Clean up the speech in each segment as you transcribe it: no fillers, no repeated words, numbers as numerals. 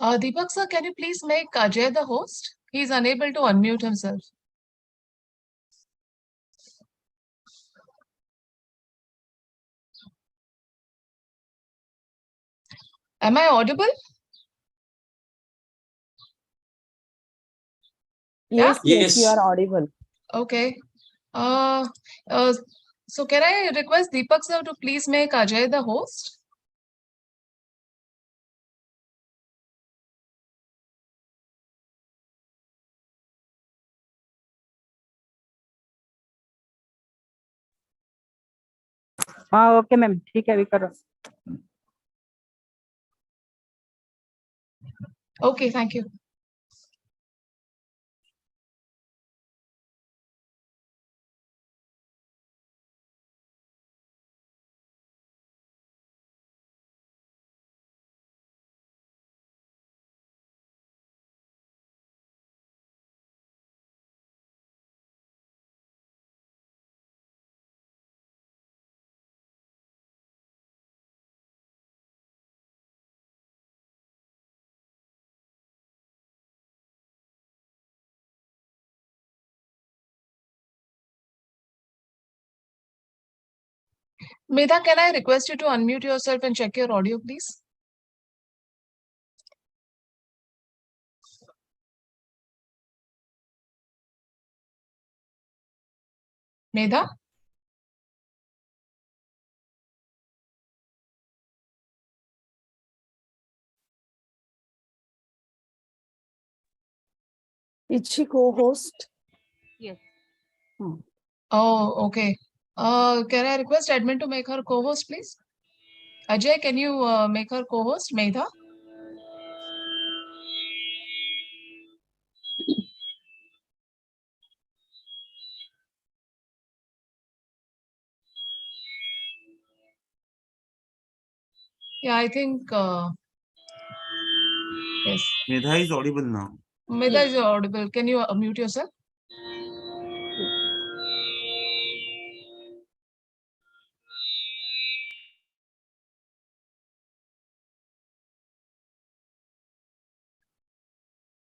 Deepak sir, can you please make Ajay the host? He is unable to unmute himself. Am I audible? Yes, Yeah? yes, you are audible. Okay. Uh, so can I request Deepak sir to please make Ajay the host? हाँ okay ma'am ठीक है अभी करो. Okay, thank you. Medha, can I request you to unmute yourself and check your audio, please? Medha? Is she co-host? Yes. Oh, okay. Can I request admin to make her co-host, please? Ajay, can you make her co-host, Medha? Yeah, I think yes. Medha is audible now. Medha is audible. Can you mute yourself?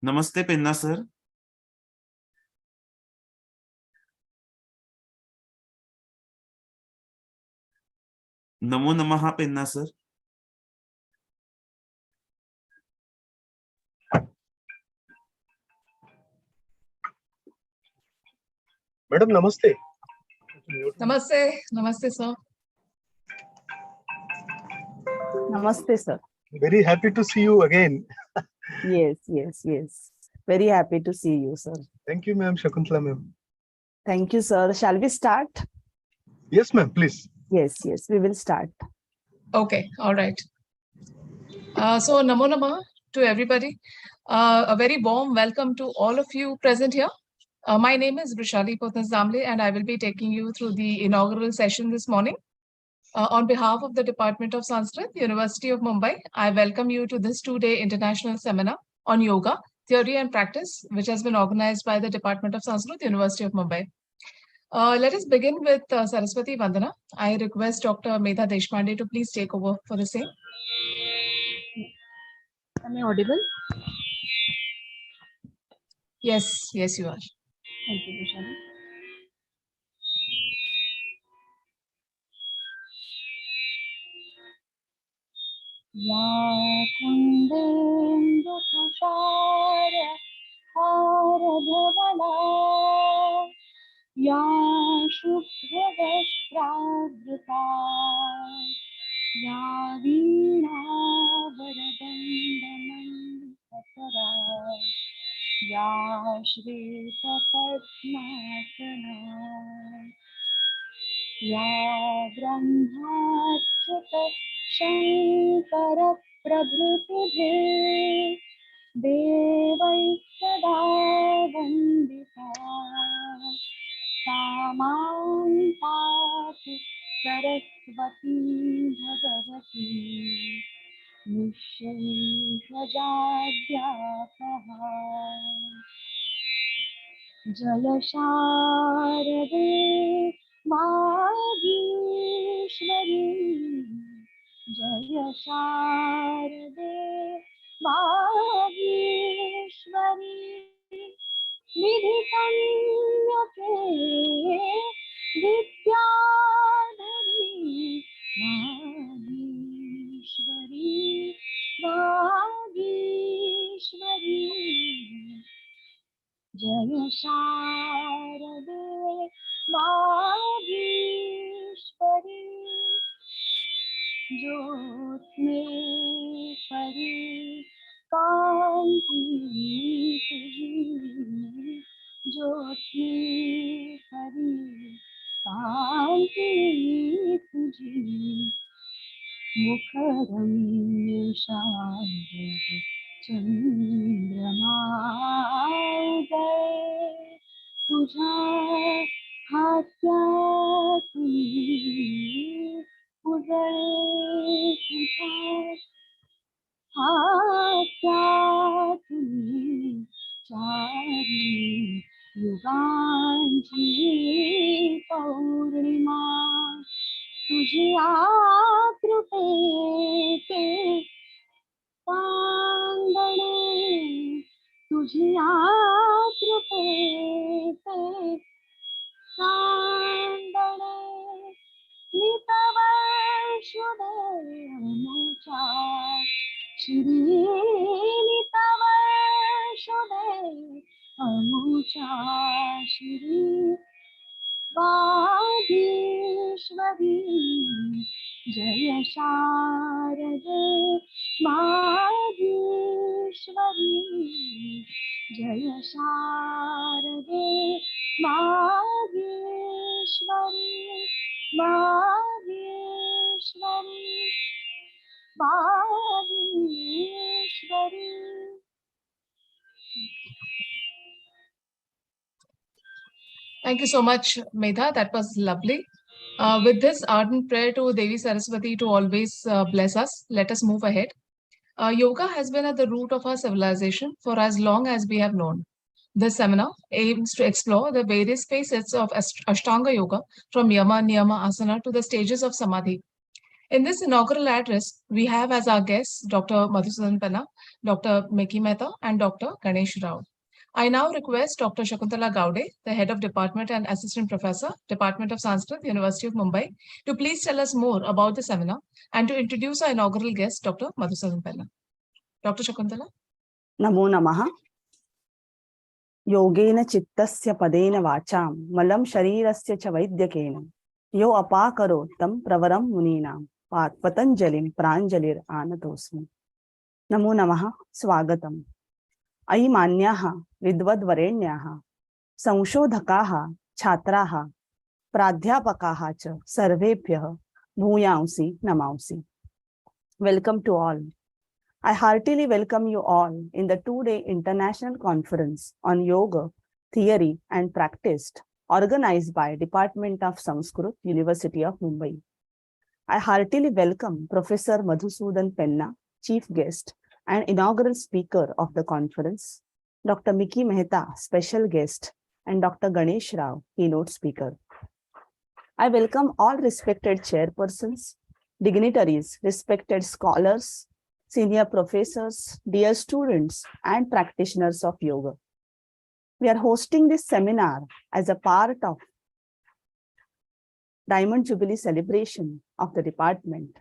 Namaste, Penna sir. Namo Namaha, Penna sir. Madam, namaste. Namaste. Namaste, sir. Namaste sir. Very happy to see you again. Yes, yes, yes. Very happy to see you, sir. Thank you, ma'am. Shakuntala, ma'am. Thank you, sir. Shall we start? Yes, ma'am, please. Yes, yes, we will start. Okay, all right. So, Namo Namah to everybody. A very warm welcome to all of you present here. My name is Vrishali Potenzamle, and I will be taking you through the inaugural session this morning. On behalf of the Department of Sanskrit, University of Mumbai, I welcome you to this two-day international seminar on yoga, theory and practice, which has been organized by the Department of Sanskrit, University of Mumbai. Let us begin with Saraswati Vandana. I request Dr. Medha Deshpande to please take over for the same. Am I audible? Yes, yes, you are. Thank you, Vishali. Ya kundendu tushara haradhavala ya shubhravasradrita ya veena varadandamanditara ya shrita padmasana या ब्रह्माच्युत शङ्कर प्रभृतिभिः देवैः सदा वन्दिता सा मां पातु सरस्वती भगवती निःशेषजाड्यापः जलशारदे मागीश्वरी जय शारदे मागीश्वरी संयते विद्याधरी वागीश्वरी जय शारदे वागीश्वरी ज्योत में परी कांति तुझी ज्योत में परी कांति तुझी मुखरम्य शारद चंद्रमा उदय तुझा हात्यातुनी उदय तुझा हात्यातुनी चारी युगांची पौर्णिमा तुझ्या कृपेचे चांदणे तुझ्या कृपेचे चांदणे नितवर्षुदेवमुचा श्री नितवर्षुदेवमुचा श्री वागीश्वरी जय शारदे वागीश्वरी जय शारदे Vagishwari Vagishwari Vagishwari. Thank you so much, Medha. That was lovely. With this ardent prayer to Devi Saraswati to always bless us, let us move ahead. Yoga has been at the root of our civilization for as long as we have known. This seminar aims to explore the various facets of Ashtanga Yoga, from Yama, Niyama, Asana to the stages of Samadhi. In this inaugural address, we have as our guests Dr. Madhusudan Penna, Dr. Meki Mehta, and Dr. Ganesh Rao. I now request Dr. Shakuntala Gowde, the Head of Department and Assistant Professor, Department of Sanskrit, University of Mumbai, to please tell us more about the seminar and to introduce our inaugural guest, Dr. Madhusudan Penna. Dr. Shakuntala. Namo Namaha. Yogena Chittasya Padena Vacham Malam Sharirasya Cha Vaidyakena Yo Apakaro Tam Pravaram Muninam Patanjalim Pranjalir Anatosmi. Namo Namaha. Swagatam. Ai Manyaha Vidvadvarenyaha Samshodhakaha Chhatraha Pradhyapakaha cha Sarvebhyah Bhuyansi Namausi. Welcome to all. I heartily welcome you all in the two-day international conference on yoga, theory and practice organized by Department of Sanskrit, University of Mumbai. I heartily welcome Professor Madhusudan Penna, Chief Guest and inaugural speaker of the conference, Dr. Meki Mehta, special guest, and Dr. Ganesh Rao, keynote speaker. I welcome all respected chairpersons, dignitaries, respected scholars, senior professors, dear students, and practitioners of yoga. We are hosting this seminar as a part of Diamond Jubilee celebration of the department.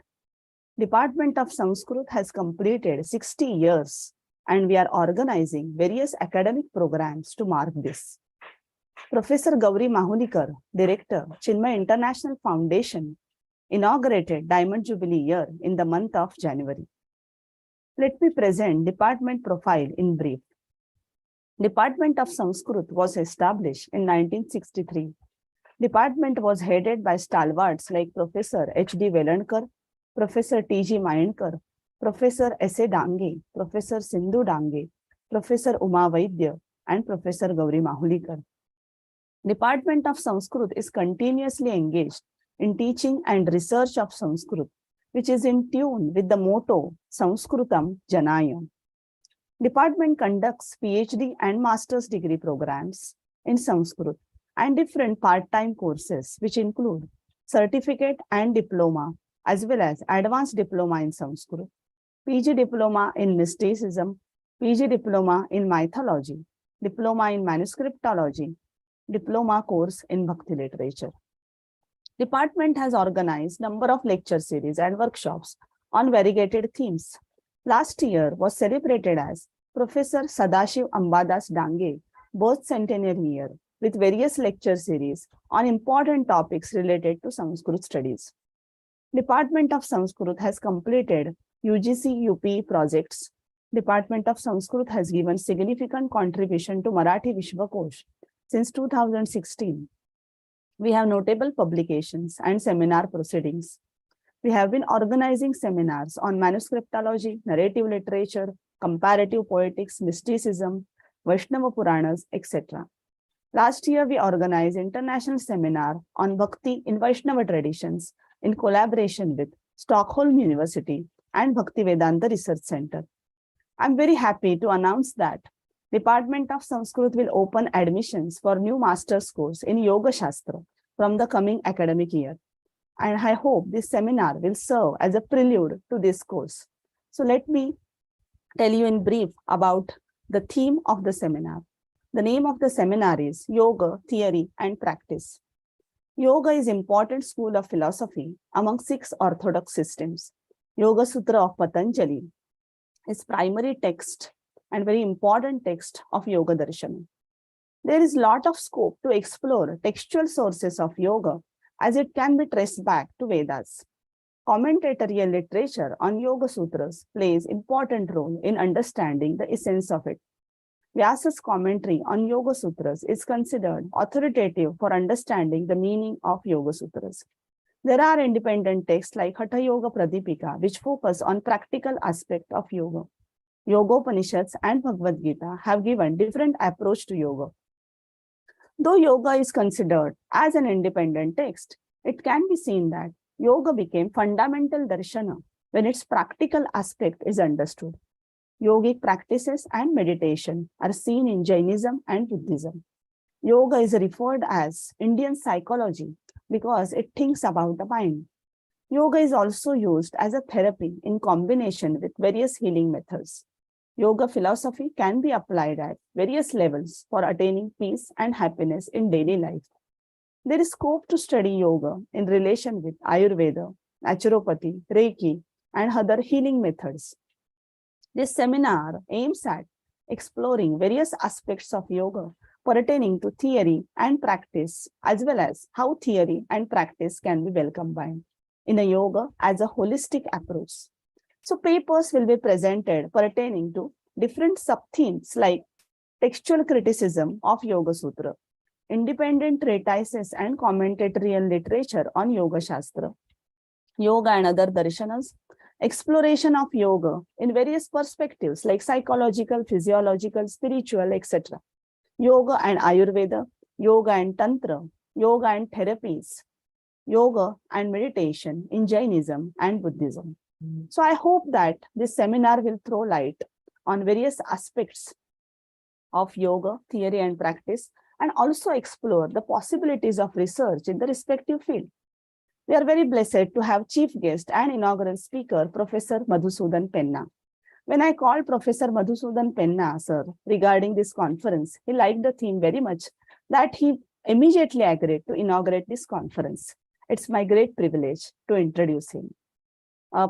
Department of Sanskrit has completed 60 years and we are organizing various academic programs to mark this. Professor Gauri Mahulikar, Director, Chinmay International Foundation, inaugurated Diamond Jubilee year in the month of January. Let me present department profile in brief. Department of Sanskrit was established in 1963. Department was headed by stalwarts like Professor H.D. Velankar, Professor T.G. Mayankar, Professor S.A. Dange, Professor Sindhu Dange, Professor Uma Vaidya, and Professor Gauri Mahulikar. Department of Sanskrit is continuously engaged in teaching and research of Sanskrit, which is in tune with the motto Sanskritam Janaya. Department conducts PhD and master's degree programs in Sanskrit and different part-time courses, which include certificate and diploma, as well as advanced diploma in Sanskrit, PG diploma in mysticism, PG diploma in mythology, Diploma in Manuscriptology, Diploma course in Bhakti Literature. Department has organized number of lecture series and workshops on variegated themes. Last year was celebrated as Professor Sadashiv Ambadas Dange birth centenary year with various lecture series on important topics related to Sanskrit studies. Department of Sanskrit has completed UGC UP projects. Department of Sanskrit has given significant contribution to Marathi Vishwakosh since 2016. We have notable publications and seminar proceedings. We have been organizing seminars on manuscriptology, narrative literature, comparative poetics, mysticism, Vaishnava Puranas, etc. Last year, we organized international seminar on Bhakti in Vaishnava traditions in collaboration with Stockholm University and Bhakti Vedanta Research Center. I'm very happy to announce that Department of Sanskrit will open admissions for new master's course in Yoga Shastra from the coming academic year. And I hope this seminar will serve as a prelude to this course. So let me tell you in brief about the theme of the seminar. The name of the seminar is Yoga, Theory and Practice. Yoga is important school of philosophy among 6 orthodox systems. Yoga Sutra of Patanjali is primary text and very important text of Yoga Darshana. There is lot of scope to explore textual sources of yoga as it can be traced back to Vedas. Commentatorial literature on Yoga Sutras plays important role in understanding the essence of it. Vyasa's commentary on Yoga Sutras is considered authoritative for understanding the meaning of Yoga Sutras. There are independent texts like Hatha Yoga Pradipika, which focus on practical aspect of yoga. Yogopanishads and Bhagavad Gita have given different approach to yoga. Though yoga is considered as an independent text, it can be seen that yoga became fundamental darshana when its practical aspect is understood. Yogic practices and meditation are seen in Jainism and Buddhism. Yoga is referred as Indian psychology because it thinks about the mind. Yoga is also used as a therapy in combination with various healing methods. Yoga philosophy can be applied at various levels for attaining peace and happiness in daily life. There is scope to study yoga in relation with Ayurveda, naturopathy, Reiki, and other healing methods. This seminar aims at exploring various aspects of yoga pertaining to theory and practice, as well as how theory and practice can be well combined in a yoga as a holistic approach. So papers will be presented pertaining to different sub-themes like textual criticism of Yoga Sutra, independent treatises and commentatorial literature on Yoga Shastra, yoga and other darshanas, exploration of yoga in various perspectives like psychological, physiological, spiritual, etc. Yoga and Ayurveda, yoga and Tantra, yoga and therapies, yoga and meditation in Jainism and Buddhism. So I hope that this seminar will throw light on various aspects of yoga, theory and practice, and also explore the possibilities of research in the respective field. We are very blessed to have chief guest and inaugural speaker, Professor Madhusudan Penna. When I called Professor Madhusudan Penna, sir, regarding this conference, he liked the theme very much that he immediately agreed to inaugurate this conference. It's my great privilege to introduce him.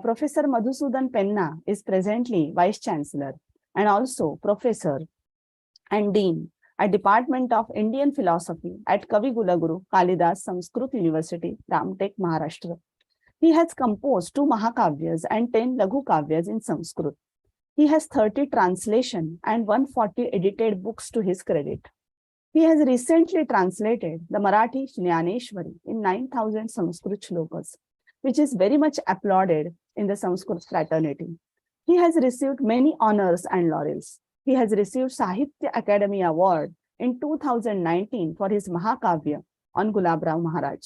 Professor Madhusudan Penna is presently Vice Chancellor and also Professor and Dean at Department of Indian Philosophy at Kavigulaguru Kalidas Sanskrit University, Ramtek, Maharashtra. He has composed 2 Mahakavyas and 10 Laghu Kavyas in Sanskrit. He has 30 translation and 140 edited books to his credit. He has recently translated the Marathi Jnaneshwari in 9,000 Sanskrit shlokas, which is very much applauded in the Sanskrit fraternity. He has received many honors and laurels. He has received Sahitya Academy Award in 2019 for his Mahakavya on Gulab Rao Maharaj.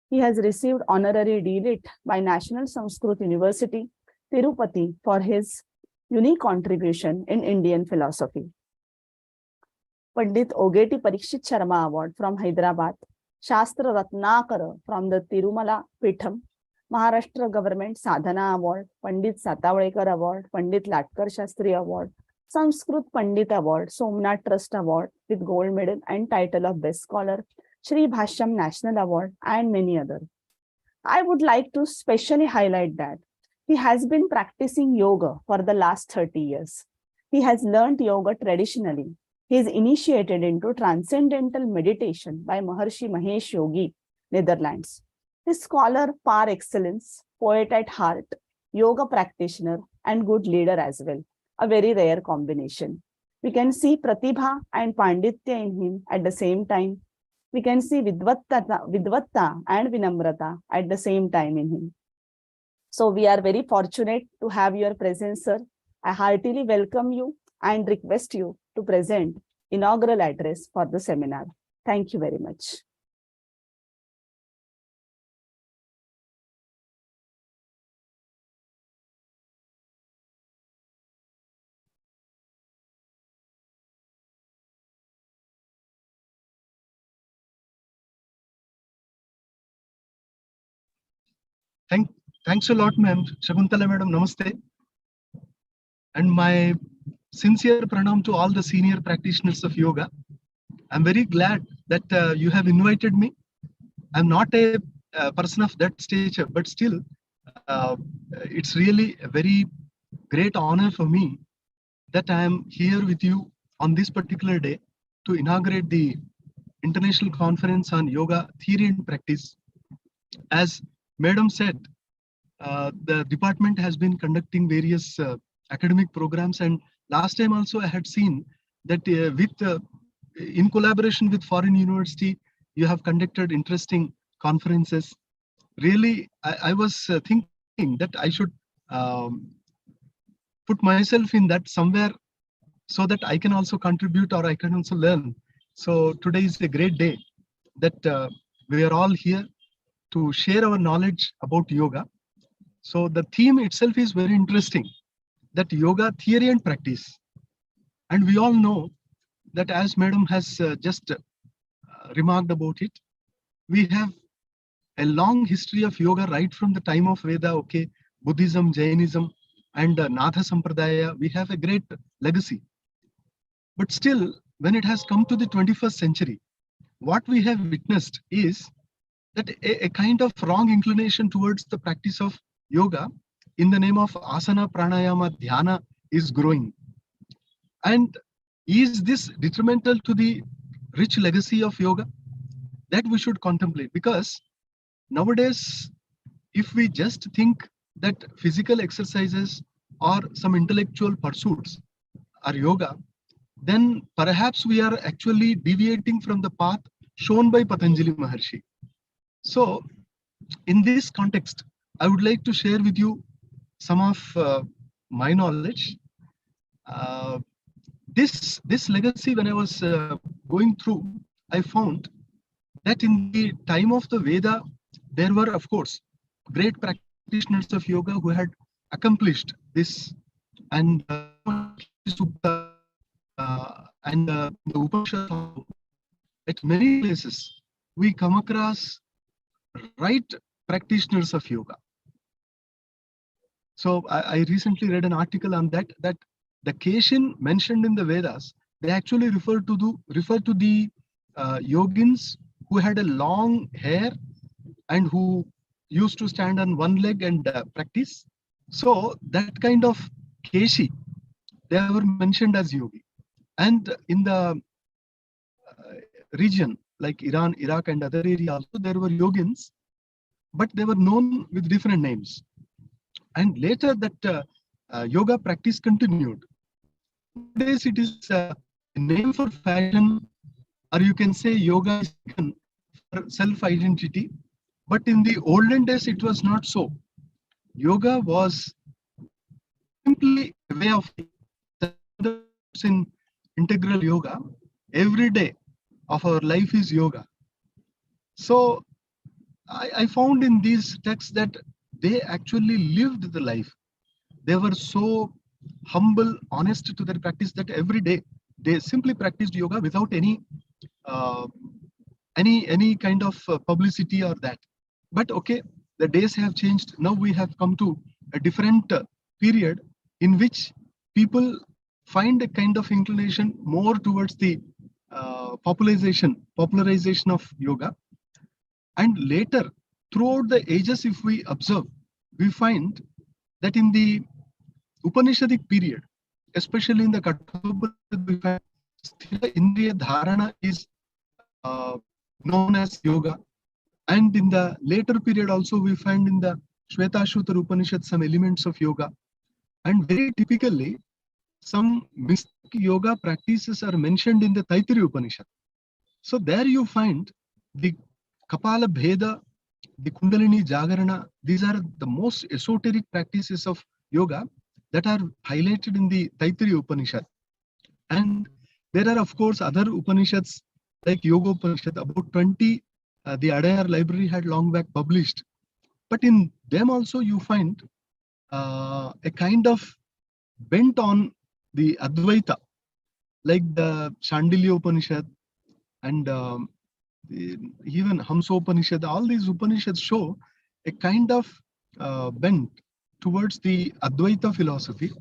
He has received honorary D.Litt by National Sanskrit University, Tirupati for his unique contribution in Indian philosophy. Pandit Ogeti Parikshit Sharma Award from Hyderabad, Shastra Ratnakara from the Tirumala Pitham, Maharashtra Government Sadhana Award, Pandit Satawalekar Award, Pandit Latkar Shastri Award, Sanskrit Pandit Award, Somnath Trust Award with gold medal and title of Best Scholar, Shri Bhashyam National Award, and many others. I would like to specially highlight that he has been practicing yoga for the last 30 years. He has learned yoga traditionally. He is initiated into transcendental meditation by Maharshi Mahesh Yogi, Netherlands. His scholar par excellence, poet at heart, yoga practitioner, and good leader as well. A very rare combination. We can see Pratibha and Panditya in him at the same time. We can see Vidvatta and Vinamrata at the same time in him. So we are very fortunate to have your presence, sir. I heartily welcome you and request you to present inaugural address for the seminar. Thank you very much. Thanks a lot, ma'am. Shakuntala madam, namaste. And my sincere pranam to all the senior practitioners of yoga. I'm very glad that you have invited me. I'm not a person of that stature, but still, it's really a very great honor for me that I am here with you on this particular day to inaugurate the International Conference on Yoga Theory and Practice. As Madam said, the department has been conducting various academic programs, and last time also I had seen that in collaboration with foreign university, you have conducted interesting conferences. Really, I was thinking that I should put myself in that somewhere so that I can also contribute or I can also learn. So today is a great day that we are all here to share our knowledge about yoga. So the theme itself is very interesting, that yoga theory and practice. And we all know that, as Madam has just remarked about it, we have a long history of yoga right from the time of Veda, okay, Buddhism, Jainism, and Natha Sampradaya. We have a great legacy. But still, when it has come to the 21st century, what we have witnessed is that a kind of wrong inclination towards the practice of yoga in the name of asana, pranayama, dhyana is growing. And is this detrimental to the rich legacy of yoga? That we should contemplate, because nowadays, if we just think that physical exercises or some intellectual pursuits are yoga, then perhaps we are actually deviating from the path shown by Patanjali Maharshi. So, in this context, I would like to share with you some of my knowledge. This legacy, when I was going through, I found that in the time of the Veda, there were, of course, great practitioners of yoga who had accomplished this, and the Upanishad, at many places, we come across right practitioners of yoga. So I recently read an article on that the Keshin mentioned in the Vedas, they actually refer to the yogins who had a long hair and who used to stand on one leg and practice. So that kind of Keshi, they were mentioned as yogi. And in the region like Iran, Iraq, and other areas also, there were yogins, but they were known with different names. And later that yoga practice continued. Nowadays it is a name for fashion, or you can say yoga is for self-identity. But in the olden days, it was not so. Yoga was simply a way of in integral yoga. Every day of our life is yoga. So I found in these texts that they actually lived the life. They were so humble, honest to their practice that every day they simply practiced yoga without any kind of publicity or that. But okay, the days have changed. Now we have come to a different period in which people find a kind of inclination more towards the popularization of yoga. And later, throughout the ages, if we observe, we find that in the Upanishadic period, especially in the Kathopanishad, we find Sthira Indriya Dharana is known as yoga. And in the later period also, we find in the Shvetashvatar Upanishad some elements of yoga. And very typically, some mystic yoga practices are mentioned in the Taittiriya Upanishad. So there you find the Kapala Bheda, the Kundalini Jagarana. These are the most esoteric practices of yoga that are highlighted in the Taittiriya Upanishad. And there are, of course, other Upanishads like Yoga Upanishad, about 20, the Adayar library had long back published. But in them also you find a kind of bent on the Advaita, like the Shandilya Upanishad and even Hamsa Upanishad. All these Upanishads show a kind of bent towards the Advaita philosophy,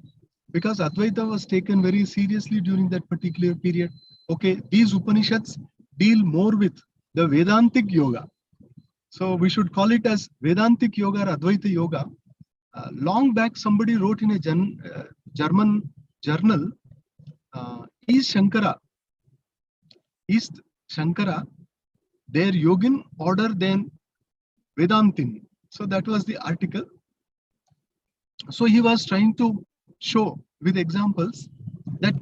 because Advaita was taken very seriously during that particular period. Okay, these Upanishads deal more with the Vedantic yoga. So we should call it as Vedantic yoga or Advaita yoga. Long back, somebody wrote in a German journal, is Shankara, their yogin order than Vedantin? So that was the article. So he was trying to show with examples that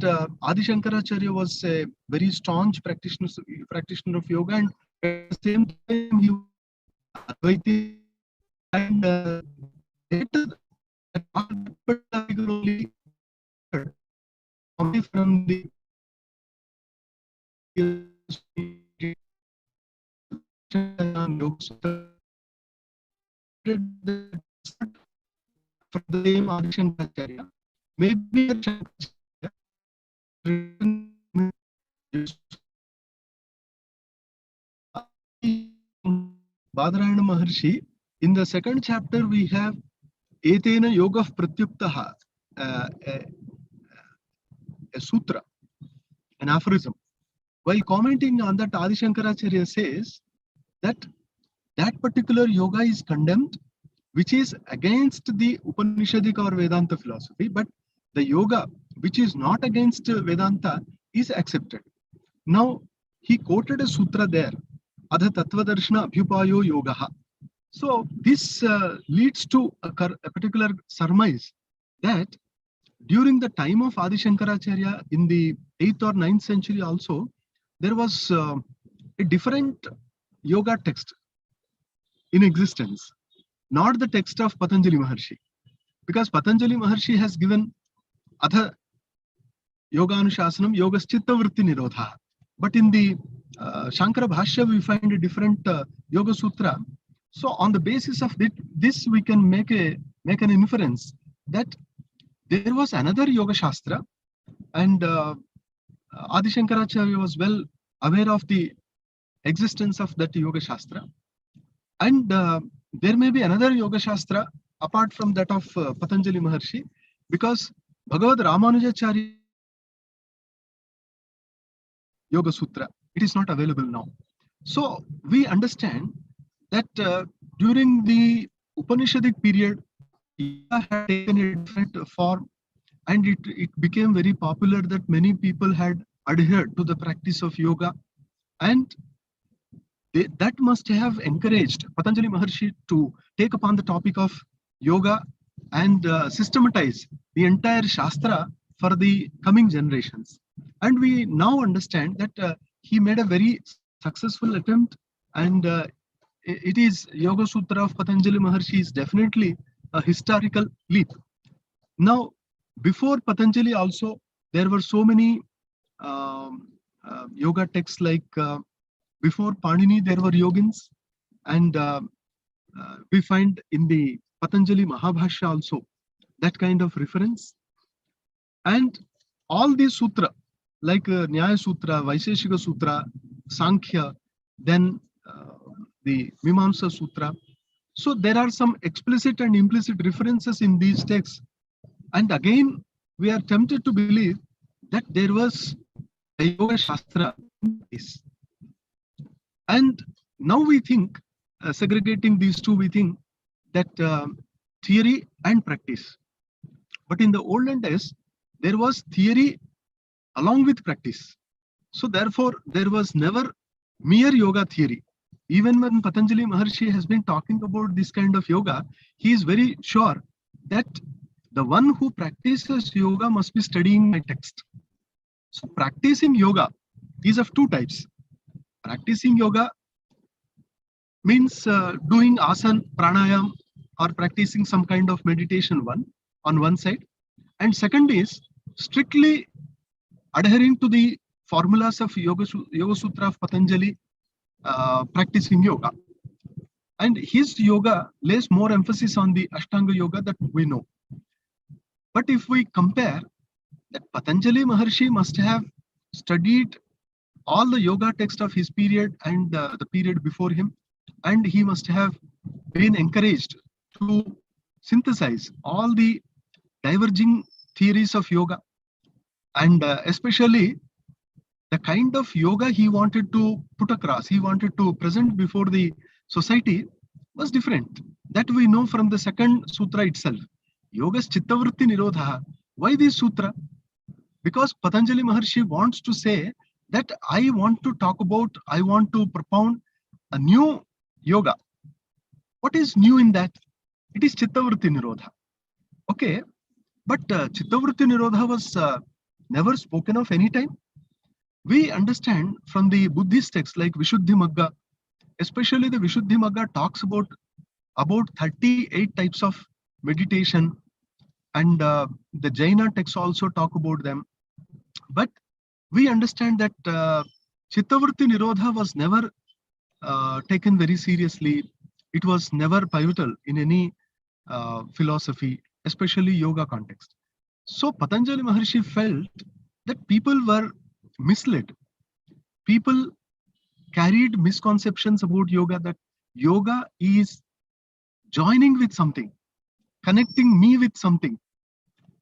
Adi Shankaracharya was a very staunch practitioner of yoga, and at the same time he was Advaita, and later only from the for the same Adi Shankaracharya, maybe Badarayana Maharshi, in the second chapter we have Etena Yoga Pratyuktaha, a sutra, an aphorism. While commenting on that, Adi Shankaracharya says that that particular yoga is condemned, which is against the Upanishadic or Vedanta philosophy, but the yoga which is not against Vedanta is accepted. Now, he quoted a sutra there, Adha Tattvadarshana Abhyupayo Yogaha. So this leads to a particular surmise that during the time of Adi Shankaracharya in the 8th or 9th century also, there was a different yoga text in existence, not the text of Patanjali Maharshi, because Patanjali Maharshi has given Adha Yoganushasana Yogas Chitta Vritti Nirodha. But in the Shankara Bhashya, we find a different Yoga Sutra. So on the basis of this, we can make an inference that there was another Yoga Shastra, and Adi Shankaracharya was well aware of the existence of that Yoga Shastra. And there may be another Yoga Shastra apart from that of Patanjali Maharshi, because Bhagavad Ramanujacharya Yoga Sutra, it is not available now. So we understand that during the Upanishadic period, yoga had taken a different form, and it became very popular that many people had adhered to the practice of yoga, and that must have encouraged Patanjali Maharshi to take upon the topic of yoga and systematize the entire Shastra for the coming generations. And we now understand that he made a very successful attempt, and it is Yoga Sutra of Patanjali Maharshi is definitely a historical leap. Now, before Patanjali also, there were so many yoga texts, like before Panini, there were yogins, and we find in the Patanjali Mahabhashya also that kind of reference. And all these sutra, like Nyaya Sutra, Vaisheshika Sutra, Sankhya, then the Mimamsa Sutra. So there are some explicit and implicit references in these texts. And again, we are tempted to believe that there was a yoga shastra. And now we think, segregating these two, we think that theory and practice. But in the olden days, there was theory along with practice. So therefore, there was never mere yoga theory. Even when Patanjali Maharshi has been talking about this kind of yoga, he is very sure that the one who practices yoga must be studying my text. So practicing yoga is of two types. Practicing yoga means doing asana, pranayam, or practicing some kind of meditation on one side. And second is strictly adhering to the formulas of Yoga Sutra of Patanjali, practicing yoga. And his yoga lays more emphasis on the Ashtanga yoga that we know. But if we compare, that Patanjali Maharshi must have studied all the yoga text of his period and the period before him, and he must have been encouraged to synthesize all the diverging theories of yoga, and especially the kind of yoga he wanted to put across, he wanted to present before the society was different. That we know from the second sutra itself. Yogas Chittavritti Nirodha. Why this sutra? Because Patanjali Maharshi wants to say that I want to propound a new yoga. What is new in that? It is Chittavritti Nirodha. Okay, but Chittavritti Nirodha was never spoken of any time. We understand from the Buddhist texts like Vishuddhi Magga, especially the Vishuddhi Magga talks about 38 types of meditation, and the Jaina texts also talk about them. But we understand that Chittavritti Nirodha was never taken very seriously. It was never pivotal in any philosophy, especially yoga context. So Patanjali Maharshi felt that people were misled. People carried misconceptions about yoga, that yoga is joining with something, connecting me with something.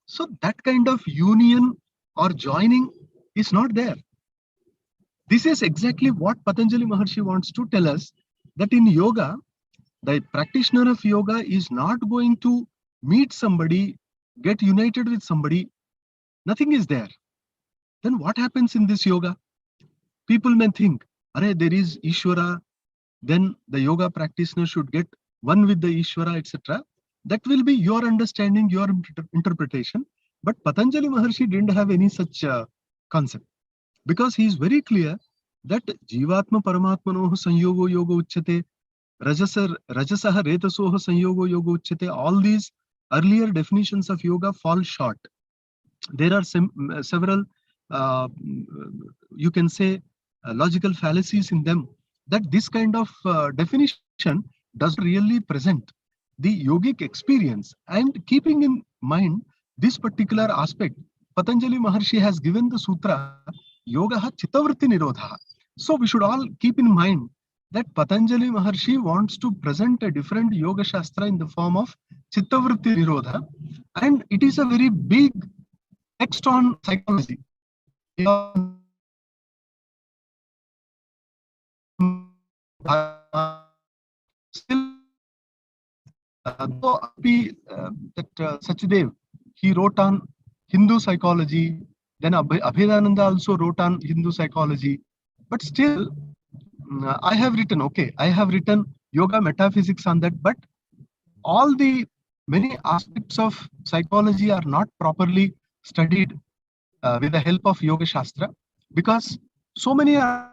So that kind of union or joining is not there. This is exactly what Patanjali Maharshi wants to tell us, that in yoga, the practitioner of yoga is not going to meet somebody, get united with somebody. Nothing is there. Then what happens in this yoga? People may think, there is Ishvara, then the yoga practitioner should get one with the Ishvara, etc. That will be your understanding, your interpretation. But Patanjali Maharshi didn't have any such concept, because he is very clear that Jivatma Paramatmanoh Sanyogo Yoga Uchyate, Rajasaha Retasoha Sanyogo Yoga Uchyate, all these earlier definitions of yoga fall short. There are several, you can say, logical fallacies in them, that this kind of definition does really present the yogic experience. And keeping in mind this particular aspect, Patanjali Maharshi has given the sutra Yogaha Chittavritti Nirodha. So we should all keep in mind that Patanjali Maharshi wants to present a different yoga shastra in the form of Chittavritti Nirodha, and it is a very big text on psychology. Still, Sachadev, he wrote on Hindu psychology, then Abhedananda also wrote on Hindu psychology, but still I have written yoga metaphysics on that, but all the many aspects of psychology are not properly studied with the help of Yoga Shastra, because so many are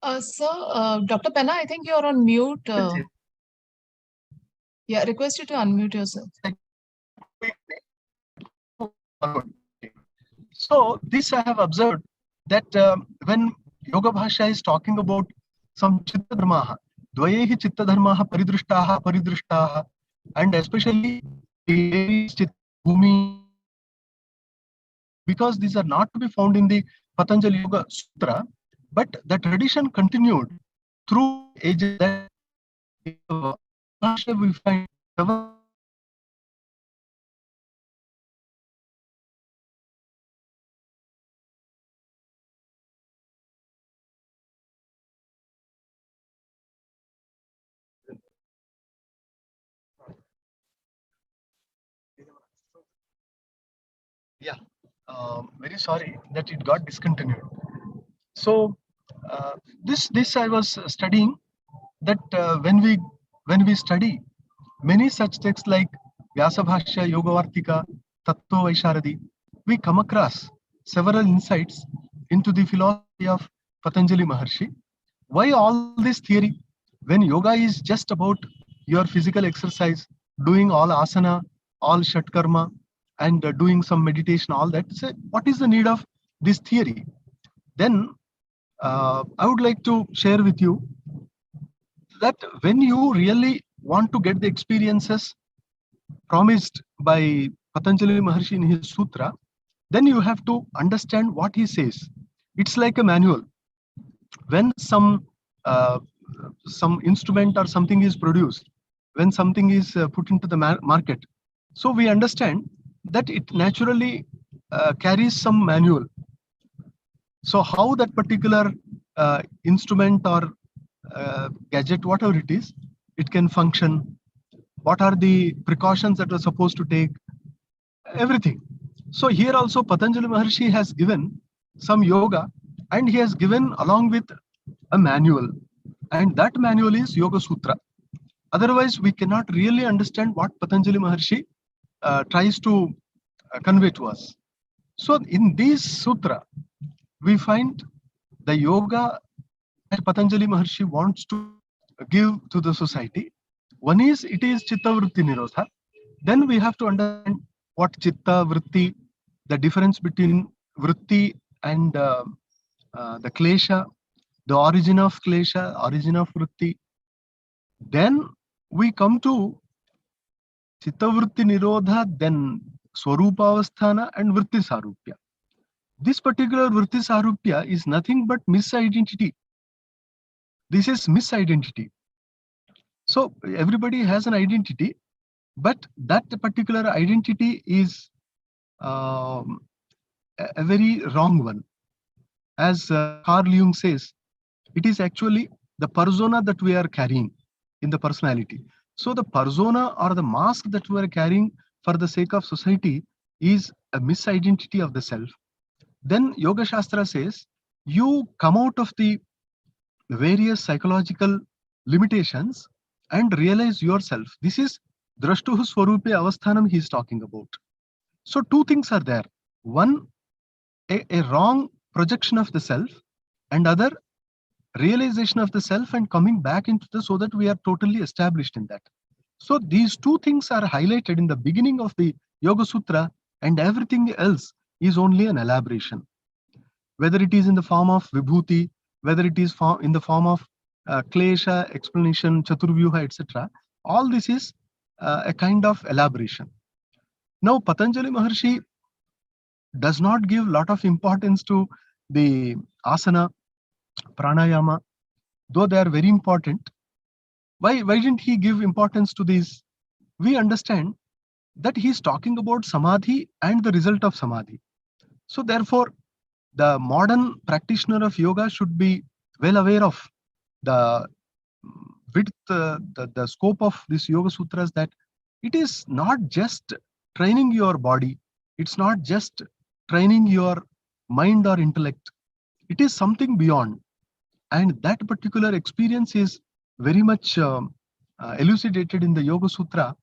Dr. Penna, I think you're on mute. Yeah, request you to unmute yourself. So this I have observed, that when Yoga Bhasha is talking about some Chitta Dharma, Dvayehi chitta dharmaha paridrushtaha, and especially chitta bhumi, because these are not to be found in the Patanjali Yoga Sutra, but the tradition continued through ages. That we find yeah, very sorry that it got discontinued. So this I was studying that when we study many such texts like Vyasabhashya, Yogavartika, Tattva Vaisharadi, we come across several insights into the philosophy of Patanjali Maharshi. Why all this theory when yoga is just about your physical exercise, doing all asana, all shatkarma, and doing some meditation, all that? So, what is the need of this theory? Then I would like to share with you that when you really want to get the experiences promised by Patanjali Maharshi in his sutra, then you have to understand what he says. It's like a manual. When uh, some instrument or something is produced, when something is put into the market, so we understand that it naturally carries some manual. So how that particular instrument or gadget, whatever it is, it can function, what are the precautions that we're supposed to take, everything. So here also Patanjali Maharshi has given some yoga, and he has given along with a manual, and that manual is Yoga Sutra. Otherwise, we cannot really understand what Patanjali Maharshi tries to convey to us. So in this sutra, we find the yoga that Patanjali Maharshi wants to give to the society. One is, it is Chitta Vritti Nirodha. Then we have to understand what Chitta Vritti, the difference between Vritti and the Klesha, the origin of Klesha, origin of Vritti. Then we come to Chitta Vritti Nirodha, then Swarupavasthana and Vritti Sarupya. This particular Vritti Sarupya is nothing but misidentity. This is misidentity. So everybody has an identity, but that particular identity is a very wrong one. As Carl Jung says, it is actually the persona that we are carrying in the personality. So the persona or the mask that we are carrying for the sake of society is a misidentity of the self. Then Yoga Shastra says, you come out of the various psychological limitations and realize yourself. This is Drashtuhu Swarupe Avasthanam he is talking about. So two things are there. One, a wrong projection of the self, and other, realization of the self and coming back into the, so that we are totally established in that. So these two things are highlighted in the beginning of the Yoga Sutra, and everything else is only an elaboration. Whether it is in the form of Vibhuti, whether it is in the form of Klesha, explanation, Chaturvyuha, etc. All this is a kind of elaboration. Now, Patanjali Maharshi does not give lot of importance to the asana, pranayama, though they are very important. Why didn't he give importance to these? We understand that he is talking about samadhi and the result of samadhi. So therefore, the modern practitioner of yoga should be well aware of the width, the scope of this Yoga Sutras, that it is not just training your body, it's not just training your mind or intellect, it is something beyond. And that particular experience is very much elucidated in the Yoga Sutra,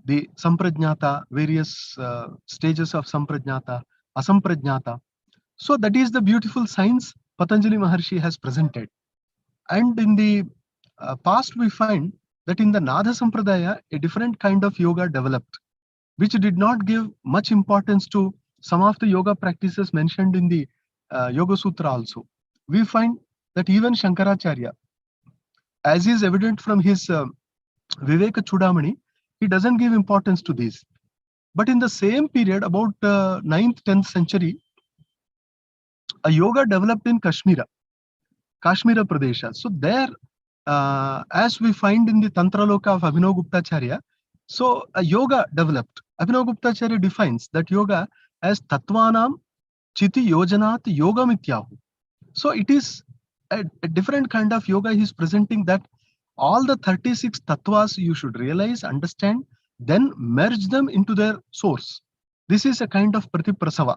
the Samprajnata, various stages of Samprajnata, Asamprajnata. So that is the beautiful science Patanjali Maharshi has presented. And in the past, we find that in the Nada Sampradaya, a different kind of yoga developed, which did not give much importance to some of the yoga practices mentioned in the Yoga Sutra also. We find that even Shankaracharya, as is evident from his Viveka Chudamani, he doesn't give importance to these. But in the same period, about 9th, 10th century, a yoga developed in Kashmira Pradesha. So there, as we find in the Tantra Loka of Abhinav Guptacharya, so a yoga developed. Abhinav Guptacharya defines that yoga as Tattvanam Chiti Yojanat Yogamityahu. So it is a different kind of yoga. He is presenting that all the 36 tattvas you should realize, understand, then merge them into their source. This is a kind of Pratiprasava.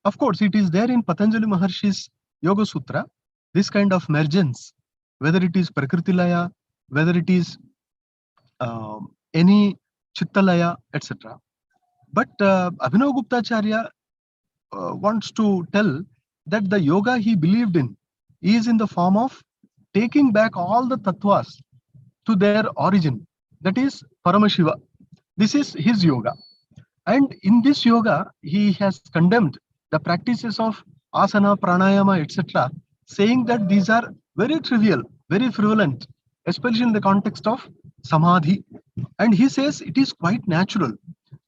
Of course, it is there in Patanjali Maharshi's Yoga Sutra, this kind of mergence, whether it is Prakritilaya, whether it is any Chittalaya, etc. But Abhinav Guptacharya wants to tell that the yoga he believed in is in the form of taking back all the tattvas to their origin, that is Paramashiva. This is his yoga. And in this yoga, he has condemned the practices of asana, pranayama, etc., saying that these are very trivial, very frivolent, especially in the context of samadhi. And he says it is quite natural.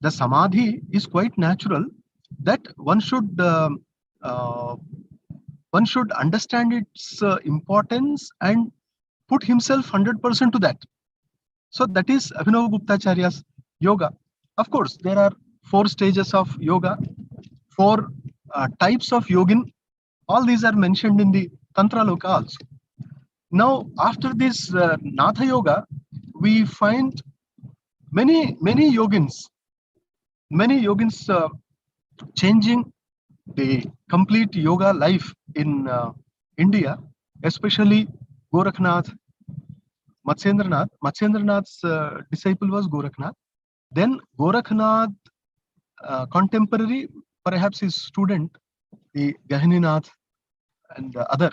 The samadhi is quite natural, that one should understand its importance and put himself 100% to that. So that is Abhinav Guptacharya's yoga. Of course, there are 4 stages of yoga, 4 types of yogin. All these are mentioned in the Tantra Loka also. Now, after this Natha Yoga, we find many yogins changing the complete yoga life in India, especially Gorakhnath, Matsyendranath. Matsyendranath's disciple was Gorakhnath. Then Gorakhnath, contemporary, perhaps his student, the Gahininath and the other.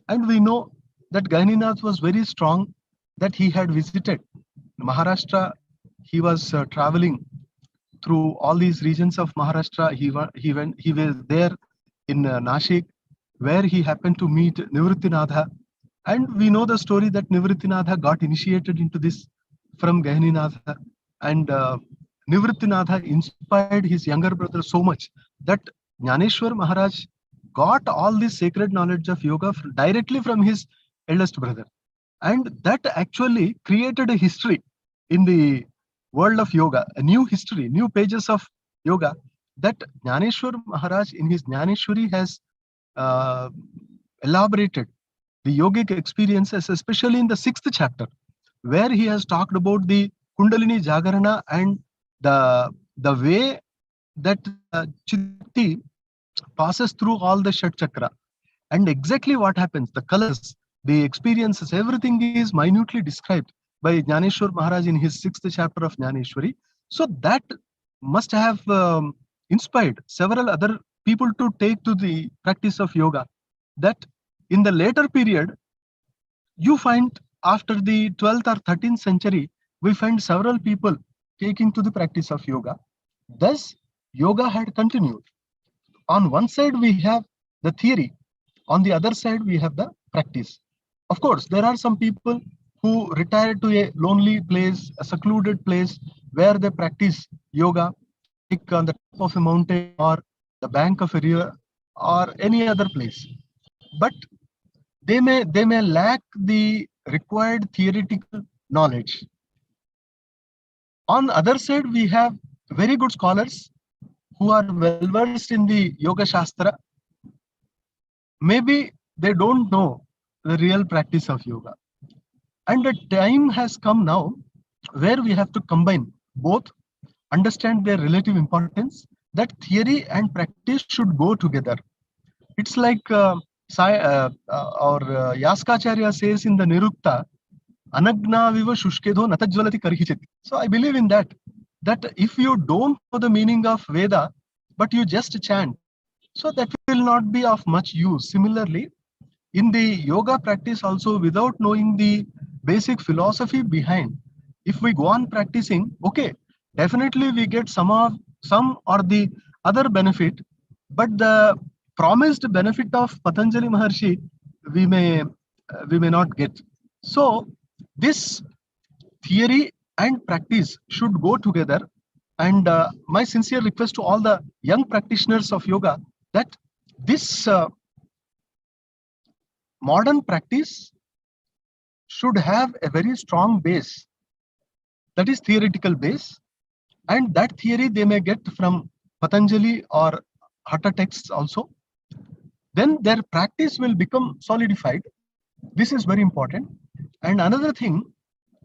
And we know that Gahininath was very strong, that he had visited Maharashtra. He was traveling through all these regions of Maharashtra. He was there in Nashik, where he happened to meet Nivrittinatha. And we know the story that Nivrittinatha got initiated into this from Gahininath. And Nivrittinatha inspired his younger brother so much that Jnaneshwar Maharaj got all this sacred knowledge of yoga directly from his eldest brother. And that actually created a history in the world of yoga, a new history, new pages of yoga, that Jnaneshwar Maharaj in his Jnaneshwari has elaborated the yogic experiences, especially in the 6th chapter, where he has talked about the Kundalini Jagarana and the way that Chitti passes through all the Shat Chakra. And exactly what happens, the colors, the experiences, everything is minutely described by Jnaneshwar Maharaj in his 6th chapter of Jnaneshwari. So that must have inspired several other people to take to the practice of yoga. That in the later period, you find after the 12th or 13th century, we find several people taking to the practice of yoga. Thus, yoga had continued. On one side, we have the theory. On the other side, we have the practice. Of course, there are some people who retire to a lonely place, a secluded place, where they practice yoga, like on the top of a mountain or the bank of a river or any other place. But they may lack the required theoretical knowledge. On the other side, we have very good scholars who are well versed in the Yoga Shastra. Maybe they don't know the real practice of yoga. And the time has come now where we have to combine both, understand their relative importance, that theory and practice should go together. It's like Yaskacharya says in the Nirukta, Anagna viva shushkedho natajvalati karhichit. So I believe in that if you don't know the meaning of Veda, but you just chant, so that will not be of much use. Similarly, in the yoga practice also, without knowing the basic philosophy behind, if we go on practicing, okay, definitely we get some or the other benefit, but the promised benefit of Patanjali Maharshi, we may not get. So this theory and practice should go together. And my sincere request to all the young practitioners of yoga that this modern practice should have a very strong base, that is theoretical base, and that theory they may get from Patanjali or Hatha texts also. Then their practice will become solidified. This is very important. And another thing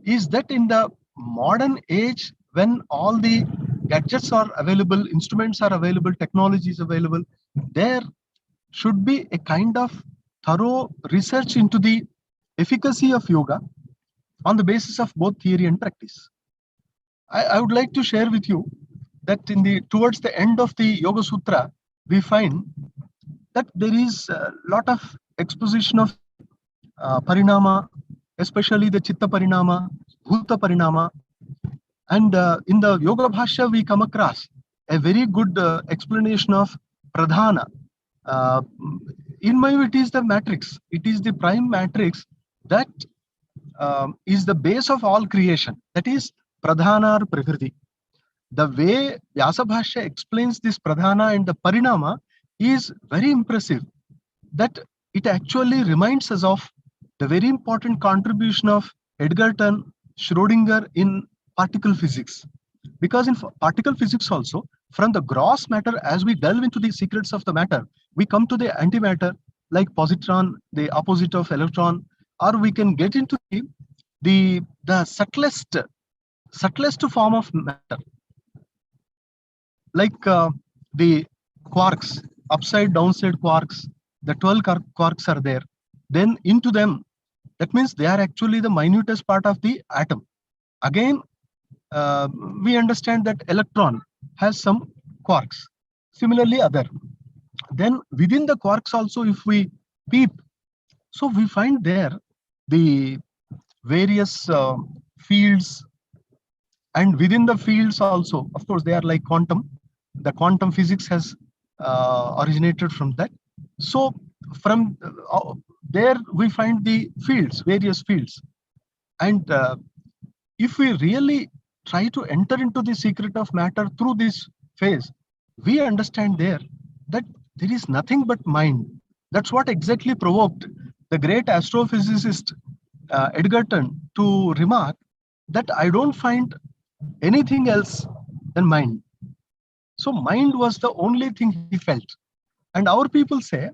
is that in the modern age, when all the gadgets are available, instruments are available, technology is available, there should be a kind of thorough research into the efficacy of yoga on the basis of both theory and practice. I would like to share with you that towards the end of the Yoga Sutra, we find that there is a lot of exposition of parinama, especially the chitta parinama, bhuta parinama. And in the Yoga Bhashya, we come across a very good explanation of pradhana. In my view, it is the matrix. It is the prime matrix that is the base of all creation. That is pradhana or prakriti. The way Vyasa Bhashya explains this pradhana and the parinama is very impressive. That it actually reminds us of the very important contribution of Edgerton, Schrödinger in particle physics. Because in particle physics also, from the gross matter, as we delve into the secrets of the matter, we come to the antimatter, like positron, the opposite of electron, or we can get into the subtlest form of matter, like the quarks, upside, downside quarks, the 12 quarks are there. Then into them, that means they are actually the minutest part of the atom. Again, we understand that electron has some quarks. Similarly, other. Then within the quarks also, if we peep, so we find there the various fields, and within the fields also, of course, they are like quantum. The quantum physics has originated from that. So from there we find the fields, various fields. And if we really try to enter into the secret of matter through this phase, we understand there that there is nothing but mind. That's what exactly provoked the great astrophysicist Edgerton to remark that I don't find anything else than mind. So mind was the only thing he felt. And our people say,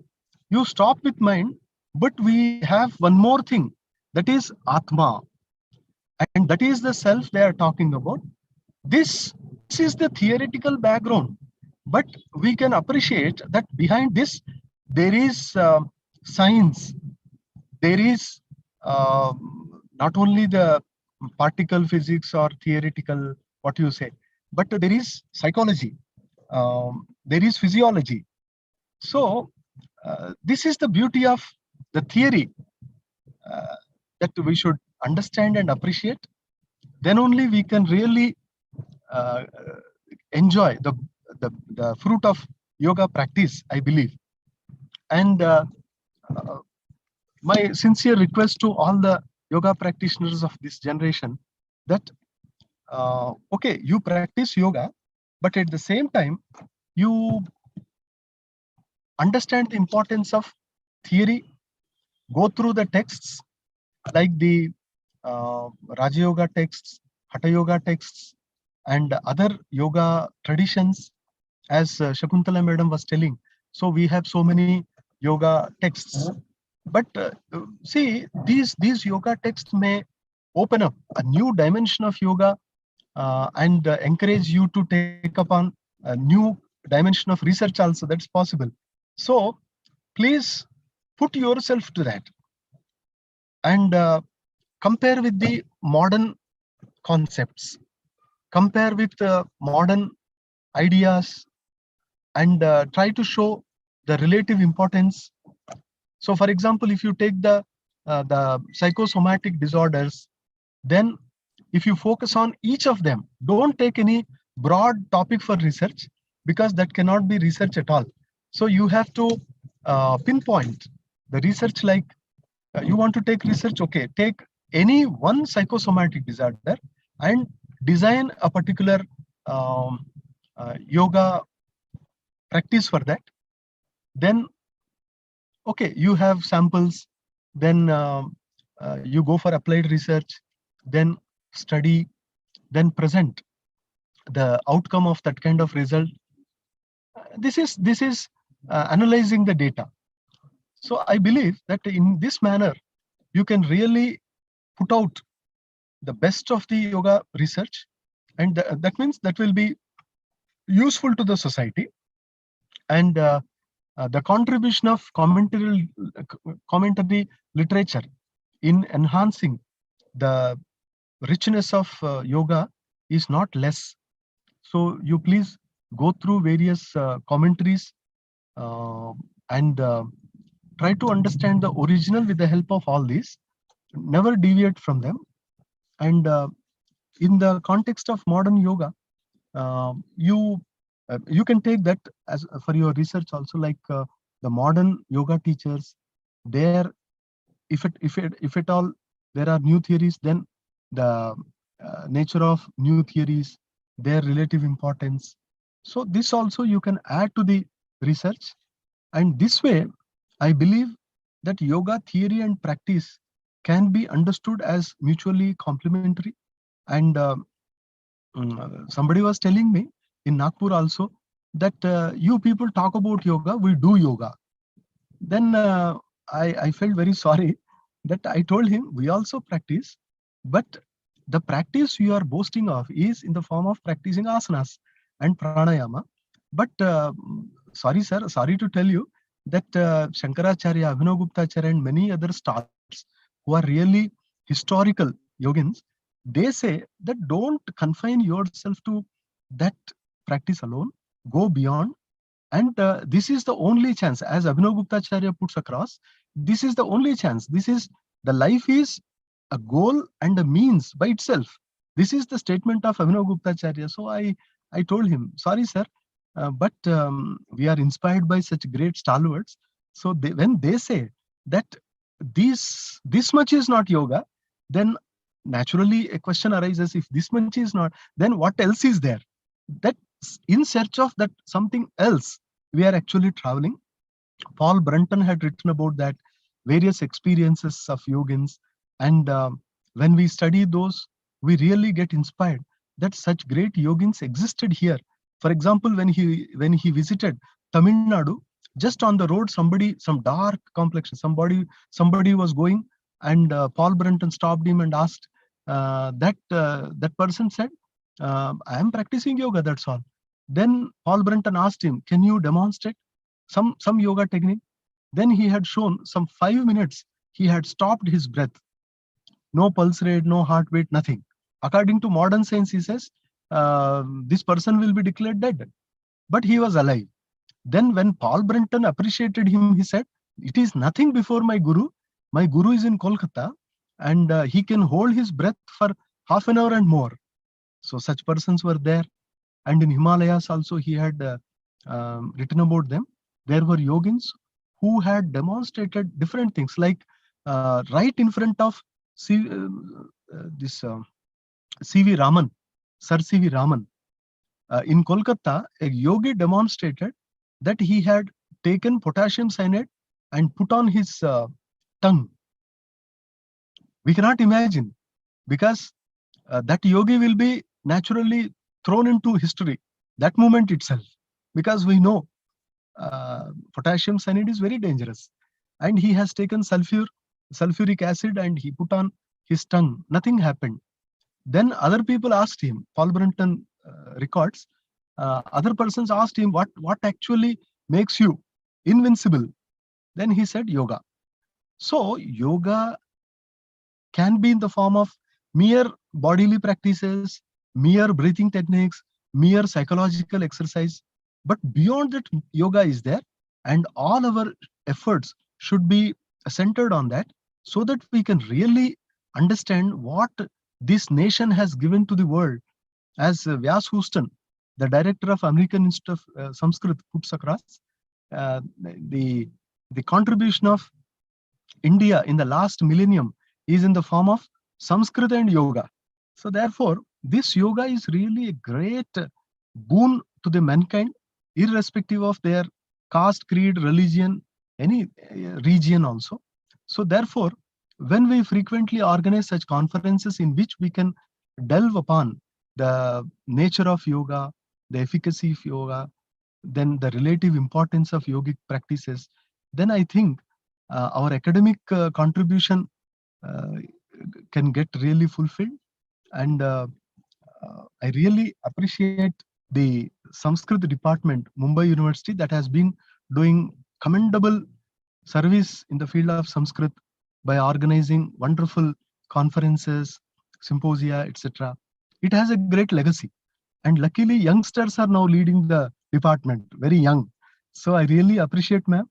you stop with mind, but we have one more thing, that is Atma. And that is the self they are talking about. This is the theoretical background, but we can appreciate that behind this, there is science. There is not only the particle physics or theoretical, what you say, but there is psychology. There is physiology. So this is the beauty of the theory that we should understand and appreciate. Then only we can really enjoy the fruit of yoga practice, I believe. And my sincere request to all the yoga practitioners of this generation that okay, you practice yoga, but at the same time you understand the importance of theory, go through the texts like the Raja Yoga texts, Hatha Yoga texts, and other yoga traditions, as Shakuntala madam was telling. So we have so many yoga texts. But see, these yoga texts may open up a new dimension of yoga and encourage you to take upon a new dimension of research also. That's possible. So please put yourself to that and compare with the modern concepts, compare with modern ideas, and try to show the relative importance. So for example, if you take the psychosomatic disorders, then if you focus on each of them, don't take any broad topic for research, because that cannot be research at all. So you have to pinpoint the research. Like you want to take research, okay, take any one psychosomatic disorder and design a particular yoga practice for that, then okay, you have samples, then you go for applied research, then study, then present the outcome of that kind of result. This is analyzing the data. So I believe that in this manner you can really put out the best of the yoga research, and that means that will be useful to the society. And the contribution of commentary literature in enhancing the richness of yoga is not less. So you please go through various commentaries uh, and try to understand the original with the help of all these. Never deviate from them. And in the context of modern yoga, you can take that as for your research also, like the modern yoga teachers, there, if at all there are new theories, then the nature of new theories, their relative importance. So this also you can add to the research, and this way I believe that yoga theory and practice can be understood as mutually complementary. And somebody was telling me in Nagpur also that you people talk about yoga, we do yoga. Then I felt very sorry that I told him we also practice, but the practice you are boasting of is in the form of practicing asanas and pranayama. But sorry, sir, sorry to tell you that Shankaracharya, Abhinavaguptacharya, and many other stars who are really historical yogins, they say that don't confine yourself to that practice alone, go beyond. And this is the only chance, as Abhinavaguptacharya puts across, this is the only chance. This is the life is a goal and a means by itself. This is the statement of Abhinavaguptacharya. So I told him, sorry, sir, but we are inspired by such great stalwarts. So when they say that this much is not yoga, then naturally a question arises: if this much is not, then what else is there? That in search of that something else, we are actually traveling. Paul Brunton had written about that, various experiences of yogins, and when we study those, we really get inspired that such great yogins existed here. For example, when he visited Tamil Nadu, just on the road, some dark complexion, somebody was going, and Paul Brunton stopped him and asked. That person said, "I am practicing yoga. That's all." Then Paul Brunton asked him, "Can you demonstrate some yoga technique?" Then he had shown some 5 minutes. He had stopped his breath, no pulse rate, no heartbeat, nothing. According to modern science, he says this person will be declared dead, but he was alive. Then when Paul Brunton appreciated him, he said, "It is nothing before my guru. My guru is in Kolkata, and he can hold his breath for half an hour and more." So such persons were there. And in Himalayas also, he had written about them. There were yogins who had demonstrated different things, like right in front of this C.V. Raman, Sir C.V. Raman. In Kolkata, a yogi demonstrated that he had taken potassium cyanide and put on his tongue. We cannot imagine, because that yogi will be naturally thrown into history that moment itself, because we know potassium cyanide is very dangerous, and he has taken sulfuric acid and he put on his tongue. Nothing happened. Then other people asked him, Paul Brunton records, other persons asked him, what actually makes you invincible? Then he said, yoga. So yoga can be in the form of mere bodily practices, mere breathing techniques, mere psychological exercise. But beyond that, yoga is there, and all our efforts should be centered on that, so that we can really understand what this nation has given to the world. As Vyas Houston, the director of American Institute of Sanskrit, puts across, the contribution of India in the last millennium is in the form of Sanskrit and yoga. So therefore, this yoga is really a great boon to the mankind, irrespective of their caste, creed, religion, any region also. So therefore, when we frequently organize such conferences in which we can delve upon the nature of yoga, the efficacy of yoga, then the relative importance of yogic practices, then I think our academic contribution uh, can get really fulfilled. And I really appreciate the Sanskrit department, Mumbai University, that has been doing commendable service in the field of Sanskrit by organizing wonderful conferences, symposia, etc. It has a great legacy. And luckily, youngsters are now leading the department, very young. So I really appreciate, ma'am.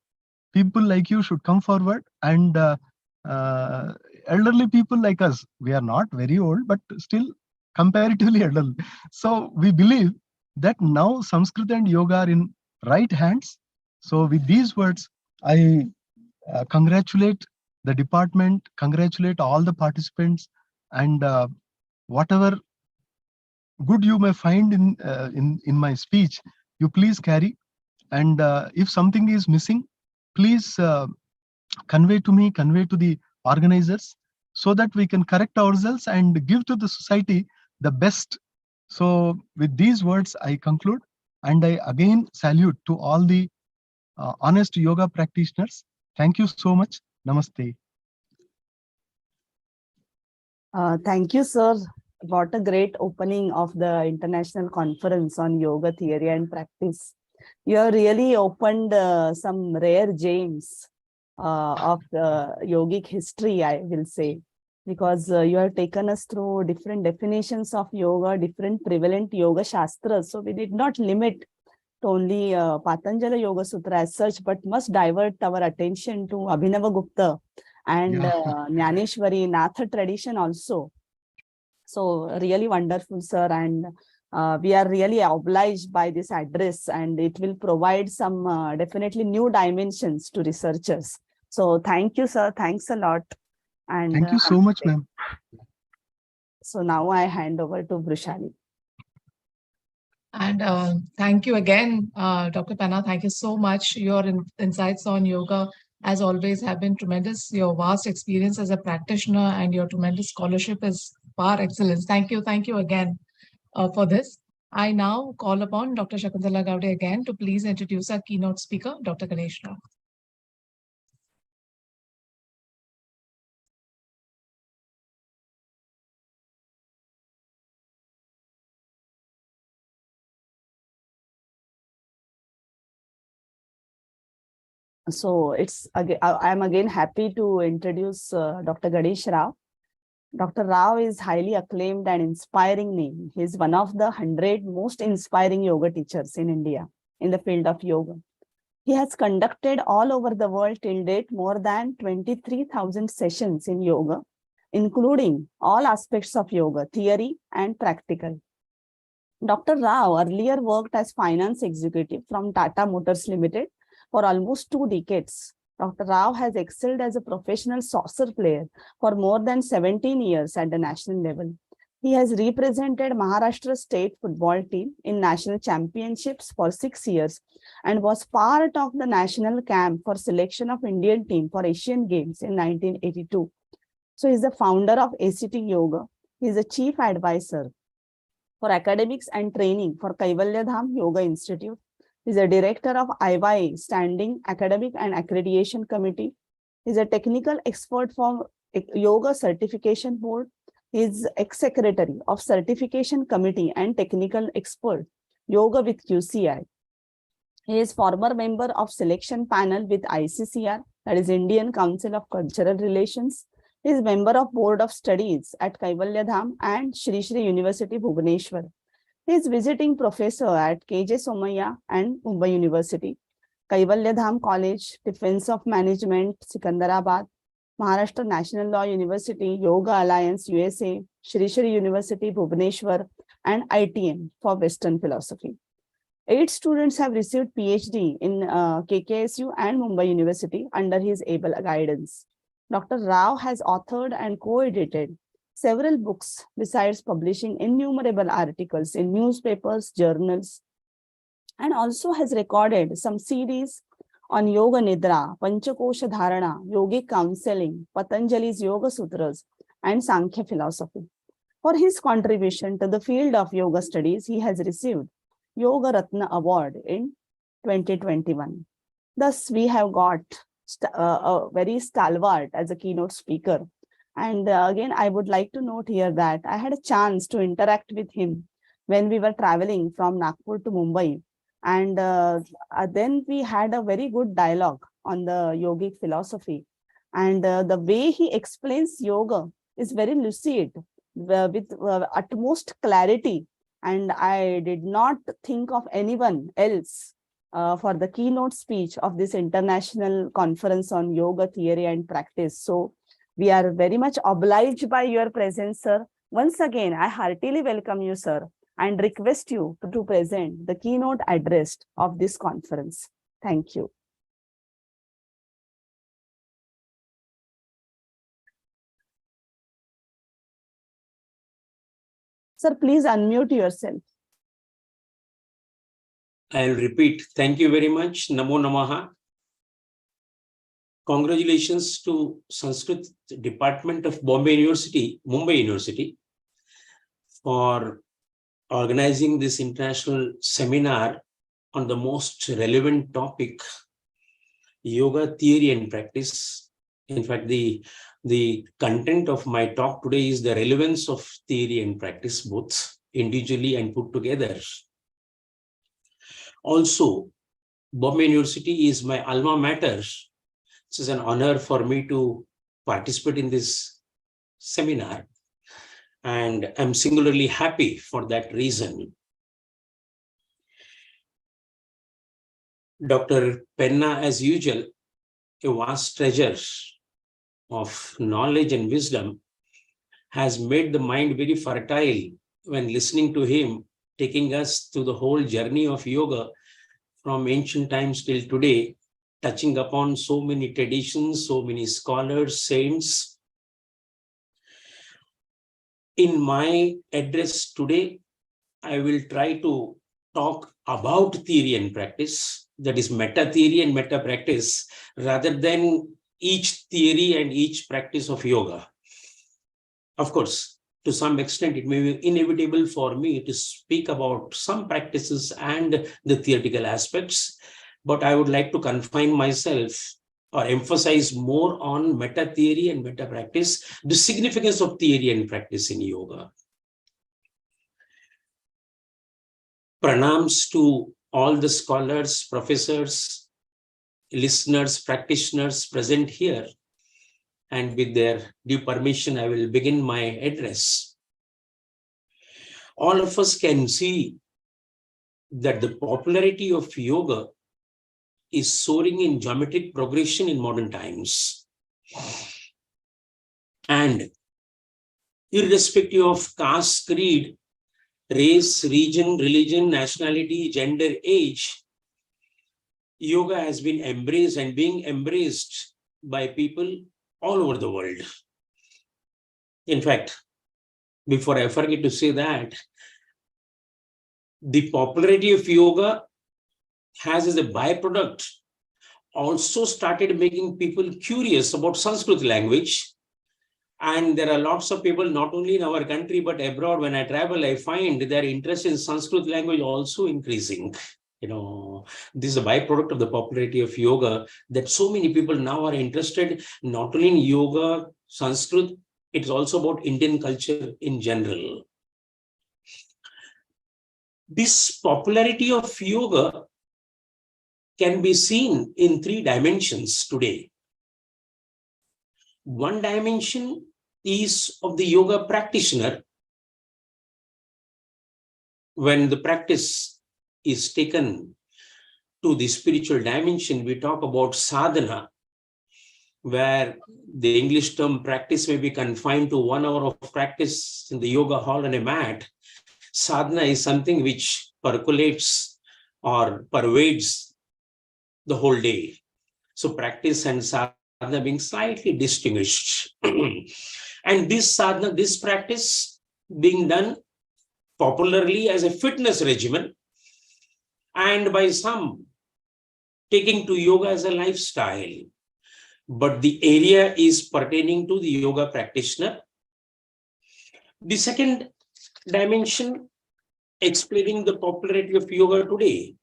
People like you should come forward, and uh, elderly people like us, we are not very old, but still comparatively elderly. So we believe that now Sanskrit and yoga are in right hands. So with these words, I congratulate the department, congratulate all the participants, and whatever good you may find in my speech, you please carry. And if something is missing, please convey to me, convey to the organizers, so that we can correct ourselves and give to the society the best. So with these words, I conclude, and I again salute to all the honest yoga practitioners. Thank you so much. Namaste. Thank you, sir. What a great opening of the International Conference on Yoga Theory and Practice. You have really opened some rare gems of yogic history, I will say, because you have taken us through different definitions of yoga, different prevalent yoga shastras. So we did not limit to only Patanjali Yoga Sutra as such, but must divert our attention to Abhinava Gupta and Jnaneshwari Natha tradition also. So really wonderful, sir. And we are really obliged by this address, and it will provide some definitely new dimensions to researchers. So thank you, sir. Thanks a lot. And thank you so much, ma'am. So now I hand over to Brushali. And thank you again, Dr. Penna. Thank you so much. Your insights on yoga, as always, have been tremendous. Your vast experience as a practitioner and your tremendous scholarship is par excellence. Thank you. Thank you again for this. I now call upon Dr. Shakuntala Gowde again to please introduce our keynote speaker, Dr. Ganesh Rao. So it's again, I'm again happy to introduce Dr. Ganesh Rao. Dr. Rao is highly acclaimed and inspiring name. He is one of the 100 most inspiring yoga teachers in India in the field of yoga. He has conducted all over the world till date more than 23,000 sessions in yoga, including all aspects of yoga, theory and practical. Dr. Rao earlier worked as finance executive from Tata Motors Limited for almost 2 decades. Dr. Rao has excelled as a professional saucer player for more than 17 years at the national level. He has represented Maharashtra state football team in national championships for 6 years and was part of the national camp for selection of Indian team for Asian Games in 1982. So he's the founder of ACT Yoga. He is a chief advisor for academics and training for Kaivalya Dham Yoga Institute. He is a director of IYA, Standing Academic and Accreditation Committee. He is a technical expert for Yoga Certification Board. He is ex-secretary of Certification Committee and technical expert, Yoga with QCI. He is former member of selection panel with ICCR, that is Indian Council of Cultural Relations. He is member of Board of Studies at Kaivalya Dham and Shri Shri University, Bhubaneswar. He is visiting professor at KJ Somaiya and Mumbai University, Kaivalya Dham College, Defense of Management, Sikandarabad, Maharashtra National Law University, Yoga Alliance, USA, Shri Shri University, Bhubaneswar, and ITM for Western Philosophy. 8 students have received PhD in KKSU and Mumbai University under his able guidance. Dr. Rao has authored and co-edited several books besides publishing innumerable articles in newspapers, journals, and also has recorded some CDs on Yoga Nidra, Panchakosha Dharana, Yogic Counseling, Patanjali's Yoga Sutras, and Sankhya philosophy. For his contribution to the field of yoga studies, he has received Yoga Ratna Award in 2021. Thus, we have got a very stalwart as a keynote speaker. And again, I would like to note here that I had a chance to interact with him when we were traveling from Nagpur to Mumbai. And then we had a very good dialogue on the yogic philosophy. And the way he explains yoga is very lucid, with utmost clarity. And I did not think of anyone else for the keynote speech of this international conference on yoga theory and practice. So we are very much obliged by your presence, sir. Once again, I heartily welcome you, sir, and request you to present the keynote address of this conference. Thank you. Sir, please unmute yourself. I'll repeat. Thank you very much. Namo Namaha. Congratulations to Sanskrit Department of Mumbai University for organizing this international seminar on the most relevant topic, yoga theory and practice. In fact, the content of my talk today is the relevance of theory and practice, both individually and put together. Also, Bombay University is my alma mater. It is an honor for me to participate in this seminar, and I'm singularly happy for that reason. Dr. Penna, as usual, a vast treasure of knowledge and wisdom, has made the mind very fertile when listening to him, taking us through the whole journey of yoga from ancient times till today, touching upon so many traditions, so many scholars, saints. In my address today, I will try to talk about theory and practice, that is meta theory and meta practice, rather than each theory and each practice of yoga. Of course, to some extent, it may be inevitable for me to speak about some practices and the theoretical aspects, but I would like to confine myself or emphasize more on meta theory and meta practice, the significance of theory and practice in yoga. Pranams to all the scholars, professors, listeners, practitioners present here. And with their due permission, I will begin my address. All of us can see that the popularity of yoga is soaring in geometric progression in modern times. And irrespective of caste, creed, race, region, religion, nationality, gender, age, yoga has been embraced and being embraced by people all over the world. In fact, before I forget to say that, the popularity of yoga has as a byproduct also started making people curious about Sanskrit language. And there are lots of people, not only in our country, but abroad. When I travel, I find their interest in Sanskrit language also increasing. This is a byproduct of the popularity of yoga, that so many people now are interested not only in yoga, Sanskrit, it's also about Indian culture in general. This popularity of yoga can be seen in 3 dimensions today. One dimension is of the yoga practitioner. When the practice is taken to the spiritual dimension, we talk about sadhana, where the English term practice may be confined to 1 hour of practice in the yoga hall on a mat. Sadhana is something which percolates or pervades the whole day. So practice and sadhana sadhana being slightly distinguished. And this sadhana, this practice being done popularly as a fitness regimen, and by some taking to yoga as a lifestyle. But the area is pertaining to the yoga practitioner. The second dimension explaining the popularity of yoga today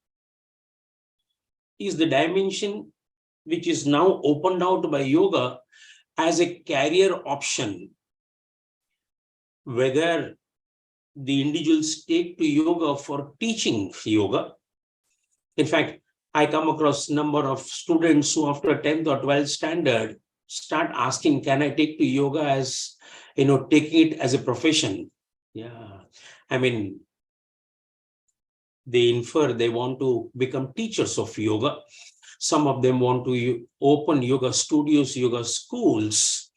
is the dimension which is now opened out by yoga as a career option. Whether the individuals take to yoga for teaching yoga. In fact, I come across a number of students who after 10th or 12th standard start asking, can I take to yoga as, taking it as a profession? Yeah. I mean, they infer they want to become teachers of yoga. Some of them want to open yoga studios, yoga schools,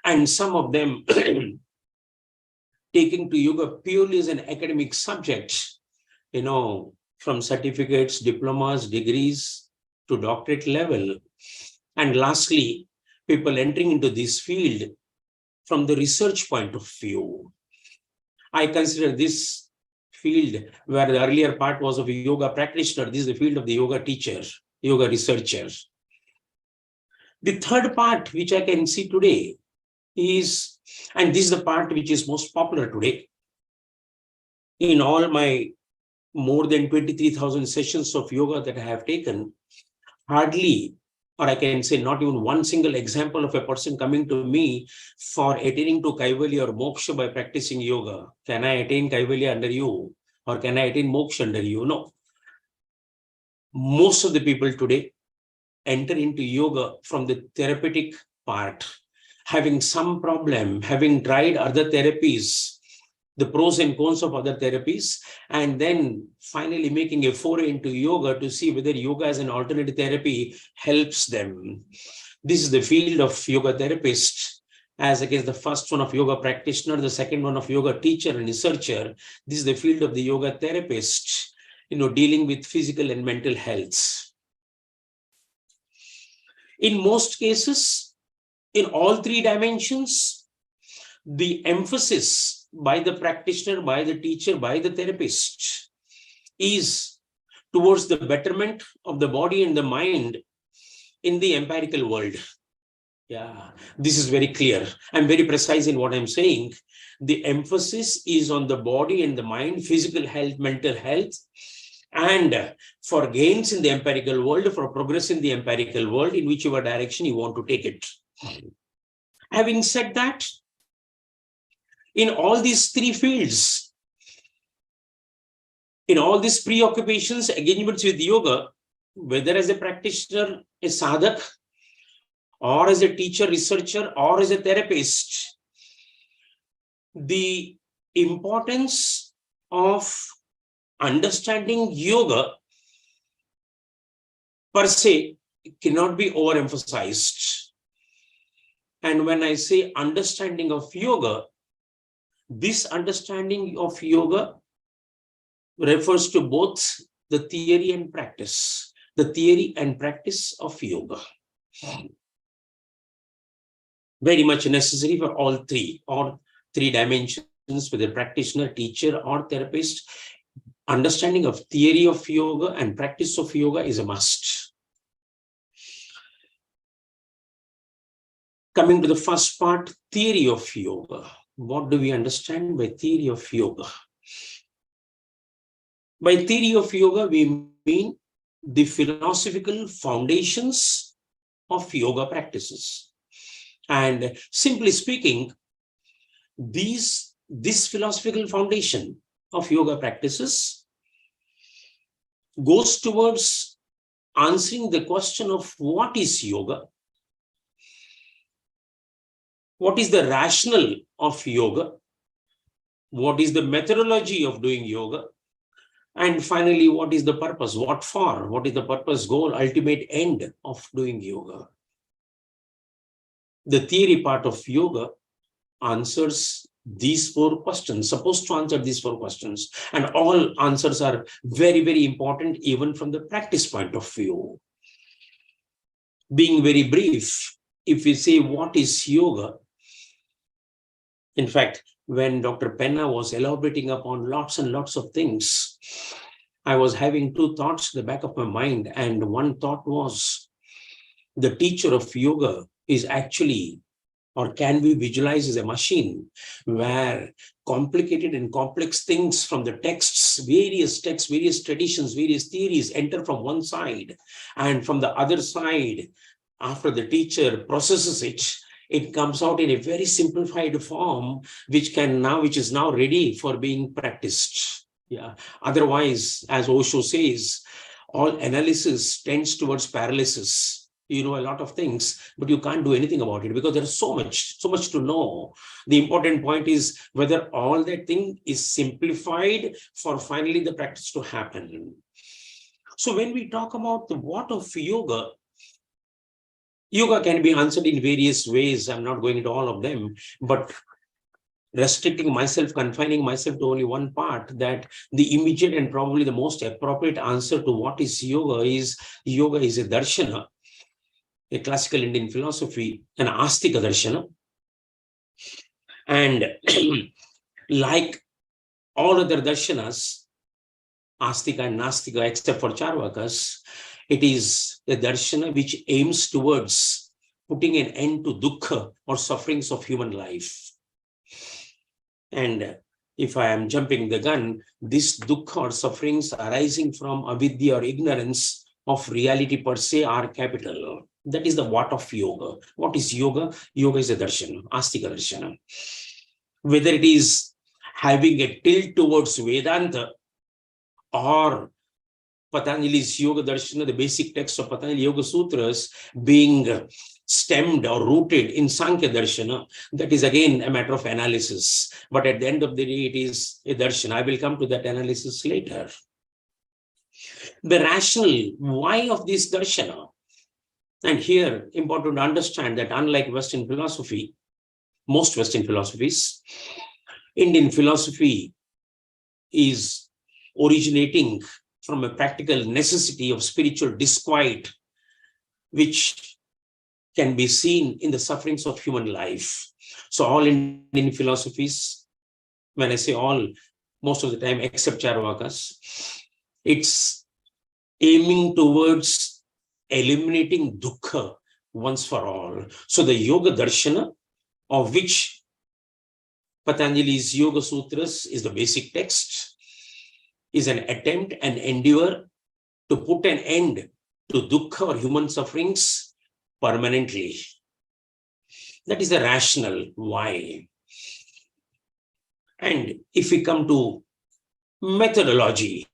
and some of them taking to yoga purely as an academic subject, from certificates, diplomas, degrees to doctorate level. And lastly, people entering into this field from the research point of view. I consider this field where the earlier part was of a yoga practitioner. This is the field of the yoga teacher, yoga researcher. The third part, which I can see today, is, and this is the part which is most popular today, in all my more than 23,000 sessions of yoga that I have taken, hardly, or I can say not even one single example of a person coming to me for attaining to Kaivalya or Moksha by practicing yoga. Can I attain Kaivalya under you? Or can I attain Moksha under you? No. Most of the people today enter into yoga from the therapeutic part, having some problem, having tried other therapies, the pros and cons of other therapies, and then finally making a foray into yoga to see whether yoga as an alternative therapy helps them. This is the field of yoga therapist, as against the first one of yoga practitioner, the second one of yoga teacher and researcher. This is the field of the yoga therapist, dealing with physical and mental health. In most cases, in all three dimensions, the emphasis by the practitioner, by the teacher, by the therapist is towards the betterment of the body and the mind in the empirical world. Yeah, this is very clear. I'm very precise in what I'm saying. The emphasis is on the body and the mind, physical health, mental health, and for gains in the empirical world, for progress in the empirical world, in whichever direction you want to take it. Having said that, in all these three fields, in all these preoccupations, engagements with yoga, whether as a practitioner, a sadhak, or as a teacher, researcher, or as a therapist, the importance of understanding yoga per se cannot be overemphasized. And when I say understanding of yoga, this understanding of yoga refers to both the theory and practice, the theory and practice of yoga. Very much necessary for all three dimensions, whether practitioner, teacher, or therapist. Understanding of theory of yoga and practice of yoga is a must. Coming to the first part, theory of yoga. What do we understand by theory of yoga? By theory of yoga, we mean the philosophical foundations of yoga practices. And simply speaking, this philosophical foundation of yoga practices goes towards answering the question of what is yoga, what is the rationale of yoga, what is the methodology of doing yoga, and finally, what is the purpose, what for, what is the purpose, goal, ultimate end of doing yoga. The theory part of yoga answers these four questions, supposed to answer these four questions. And all answers are very, very important, even from the practice point of view. Being very brief, if we say what is yoga, in fact, when Dr. Penna was elaborating upon lots and lots of things, I was having two thoughts in the back of my mind. And one thought was, the teacher of yoga is actually, or can be visualized as a machine where complicated and complex things from the texts, various traditions, various theories enter from one side, and from the other side, after the teacher processes it, it comes out in a very simplified form, which is now ready for being practiced. Yeah. Otherwise, as Osho says, all analysis tends towards paralysis. You know a lot of things, but you can't do anything about it because there's so much to know. The important point is whether all that thing is simplified for finally the practice to happen. So when we talk about the what of yoga, yoga can be answered in various ways. I'm not going into all of them, but restricting myself, confining myself to only one part, that the immediate and probably the most appropriate answer to what is yoga is a darshana, a classical Indian philosophy, an Astika Darshana. And like all other darshanas, Astika and Nastika, except for Charvakas, it is a darshana which aims towards putting an end to dukkha or sufferings of human life. And if I am jumping the gun, this dukkha or sufferings arising from avidya or ignorance of reality per se are capital. That is the what of yoga. What is yoga? Yoga is a darshana, Astika Darshana. Whether it is having a tilt towards Vedanta or Patanjali's Yoga Darshana, the basic text of Patanjali Yoga Sutras, being stemmed or rooted in Sankhya Darshana, that is again a matter of analysis. But at the end of the day, it is a darshana. I will come to that analysis later. The rationale why of this darshana. And here, important to understand that unlike Western philosophy, most Western philosophies, Indian philosophy is originating from a practical necessity of spiritual disquiet, which can be seen in the sufferings of human life. So all Indian philosophies, when I say all, most of the time, except Charvakas, it's aiming towards eliminating dukkha once for all. So the Yoga Darshana, of which Patanjali's Yoga Sutras is the basic text, is an attempt and endeavor to put an end to dukkha or human sufferings permanently. That is the rationale why. And if we come to methodology,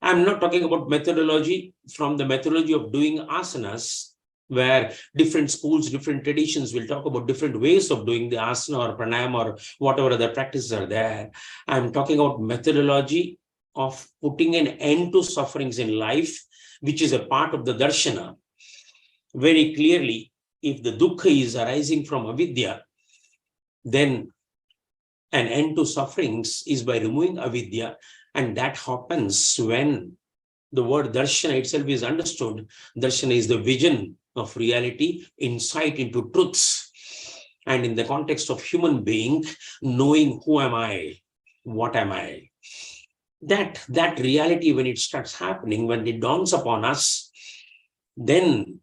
I'm not talking about methodology from the methodology of doing asanas, where different schools, different traditions will talk about different ways of doing the asana or pranayama or whatever other practices are there. I'm talking about methodology of putting an end to sufferings in life, which is a part of the darshana. Very clearly, if the dukkha is arising from avidya, then an end to sufferings is by removing avidya, and that happens when the word darshana itself is understood. Darshana is the vision of reality, insight into truths. And in the context of human being, knowing who am I, what am I? That reality, when it starts happening, when it dawns upon us, then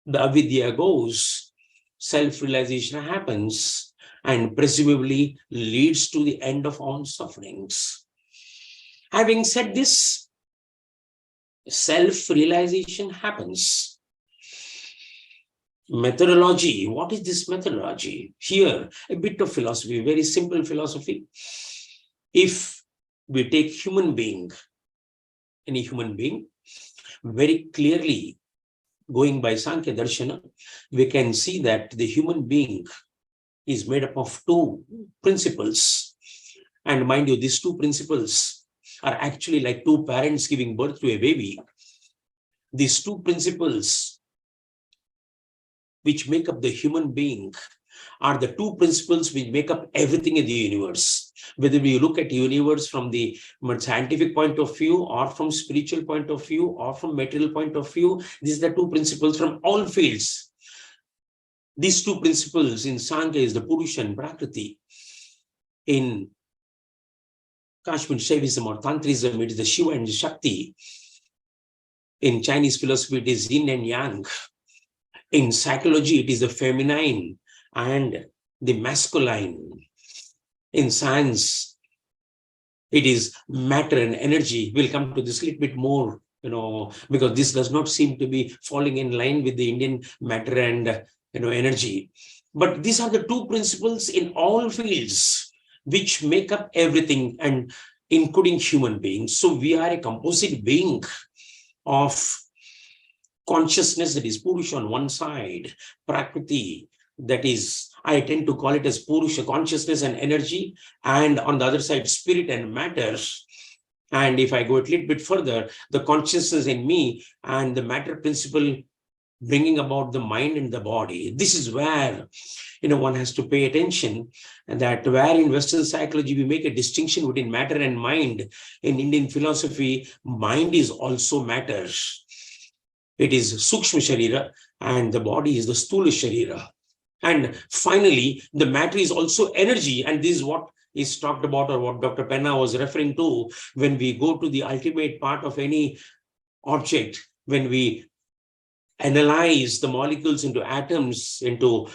the avidya goes, self-realization happens, and presumably leads to the end of all sufferings. Having said this, self-realization happens. Methodology, what is this methodology? Here, a bit of philosophy, very simple philosophy. If we take human being, any human being, very clearly going by Sankhya Darshana, we can see that the human being is made up of two principles. And mind you, these two principles are actually like two parents giving birth to a baby. These two principles which make up the human being are the two principles which make up everything in the universe. Whether we look at the universe from the scientific point of view, or from spiritual point of view, or from material point of view, these are the two principles from all fields. These two principles in Sankhya is the Purusha and Prakriti. In Kashmir Shaivism or Tantrism, it is the Shiva and the Shakti. In Chinese philosophy, it is yin and yang. In psychology, it is the feminine and the masculine. In science, it is matter and energy. We'll come to this a little bit more, because this does not seem to be falling in line with the Indian matter and energy. But these are the two principles in all fields which make up everything, and including human beings. So we are a composite being of consciousness, that is Purusha on one side, Prakriti, that is, I tend to call it as Purusha, consciousness and energy, and on the other side, spirit and matter. And if I go a little bit further, the consciousness in me and the matter principle bringing about the mind and the body. This is where one has to pay attention, and that where in Western psychology we make a distinction between matter and mind. In Indian philosophy, mind is also matter. It is Sukshma Sharira, and the body is the Sthula Sharira. And finally, the matter is also energy, and this is what is talked about, or what Dr. Penna was referring to when we go to the ultimate part of any object, when we analyze the molecules into atoms, into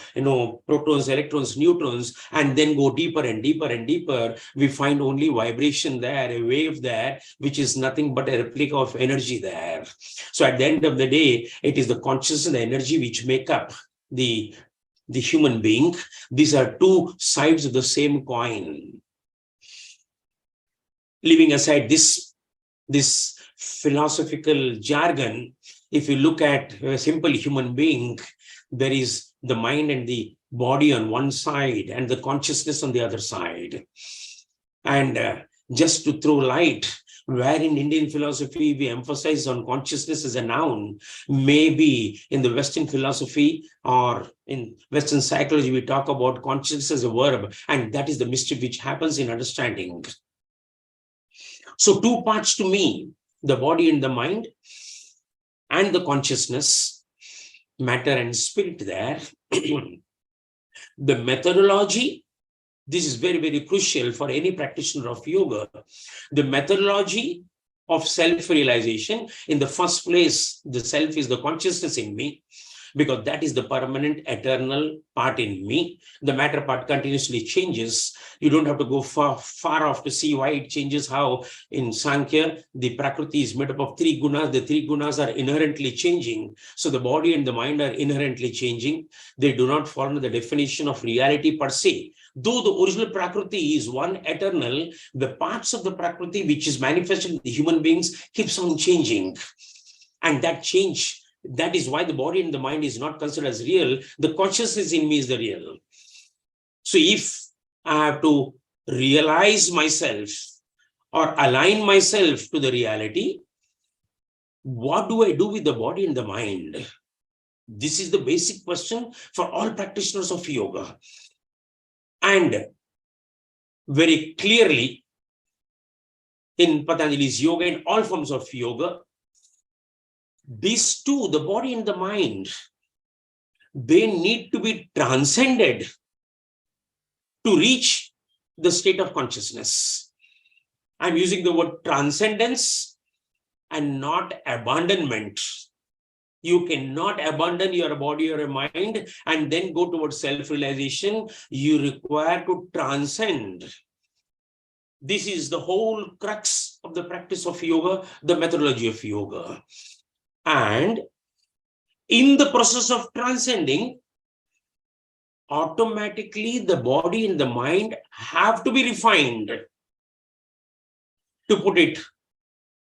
protons, electrons, neutrons, and then go deeper and deeper and deeper, we find only vibration there, a wave there, which is nothing but a replica of energy there. So at the end of the day, it is the consciousness and the energy which make up the human being. These are two sides of the same coin. Leaving aside this philosophical jargon, if you look at a simple human being, there is the mind and the body on one side and the consciousness on the other side. And just to throw light, where in Indian philosophy we emphasize on consciousness as a noun, maybe in the Western philosophy or in Western psychology, we talk about consciousness as a verb, and that is the mystery which happens in understanding. So two parts to me, the body and the mind, and the consciousness, matter and spirit there. The methodology, this is very, very crucial for any practitioner of yoga. The methodology of self-realization, in the first place, the self is the consciousness in me, because that is the permanent, eternal part in me. The matter part continuously changes. You don't have to go far off to see why it changes. How in Sankhya, the Prakriti is made up of three gunas. The three gunas are inherently changing. So the body and the mind are inherently changing. They do not fall under the definition of reality per se. Though the original Prakriti is one eternal, the parts of the Prakriti which is manifested in the human beings keeps on changing. And that change, that is why the body and the mind is not considered as real. The consciousness in me is the real. So if I have to realize myself or align myself to the reality, what do I do with the body and the mind? This is the basic question for all practitioners of yoga. And very clearly, in Patanjali's yoga, in all forms of yoga, these two, the body and the mind, they need to be transcended to reach the state of consciousness. I'm using the word transcendence and not abandonment. You cannot abandon your body or your mind and then go towards self-realization. You require to transcend. This is the whole crux of the practice of yoga, the methodology of yoga. And in the process of transcending, automatically the body and the mind have to be refined. To put it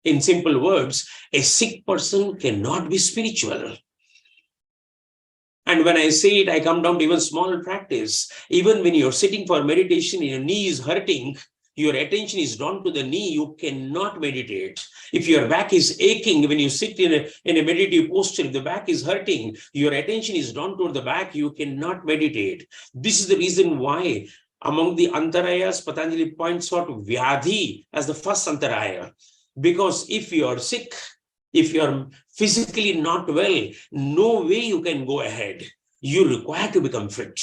in simple words, a sick person cannot be spiritual. And when I say it, I come down to even small practice. Even when you're sitting for meditation and your knee is hurting, your attention is drawn to the knee, you cannot meditate. If your back is aching, when you sit in a meditative posture, if the back is hurting, your attention is drawn to the back, you cannot meditate. This is the reason why among the antarayas, Patanjali points out Vyadhi as the first antaraya. Because if you are sick, if you are physically not well, no way you can go ahead. you require to become fit.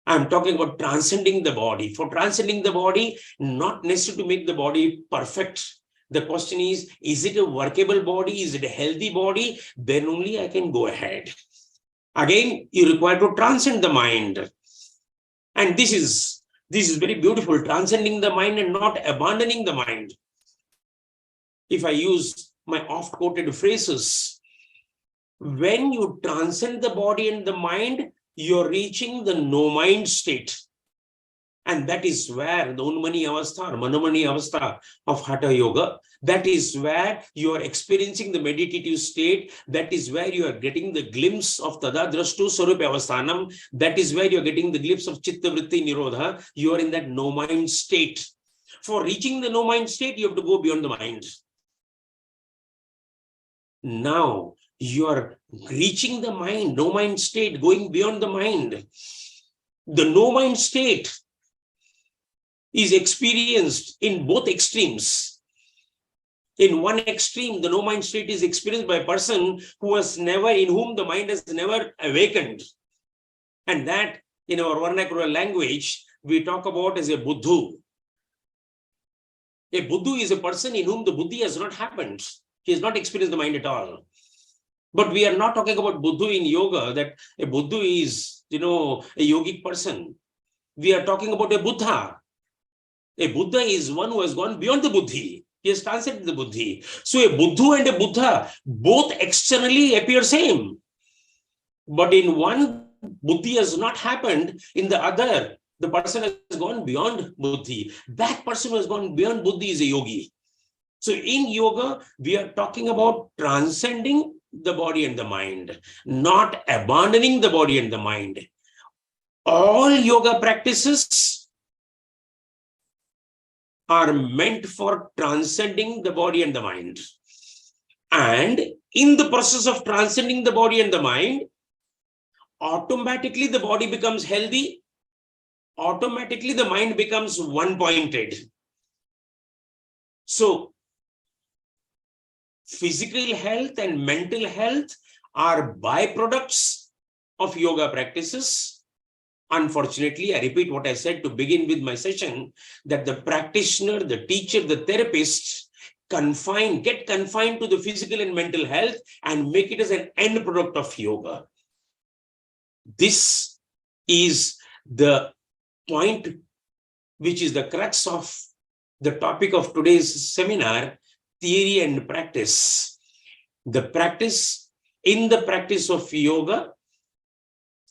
I'm talking about transcending the body. For transcending the body, not necessary to make the body perfect. The question is it a workable body? Is it a healthy body? Then only I can go ahead. Again, you require to transcend the mind. And this is very beautiful, transcending the mind and not abandoning the mind. If I use my oft-quoted phrases, when you transcend the body and the mind, you're reaching the no-mind state. And that is where the Unmani Avastha or Manomani Avastha of Hatha Yoga, that is where you are experiencing the meditative state. That is where you are getting the glimpse of Tada Drashtu Sarupa Avasthanam. That is where you are getting the glimpse of Chitta Vritti Nirodha. You are in that no-mind state. For reaching the no-mind state, you have to go beyond the mind. Now, you are reaching the mind, no-mind state, going beyond the mind. The no-mind state is experienced in both extremes. In one extreme, the no-mind state is experienced by a person in whom the mind has never awakened. And that, in our vernacular language, we talk about as a buddhu. A buddhu is a person in whom the buddhi has not happened. He has not experienced the mind at all. But we are not talking about buddhu in yoga, that a buddhu is, a yogic person. We are talking about a buddha. A Buddha is one who has gone beyond the buddhi. He has transcended the buddhi. So a buddhu and a Buddha both externally appear same. But in one, buddhi has not happened. In the other, the person has gone beyond buddhi. That person who has gone beyond buddhi is a yogi. So in yoga, we are talking about transcending the body and the mind, not abandoning the body and the mind. All yoga practices are meant for transcending the body and the mind. And in the process of transcending the body and the mind, automatically the body becomes healthy, automatically the mind becomes one-pointed. So, physical health and mental health are byproducts of yoga practices. Unfortunately, I repeat what I said to begin with my session, that the practitioner, the teacher, the therapist get confined to the physical and mental health and make it as an end product of yoga. This is the point which is the crux of the topic of today's seminar, theory and practice. In the practice of yoga,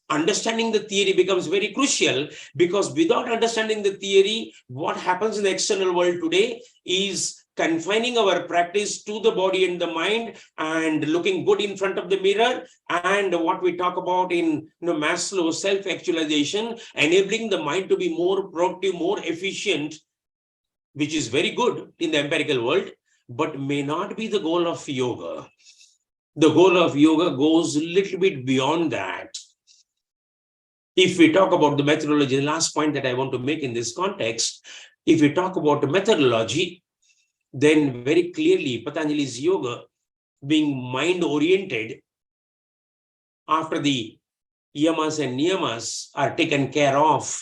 understanding the theory becomes very crucial, because without understanding the theory, what happens in the external world today is confining our practice to the body and the mind and looking good in front of the mirror, and what we talk about in Maslow's self-actualization, enabling the mind to be more productive, more efficient, which is very good in the empirical world, but may not be the goal of yoga. The goal of yoga goes a little bit beyond that. If we talk about the methodology, the last point that I want to make in this context, if we talk about the methodology, then very clearly Patanjali's yoga, being mind-oriented, after the yamas and niyamas are taken care of,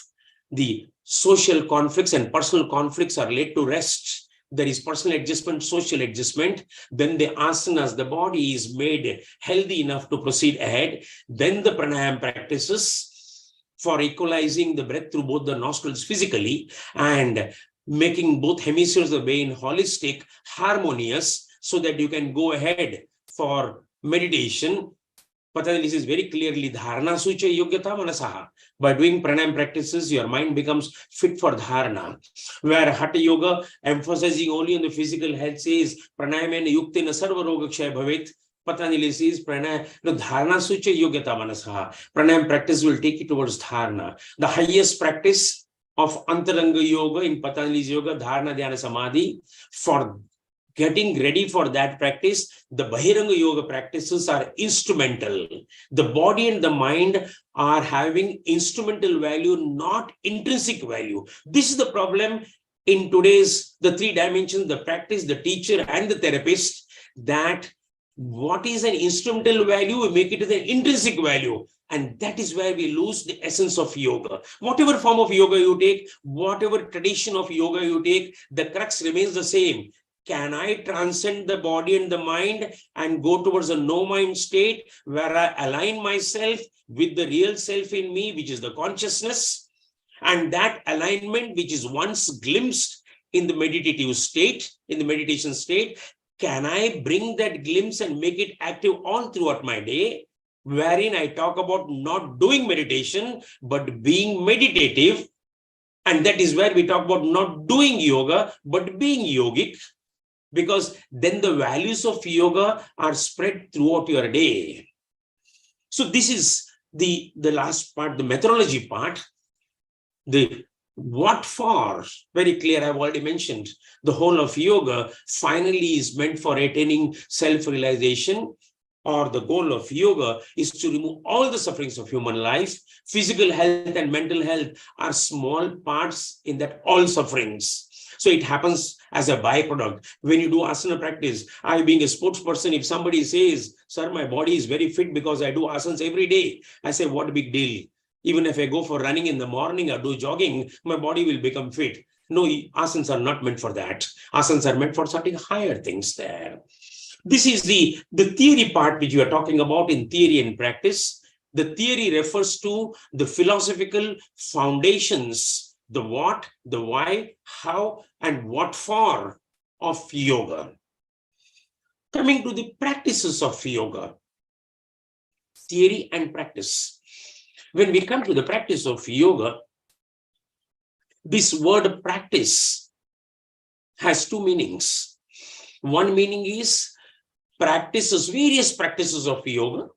the social conflicts and personal conflicts are laid to rest. There is personal adjustment, social adjustment. Then the asanas, the body is made healthy enough to proceed ahead. Then the pranayama practices for equalizing the breath through both the nostrils physically and making both hemispheres of the brain holistic, harmonious, so that you can go ahead for meditation. Patanjali says very clearly, dharana sucha yogyata manasaha. By doing pranayama practices, your mind becomes fit for dharana. Where Hatha Yoga, emphasizing only on the physical health, says pranayamena yuktina sarva roga kshaya bhavet. Patanjali says dharana sucha yogyata manasaha. Pranayama practice will take you towards dharana. The highest practice of Antaranga Yoga in Patanjali's yoga, dharana dhyana samadhi. For getting ready for that practice, the Bahiranga Yoga practices are instrumental. The body and the mind are having instrumental value, not intrinsic value. This is the problem in today's, the three dimensions, the practice, the teacher, and the therapist, that what is an instrumental value, we make it as an intrinsic value. And that is where we lose the essence of yoga. Whatever form of yoga you take, whatever tradition of yoga you take, the crux remains the same. Can I transcend the body and the mind and go towards a no-mind state where I align myself with the real self in me, which is the consciousness, and that alignment, which is once glimpsed in the meditative state, in the meditation state, can I bring that glimpse and make it active all throughout my day, wherein I talk about not doing meditation, but being meditative. And that is where we talk about not doing yoga, but being yogic, because then the values of yoga are spread throughout your day. So this is the last part, the methodology part. The what for, very clear, I've already mentioned. The whole of yoga finally is meant for attaining self-realization, or the goal of yoga is to remove all the sufferings of human life. Physical health and mental health are small parts in that all sufferings. So it happens as a byproduct. When you do asana practice, I being a sports person, if somebody says, sir, my body is very fit because I do asanas every day, I say, what a big deal. Even if I go for running in the morning or do jogging, my body will become fit. No, asanas are not meant for that. Asanas are meant for something higher things there. This is the theory part which you are talking about in theory and practice. The theory refers to the philosophical foundations, the what, the why, how, and what for of yoga. Coming to the practices of yoga, theory and practice. When we come to the practice of yoga, this word practice has two meanings. One meaning is practices, various practices of yoga,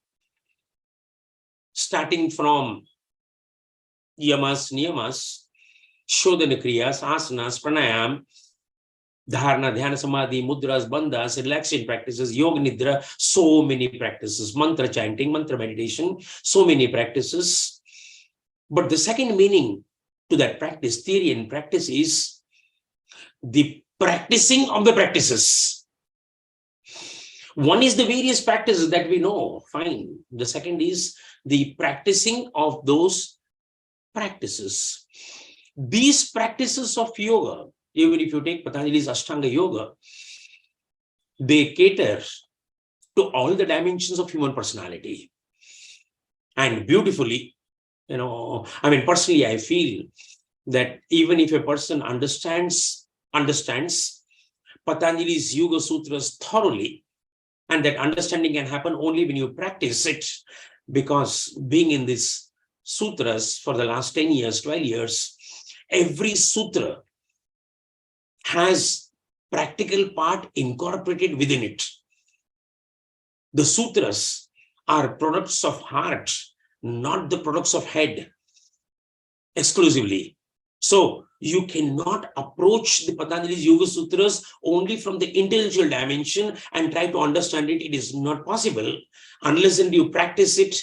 starting from yamas, niyamas, shodhana kriyas, asanas, pranayam, dharana, dhyana, samadhi, mudras, bandhas, relaxation practices, yoga nidra, so many practices, mantra chanting, mantra meditation, so many practices. But the second meaning to that practice, theory and practice, is the practicing of the practices. One is the various practices that we know, fine. The second is the practicing of those practices. These practices of yoga, even if you take Patanjali's Ashtanga Yoga, they cater to all the dimensions of human personality. And beautifully, personally, I feel that even if a person understands Patanjali's Yoga Sutras thoroughly, and that understanding can happen only when you practice it, because being in these sutras for the last 10 years, 12 years, every sutra has practical part incorporated within it. The sutras are products of heart, not the products of head exclusively. So you cannot approach the Patanjali's Yoga Sutras only from the intellectual dimension and try to understand it. It is not possible. Unless you practice it,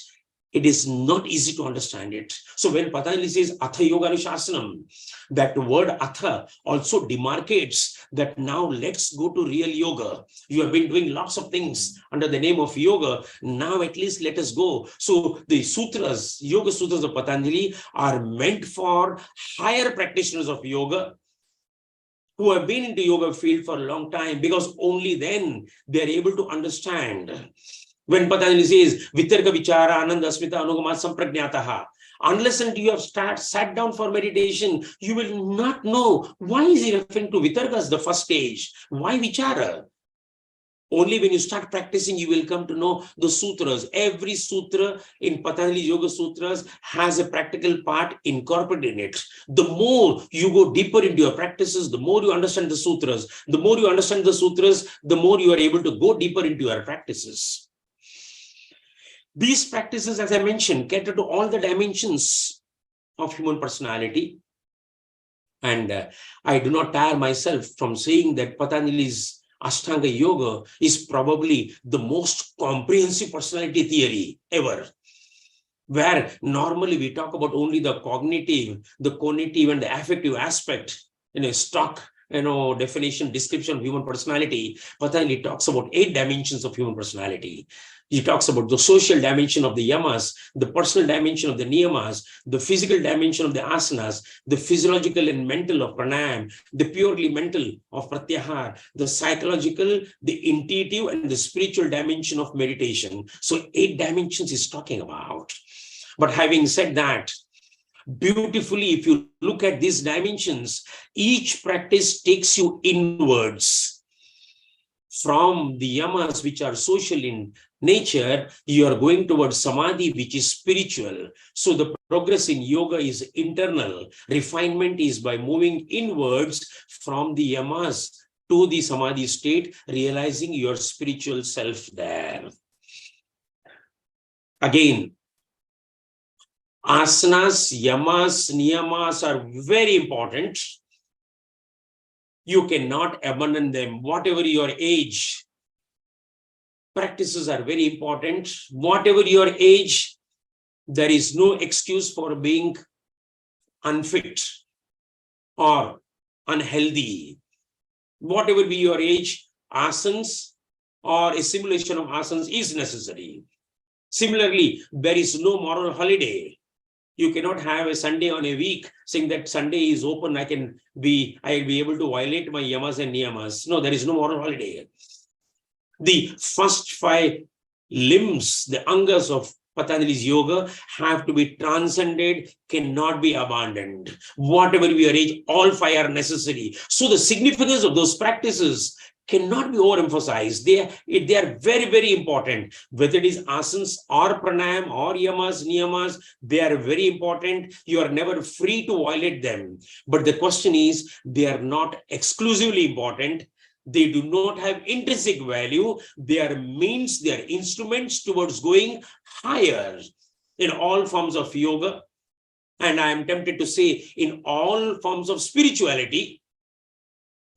it is not easy to understand it. So when Patanjali says Atha Yoga Anushasanam, that word Atha also demarcates that now let's go to real yoga. You have been doing lots of things under the name of yoga. Now at least let us go. So the sutras, Yoga Sutras of Patanjali, are meant for higher practitioners of yoga who have been in the yoga field for a long time, because only then they are able to understand. When Patanjali says, Vitarka Vichara Ananda Asmita Anugama Sampragnataha, unless until you have sat down for meditation, you will not know why is he referring to Vitarka as the first stage. Why Vichara? Only when you start practicing, you will come to know the sutras. Every sutra in Patanjali Yoga Sutras has a practical part incorporated in it. The more you go deeper into your practices, the more you understand the sutras. The more you understand the sutras, the more you are able to go deeper into your practices. These practices, as I mentioned, cater to all the dimensions of human personality. And I do not tire myself from saying that Patanjali's Ashtanga Yoga is probably the most comprehensive personality theory ever, where normally we talk about only the cognitive, the cognitive and the affective aspect in a stock definition, description of human personality, Patanjali talks about 8 dimensions of human personality. He talks about the social dimension of the yamas, the personal dimension of the niyamas, the physical dimension of the asanas, the physiological and mental of pranayam, the purely mental of pratyahar, the psychological, the intuitive, and the spiritual dimension of meditation. So 8 dimensions he's talking about. But having said that, beautifully, if you look at these dimensions, each practice takes you inwards. From the yamas, which are social in nature, you are going towards samadhi, which is spiritual. So the progress in yoga is internal. Refinement is by moving inwards from the yamas to the samadhi state, realizing your spiritual self there. Again, asanas, yamas, niyamas are very important. You cannot abandon them, whatever your age. Practices are very important. Whatever your age, there is no excuse for being unfit or unhealthy. Whatever be your age, asanas or a simulation of asanas is necessary. Similarly, there is no moral holiday. You cannot have a Sunday on a week saying that Sunday is open, I'll be able to violate my yamas and niyamas. No, there is no moral holiday. The first 5 limbs, the angas of Patanjali's yoga, have to be transcended, cannot be abandoned. Whatever be your age, all 5 are necessary. So the significance of those practices cannot be overemphasized. They are very, very important. Whether it is asanas or pranayam or yamas, niyamas, they are very important. You are never free to violate them. But the question is, they are not exclusively important. They do not have intrinsic value. They are means, they are instruments towards going higher in all forms of yoga. And I am tempted to say, in all forms of spirituality,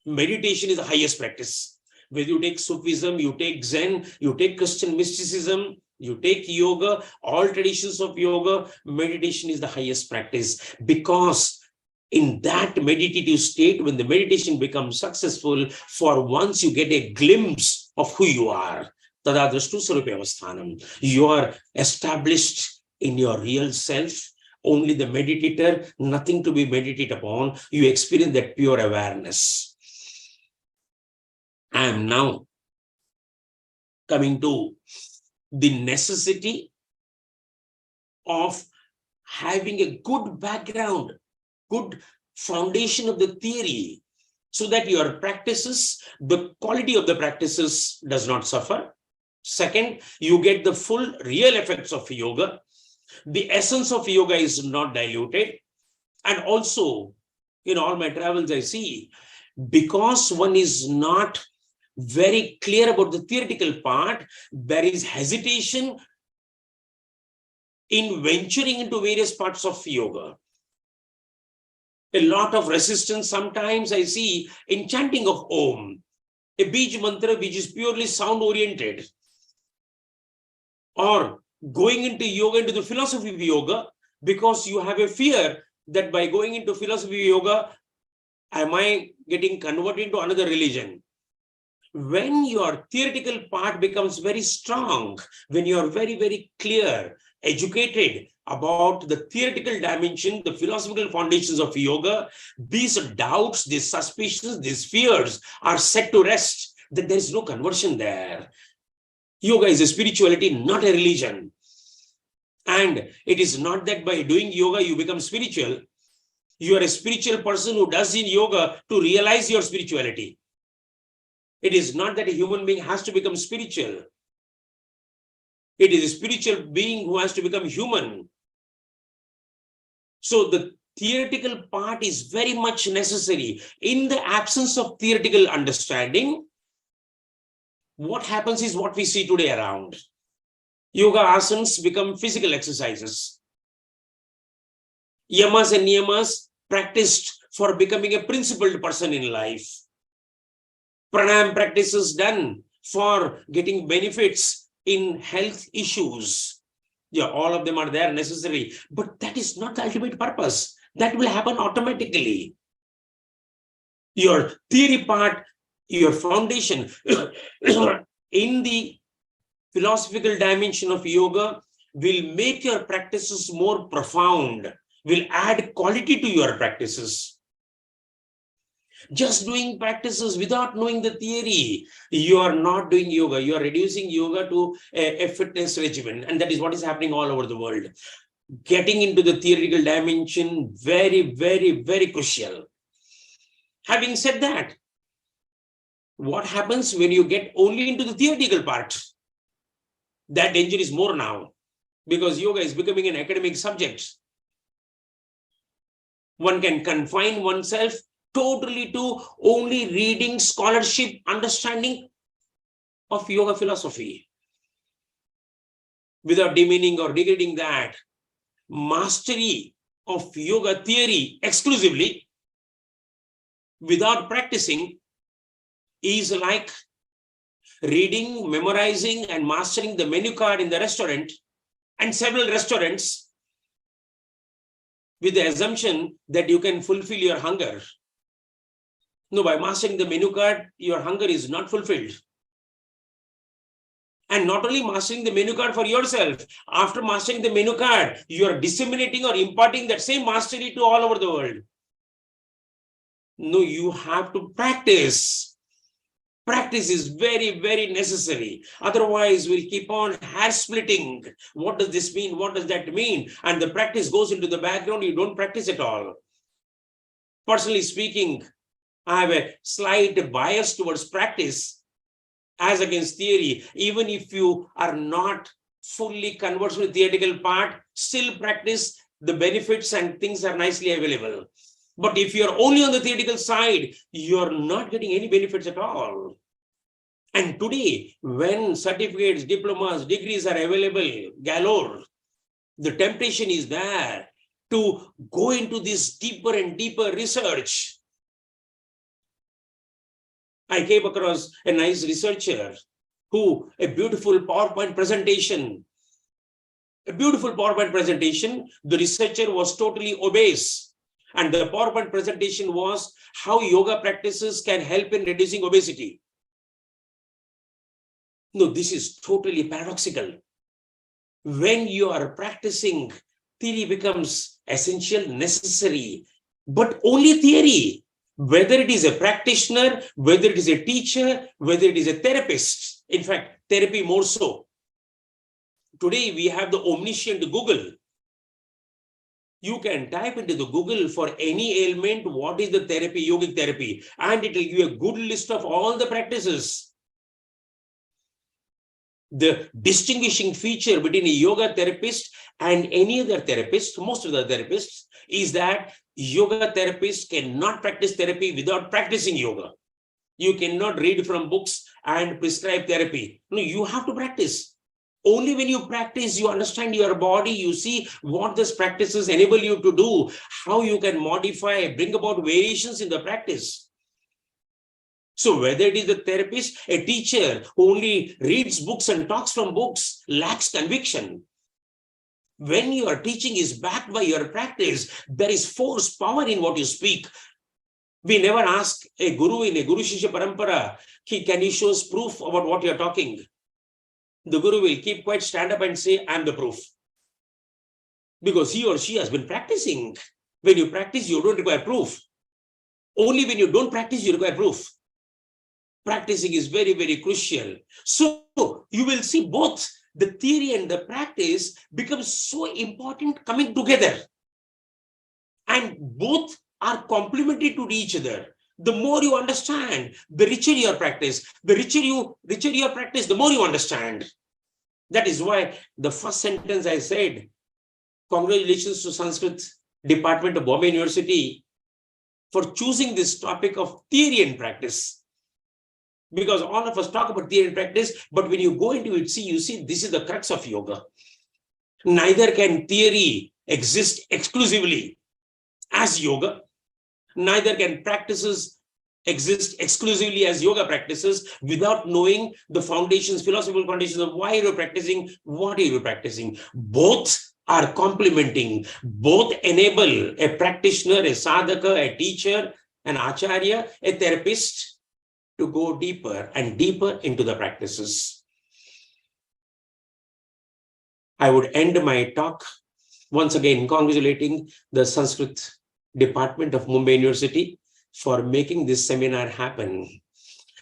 meditation is the highest practice. Whether you take Sufism, you take Zen, you take Christian mysticism, you take yoga, all traditions of yoga, meditation is the highest practice. Because in that meditative state, when the meditation becomes successful, for once you get a glimpse of who you are. Tada drashtu sarupe avasthanam. You are established in your real self. Only the meditator, nothing to be meditated upon. You experience that pure awareness. I am now coming to the necessity of having a good background, good foundation of the theory, so that your practices, the quality of the practices does not suffer. Second, you get the full real effects of yoga. The essence of yoga is not diluted. And also, in all my travels, I see, because one is not very clear about the theoretical part, there is hesitation in venturing into various parts of yoga. A lot of resistance sometimes I see in chanting of Om, a Bij mantra which is purely sound oriented, or going into yoga, into the philosophy of yoga, because you have a fear that by going into philosophy of yoga, am I getting converted into another religion? When your theoretical part becomes very strong, when you are very, very clear, educated about the theoretical dimension, the philosophical foundations of yoga, these doubts, these suspicions, these fears are set to rest, that there is no conversion there. Yoga is a spirituality, not a religion. And it is not that by doing yoga you become spiritual. You are a spiritual person who does in yoga to realize your spirituality. It is not that a human being has to become spiritual. It is a spiritual being who has to become human. So the theoretical part is very much necessary. In the absence of theoretical understanding, what happens is what we see today around. Yoga asanas become physical exercises. Yamas and niyamas practiced for becoming a principled person in life. Pranayam practices done for getting benefits in health issues. Yeah, all of them are there necessary, but that is not the ultimate purpose. That will happen automatically. Your theory part, your foundation in the philosophical dimension of yoga will make your practices more profound, will add quality to your practices. Just doing practices without knowing the theory, you are not doing yoga. You are reducing yoga to a fitness regimen. And that is what is happening all over the world. Getting into the theoretical dimension, very, very, very crucial. Having said that, what happens when you get only into the theoretical part? That danger is more now, because yoga is becoming an academic subject. One can confine oneself totally to only reading scholarship, understanding of yoga philosophy, without demeaning or degrading that. Mastery of yoga theory exclusively without practicing is like reading, memorizing, and mastering the menu card in the restaurant and several restaurants with the assumption that you can fulfill your hunger. No, by mastering the menu card, your hunger is not fulfilled. And not only mastering the menu card for yourself, after mastering the menu card, you are disseminating or imparting that same mastery to all over the world. No, you have to practice. Practice is very, very necessary. Otherwise, we'll keep on hair splitting. What does this mean? What does that mean? And the practice goes into the background. You don't practice at all. Personally speaking, I have a slight bias towards practice as against theory. Even if you are not fully conversant with the theoretical part, still practice. The benefits and things are nicely available. But if you're only on the theoretical side, you're not getting any benefits at all. And today, when certificates, diplomas, degrees are available, galore, the temptation is there to go into this deeper and deeper research. I came across a nice researcher who, a beautiful PowerPoint presentation, the researcher was totally obese. And the PowerPoint presentation was how yoga practices can help in reducing obesity. No, this is totally paradoxical. When you are practicing, theory becomes essential, necessary, but only theory. Whether it is a practitioner, whether it is a teacher, whether it is a therapist, in fact, therapy more so. Today, we have the omniscient Google. You can type into the Google for any ailment, what is the therapy, yogic therapy, and it will give you a good list of all the practices. The distinguishing feature between a yoga therapist and any other therapist, most of the therapists, is that yoga therapists cannot practice therapy without practicing yoga. You cannot read from books and prescribe therapy. No, you have to practice. Only when you practice, you understand your body, you see what these practices enable you to do, how you can modify, bring about variations in the practice. So whether it is a therapist, a teacher who only reads books and talks from books, lacks conviction. When your teaching is backed by your practice, there is force, power in what you speak. We never ask a guru in a Guru Shishya Parampara, can you show us proof about what you're talking? The guru will keep quiet, stand up and say, I'm the proof. Because he or she has been practicing. When you practice, you don't require proof. Only when you don't practice, you require proof. Practicing is very, very crucial. So you will see both the theory and the practice become so important coming together. And both are complementary to each other. The more you understand, the richer your practice. The richer your practice, the more you understand. That is why the first sentence I said, congratulations to Sanskrit Department of Bombay University for choosing this topic of theory and practice. Because all of us talk about theory and practice, but when you go into it, you see this is the crux of yoga. Neither can theory exist exclusively as yoga. Neither can practices exist exclusively as yoga practices without knowing the foundations, philosophical foundations of why you're practicing, what are you practicing. Both are complementing. Both enable a practitioner, a sadhaka, a teacher an acharya, a therapist, to go deeper and deeper into the practices. I would end my talk once again congratulating the Sanskrit department of Mumbai University for making this seminar happen.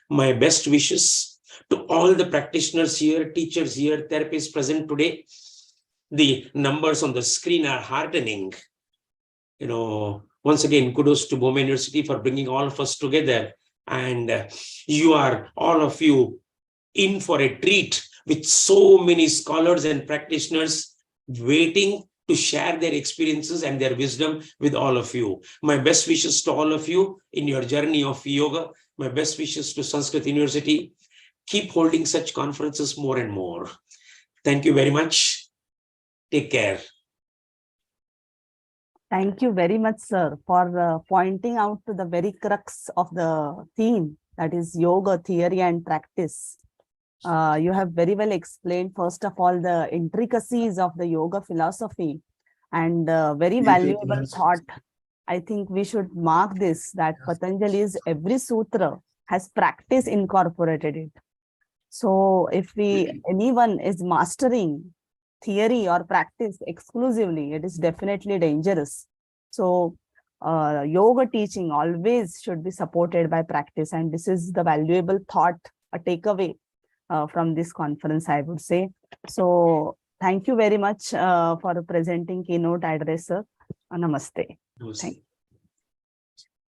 My best wishes to all the practitioners here, teachers here, therapists present today. The numbers on the screen are heartening. Once again, kudos to Mumbai University for bringing all of us together. And you are, all of you, in for a treat with so many scholars and practitioners waiting to share their experiences and their wisdom with all of you. My best wishes to all of you in your journey of yoga. My best wishes to Sanskrit University. Keep holding such conferences more and more. Thank you very much. Take care. Thank you very much, sir, for pointing out to the very crux of the theme, that is yoga theory and practice. You have very well explained, first of all, the intricacies of the yoga philosophy, and very valuable thought. I think we should mark this, that Patanjali's every sutra has practice incorporated it. So if anyone is mastering theory or practice exclusively, it is definitely dangerous. So yoga teaching always should be supported by practice, and this is the valuable thought, a takeaway from this conference, I would say. So thank you very much for presenting keynote address, sir. Namaste.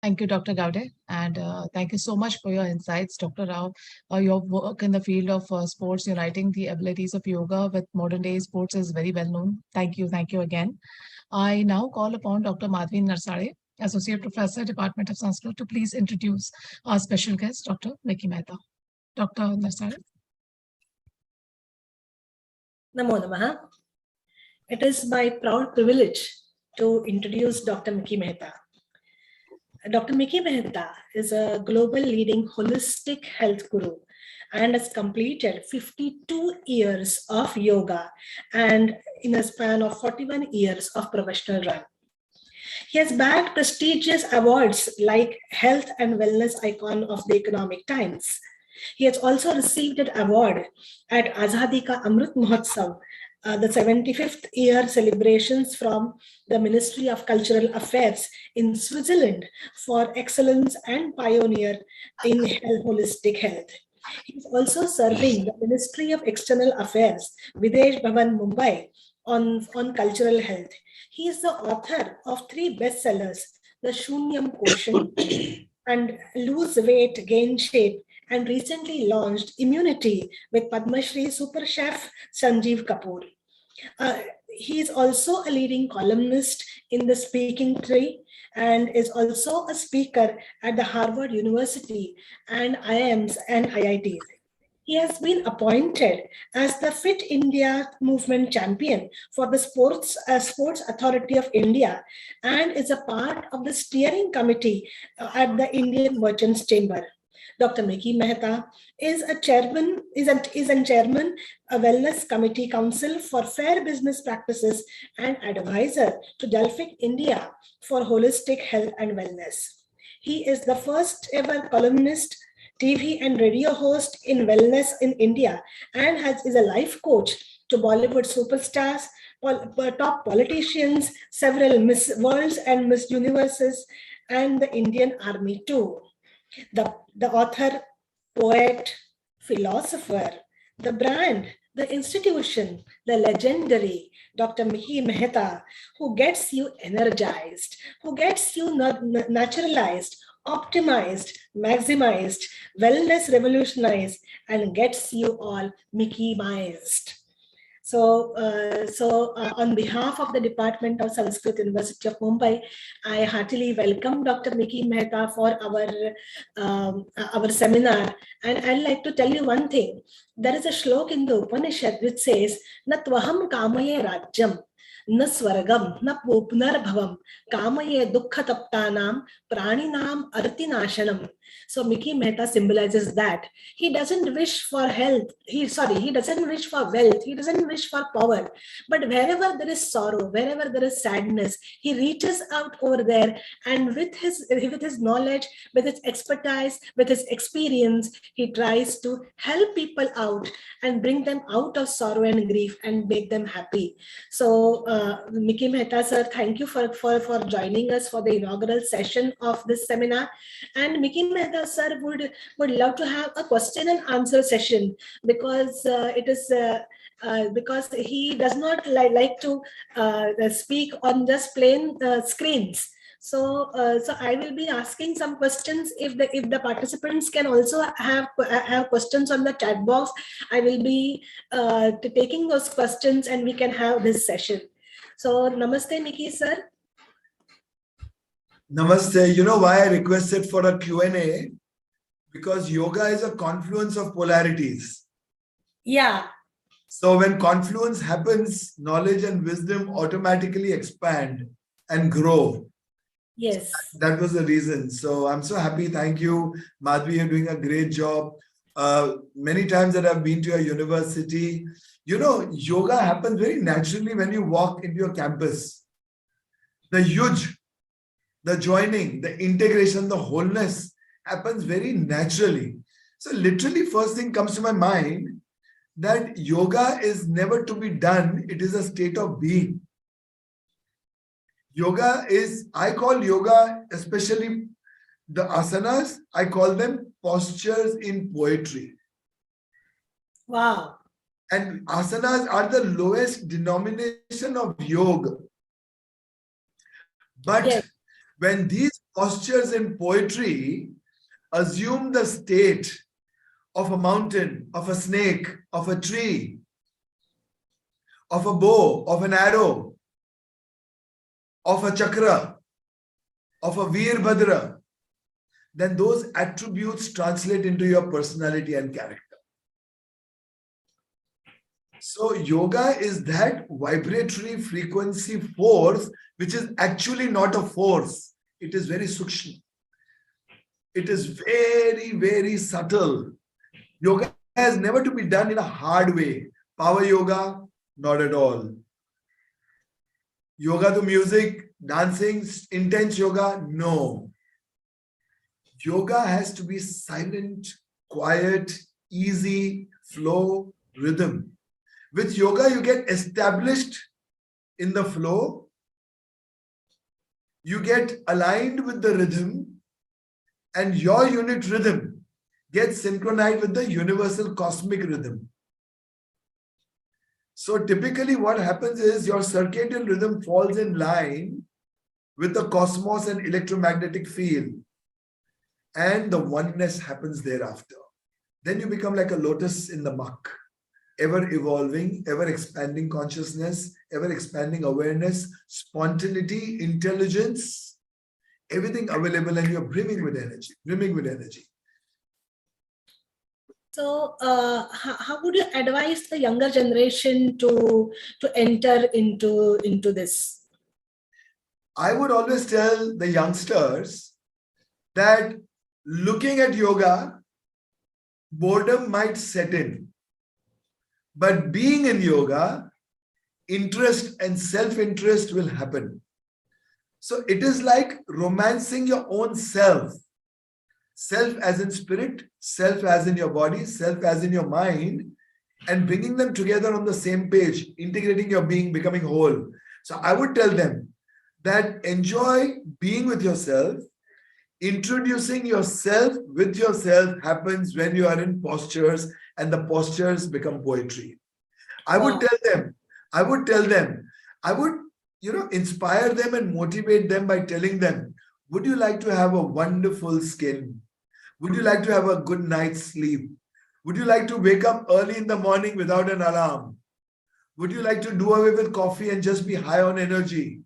Thank you, Dr. Gowde, and thank you so much for your insights, Dr. Rao. Your work in the field of sports, uniting the abilities of yoga with modern day sports is very well known. Thank you again. I now call upon Dr. Madhvi Narsare, Associate Professor, Department of Sanskrit, to please introduce our special guest, Dr. Miki Mehta. Dr. Narsare. Namo Namaha. It is my proud privilege to introduce Dr. Miki Mehta. Dr. Miki Mehta is a global leading holistic health guru and has completed 52 years of yoga and in a span of 41 years of professional run. He has bagged prestigious awards like Health and Wellness Icon of the Economic Times. He has also received an award at Azadi Ka Amrit Mahotsav, the 75th year celebrations from the Ministry of Cultural Affairs in Switzerland for excellence and pioneer in holistic health. He is also serving the Ministry of External Affairs, Videsh Bhavan, Mumbai, on cultural health. He is the author of 3 bestsellers, The Shunyam Quotient and Lose Weight, Gain Shape, and recently launched Immunity with Padma Shri Super Chef Sanjeev Kapoor. He is also a leading columnist in the Speaking Tree and is also a speaker at the Harvard University and IIMs and IITs. He has been appointed as the Fit India Movement Champion for the Sports Authority of India and is a part of the steering committee at the Indian Merchants Chamber. Dr. Miki Mehta is a chairman, a Wellness Committee Council for Fair Business Practices and advisor to Delphic India for Holistic Health and Wellness. He is the first ever columnist, TV and radio host in wellness in India and is a life coach to Bollywood superstars, top politicians, several Miss Worlds and Miss Universes, and the Indian Army too. The author, poet, philosopher, the brand, the institution, the legendary Dr. Miki Mehta, who gets you energized, who gets you naturalized, optimized, maximized, wellness revolutionized, and gets you all Mickey-mized. So on behalf of the Department of Sanskrit, University of Mumbai, I heartily welcome Dr. Miki Mehta for our seminar. And I'd like to tell you one thing. There is a shlok in the Upanishad which says, "Na tvaham kamaye rajyam, na swargam, na punarbhavam, kamaye dukkha taptanam, praninam artinashanam, So Mickey Mehta symbolizes that. He doesn't wish for health. He doesn't wish for wealth. He doesn't wish for power. But wherever there is sorrow, wherever there is sadness, he reaches out over there, and with his knowledge, with his expertise, with his experience, he tries to help people out and bring them out of sorrow and grief and make them happy. So Mickey Mehta sir, thank you for joining us for the inaugural session of this seminar. And Mickey Mehta sir would love to have a question and answer session, because because he does not like to speak on just plain screens. So I will be asking some questions. If the participants can also have questions on the chat box, I will be taking those questions and we can have this session. So namaste, Mickey sir. Namaste. You know why I requested for a Q&A? Because yoga is a confluence of polarities. Yeah. So when confluence happens, knowledge and wisdom automatically expand and grow. Yes. That was the reason. So I'm so happy. Thank you, Madhvi. You're doing a great job. Many times that I've been to your university, you know, yoga happens very naturally when you walk into your campus. The huge, the joining, the integration, the wholeness happens very naturally. So literally first thing comes to my mind that yoga is never to be done. It is a state of being. Yoga is, I call yoga, especially the asanas, I call them postures in poetry. Wow. And asanas are the lowest denomination of yoga. But Yes. when these postures in poetry assume the state of a mountain, of a snake, of a tree, of a bow, of an arrow, of a chakra, of a Veerbhadra, then those attributes translate into your personality and character. So yoga is that vibratory frequency force, which is actually not a force. It is very sukshma. It is very, very subtle. Yoga has never to be done in a hard way. Power yoga, not at all. Yoga to music, dancing, intense yoga, no. Yoga has to be silent, quiet, easy, flow, rhythm. With yoga, you get established in the flow. You get aligned with the rhythm, and your unit rhythm gets synchronized with the universal cosmic rhythm. So typically what happens is your circadian rhythm falls in line with the cosmos and electromagnetic field, and the oneness happens thereafter. Then you become like a lotus in the muck, ever evolving, ever expanding consciousness, ever expanding awareness, spontaneity, intelligence, everything available, and you're brimming with energy, brimming with energy. So how would you advise the younger generation to enter into this? I would always tell the youngsters that looking at yoga, boredom might set in. But being in yoga, interest and self-interest will happen. So it is like romancing your own self. Self as in spirit, self as in your body, self as in your mind, and bringing them together on the same page, integrating your being, becoming whole. So I would tell them that enjoy being with yourself. Introducing yourself with yourself happens when you are in postures, and the postures become poetry. I would tell them, I would inspire them and motivate them by telling them, would you like to have a wonderful skin? Would you like to have a good night's sleep? Would you like to wake up early in the morning without an alarm? Would you like to do away with coffee and just be high on energy?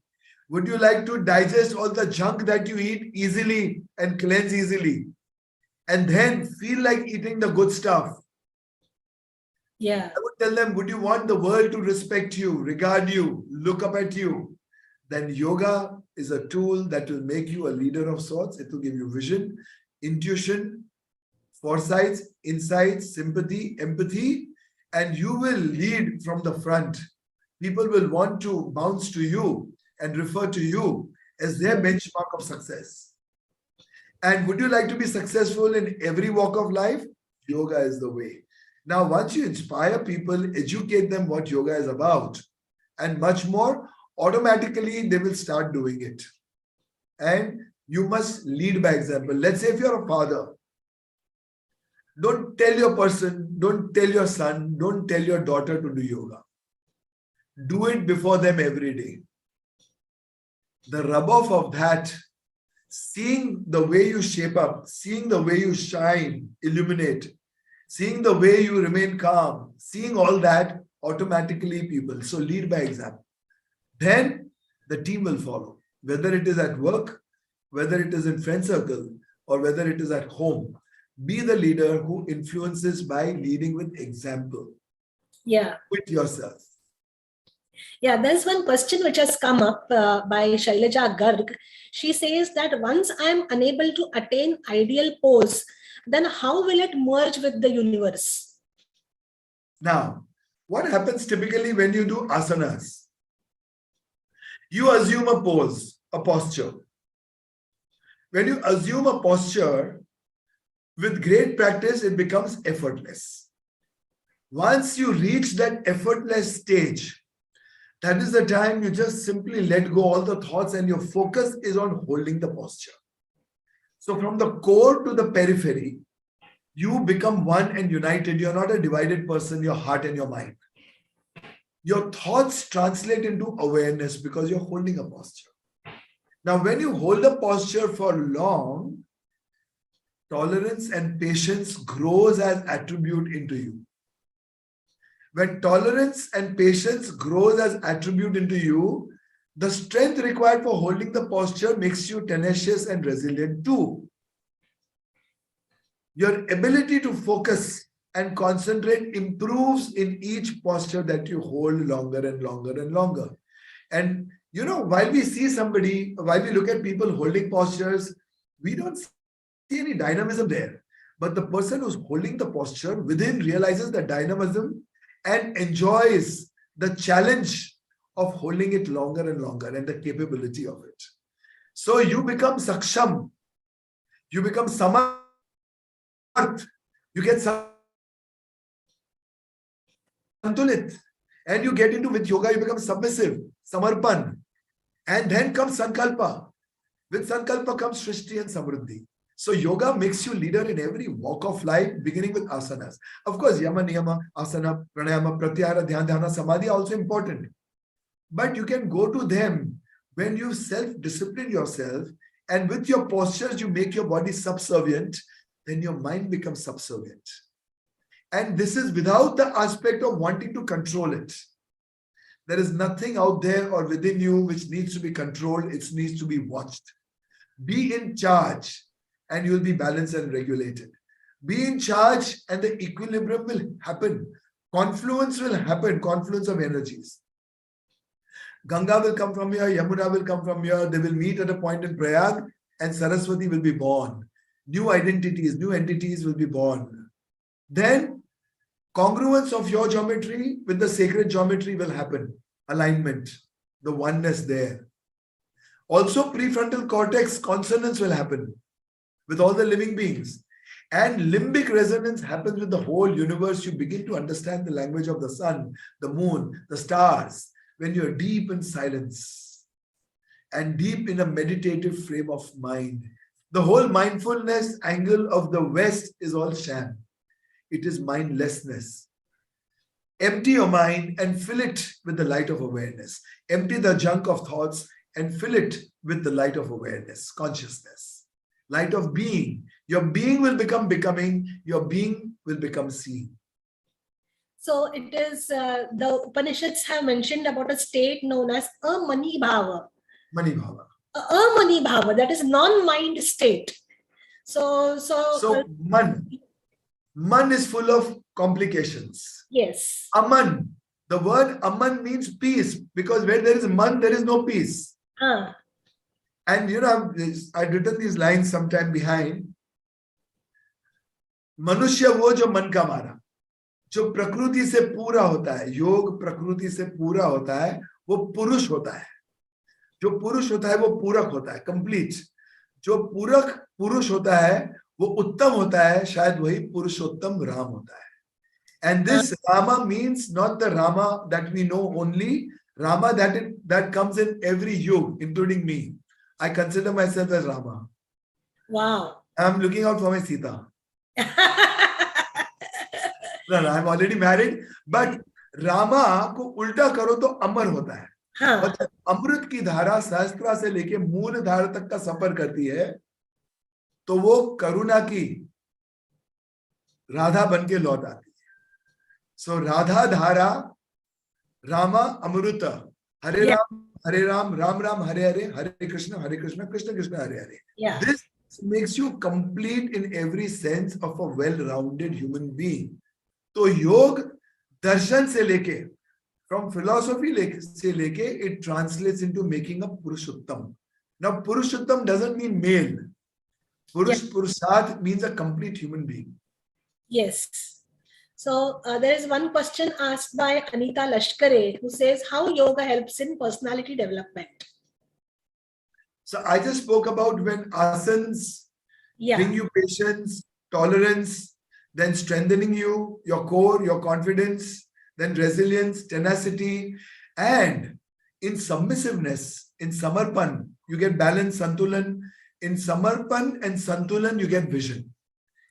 Would you like to digest all the junk that you eat easily and cleanse easily? And then feel like eating the good stuff? Yeah. I would tell them, would you want the world to respect you, regard you, look up at you? Then yoga is a tool that will make you a leader of sorts. It will give you vision. intuition, foresight, insight, sympathy, empathy, and you will lead from the front. People will want to bounce to you and refer to you as their benchmark of success. And would you like to be successful in every walk of life? Yoga is the way. Now, once you inspire people, educate them what yoga is about, and much more, automatically they will start doing it. And you must lead by example. Let's say if you're a father, don't tell your son, don't tell your daughter to do yoga. Do it before them every day. The rub-off of that, seeing the way you shape up, seeing the way you shine, illuminate, seeing the way you remain calm, seeing all that, automatically people. So lead by example. Then the team will follow. Whether it is at work, whether it is in friend circle, or whether it is at home. Be the leader who influences by leading with example. Yeah. With yourself. Yeah, there's one question which has come up by Shailaja Garg. She says that once I'm unable to attain ideal pose, then how will it merge with the universe? Now, what happens typically when you do asanas? You assume a pose, a posture. When you assume a posture, with great practice, it becomes effortless. Once you reach that effortless stage, that is the time you just simply let go all the thoughts and your focus is on holding the posture. So from the core to the periphery, you become one and united. You're not a divided person, your heart and your mind. Your thoughts translate into awareness because you're holding a posture. Now, when you hold a posture for long, tolerance and patience grows as attribute into you. When tolerance and patience grows as attribute into you, the strength required for holding the posture makes you tenacious and resilient too. Your ability to focus and concentrate improves in each posture that you hold longer and longer and longer. And you know, while we look at people holding postures, we don't see any dynamism there. But the person who's holding the posture within realizes the dynamism and enjoys the challenge of holding it longer and longer and the capability of it. So you become saksham, you become samarth, you get santulit, and you get into, with yoga, you become submissive, samarpan, and then comes sankalpa. With sankalpa comes shrishti and samruddhi. So yoga makes you leader in every walk of life, beginning with asanas. Of course, yama, niyama, asana, pranayama, pratyahara, dhyana, samadhi are also important. But you can go to them when you self-discipline yourself, and with your postures, you make your body subservient, then your mind becomes subservient. And this is without the aspect of wanting to control it. There is nothing out there or within you which needs to be controlled. It needs to be watched. Be in charge and you'll be balanced and regulated. Be in charge and the equilibrium will happen. Confluence will happen, confluence of energies. Ganga will come from here, Yamuna will come from here. They will meet at a point in Prayag and Saraswati will be born. New identities, new entities will be born. Then congruence of your geometry with the sacred geometry will happen. Alignment, the oneness there. Also prefrontal cortex consonance will happen with all the living beings. And limbic resonance happens with the whole universe. You begin to understand the language of the sun, the moon, the stars, when you're deep in silence and deep in a meditative frame of mind. The whole mindfulness angle of the West is all sham. It is mindlessness. Empty your mind and fill it with the light of awareness. Empty the junk of thoughts and fill it with the light of awareness, consciousness, light of being. Your being will become becoming, your being will become seeing. So it is, the Upanishads have mentioned about a state known as a mani bhava. Mani bhava. A mani bhava, that is non-mind state. So man is full of complications. Yes. Aman. The word Aman means peace, because where there is man, there is no peace. And you know, I'd written these lines sometime behind. मनुष्य वो जो मन का मारा, जो प्रकृति से पूरा होता है, योग प्रकृति से पूरा होता है, वो पुरुष होता है। जो पुरुष होता है वो पूरक होता है, कंप्लीट। जो पूरक पुरुष होता है वो उत्तम होता है, शायद वही पुरुषोत्तम राम होता है। And this Rama means not the Rama that we know only, Rama that comes in every yug, including me. I consider myself as Rama. Wow. I'm looking out for my Sita. No, I'm already married, but Rama को उल्टा करो तो अमर होता है। हाँ. और अमृत की धारा सहस्त्रा से लेके मूल धारा तक का सफर करती है, तो वो करुणा की राधा बन के लौट आती है। सो राधा धारा, रामा अमृत, हरे राम राम राम हरे हरे, हरे Krishna Krishna Krishna Hare Hare. This makes you complete in every sense of a well-rounded human being. तो योग दर्शन से लेके, from philosophy से लेके, it translates into making a Purushottam. Now Purushottam doesn't mean male. Purusharth means a complete human being. Yes. So there is one question asked by Anita Lashkare, who says how yoga helps in personality development. So I just spoke about when asanas bring you patience, tolerance, then strengthening you, your core, your confidence, then resilience, tenacity, and in submissiveness, in samarpan, you get balance, santulan. In samarpan and santulan, you get vision,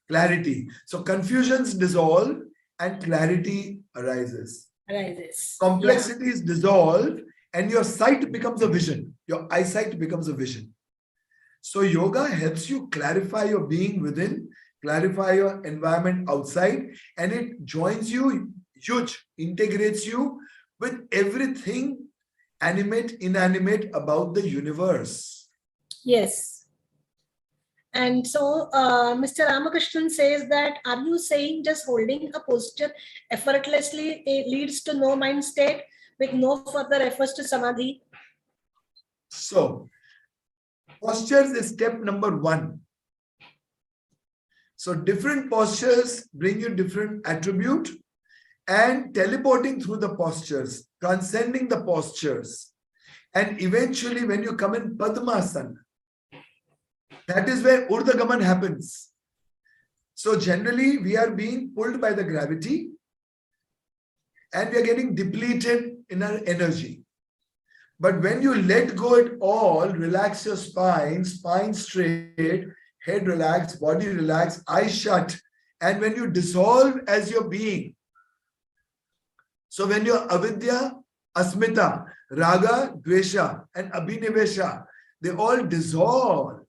clarity. So confusions dissolve and clarity arises. Complexities dissolve and your sight becomes a vision. Your eyesight becomes a vision. So yoga helps you clarify your being within, clarify your environment outside, and it joins you, integrates you with everything animate, inanimate about the universe. Yes. And so Mr. Ramakrishnan says that, are you saying just holding a posture effortlessly leads to no mind state with no further efforts to samadhi? So, postures is step number 1. So different postures bring you different attribute, and teleporting through the postures, transcending the postures. And eventually when you come in Padmasana, that is where Urdhagaman happens. So generally we are being pulled by the gravity and we are getting depleted in our energy. But when you let go it all, relax your spine, spine straight, head relaxed, body relaxed, eyes shut, and when you dissolve as your being. So when your avidya, asmita, raga, dvesha, and abhinivesha, they all dissolve.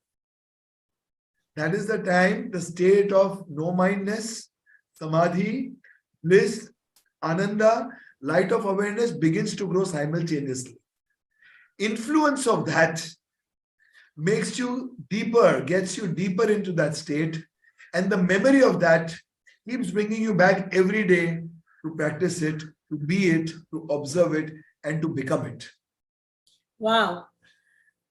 That is the time, the state of no-mindness, samadhi, bliss, ananda, light of awareness begins to grow simultaneously. Influence of that makes you deeper, gets you deeper into that state, and the memory of that keeps bringing you back every day to practice it, to be it, to observe it, and to become it. Wow,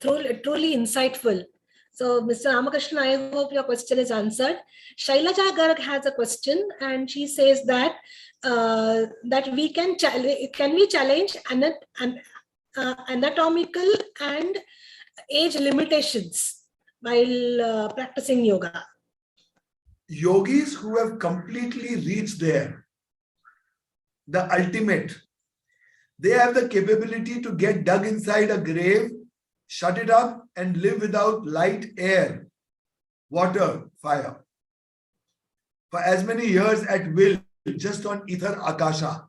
truly insightful. So, Mr. Ramakrishnan, I hope your question is answered. Shailaja Garg has a question, and she says that that we can we challenge anatomical and age limitations while practicing yoga? Yogis who have completely reached there, the ultimate, they have the capability to get dug inside a grave, shut it up, and live without light, air, water, fire for as many years at will, just on ether akasha.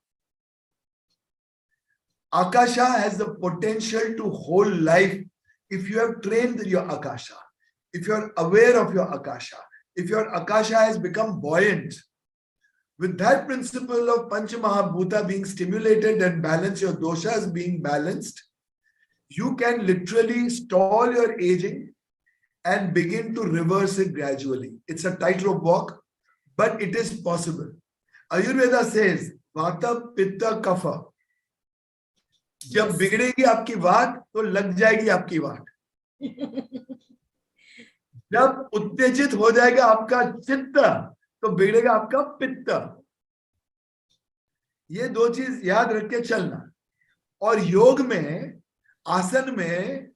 Akasha has the potential to hold life if you have trained your akasha, if you are aware of your akasha, if your akasha has become buoyant. With that principle of Pancha Mahabhuta being stimulated and balanced, your doshas being balanced, you can literally stall your aging and begin to reverse it gradually. It's a tightrope walk, but it is possible. Ayurveda says, Vata, Pitta, Kapha. जब बिगड़ेगी आपकी वात तो लग जाएगी आपकी वात. जब उत्तेजित हो जाएगा आपका चित्त तो बिगड़ेगा आपका पित्त। ये दो चीज याद रख के चलना। और योग में, आसन में,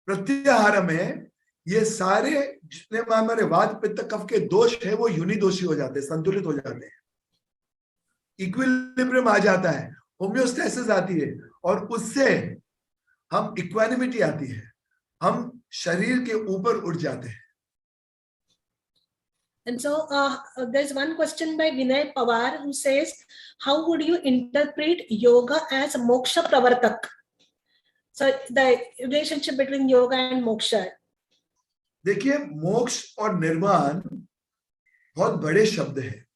प्रत्याहार में, ये सारे जितने हमारे वात पित्त कफ के दोष है वो यूनिदोषी हो जाते हैं, संतुलित हो जाते हैं, इक्विलिब्रियम आ जाता है, होम्योस्टेसिस आती है, और उससे हम इक्वानिमिटी आती है, हम शरीर के ऊपर उठ जाते हैं। And so there's one question by Vinay Pawar who says, how would you interpret yoga as moksha pravartak? So the relationship between yoga and moksha. देखिए, मोक्ष और निर्वाण बहुत बड़े शब्द हैं।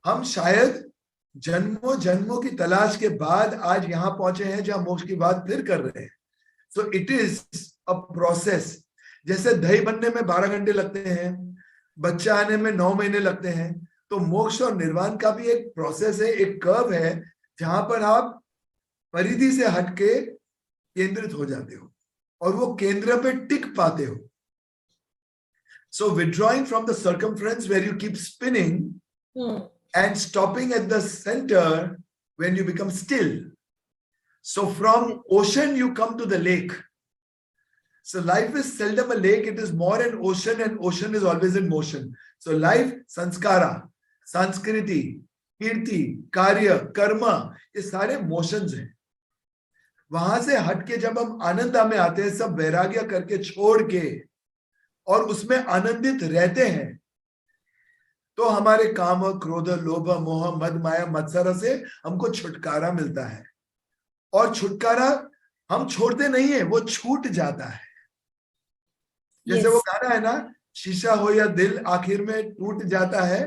हम शायद जन्मों जन्मों की तलाश के बाद आज यहां पहुंचे हैं जहां मोक्ष की बात फिर कर रहे हैं। So it is a process. जैसे दही बनने में 12 घंटे लगते हैं, बच्चा आने में 9 महीने लगते हैं, तो मोक्ष और निर्वाण का भी एक प्रोसेस है, एक कर्व है, जहां पर आप परिधि से हटके केंद्रित हो जाते हो और वो केंद्र पे टिक पाते हो। So withdrawing from the circumference where you keep spinning and stopping at the center when you become still. So from ocean you come to the lake. So life is seldom a lake, it is more an ocean, and ocean is always in motion. So life, sanskara, sanskriti, kirti, karya, karma, ये सारे motions हैं। वहां से हटके जब हम आनंदा में आते हैं, सब वैराग्य करके छोड़ के और उसमें आनंदित रहते हैं, तो हमारे काम, क्रोध, लोभ, मोह, मद, माया, मत्सर से हमको छुटकारा मिलता है। और छुटकारा हम छोड़ते नहीं है, वो छूट जाता है। जैसे वो गाना है ना, शीशा हो या दिल आखिर में टूट जाता है,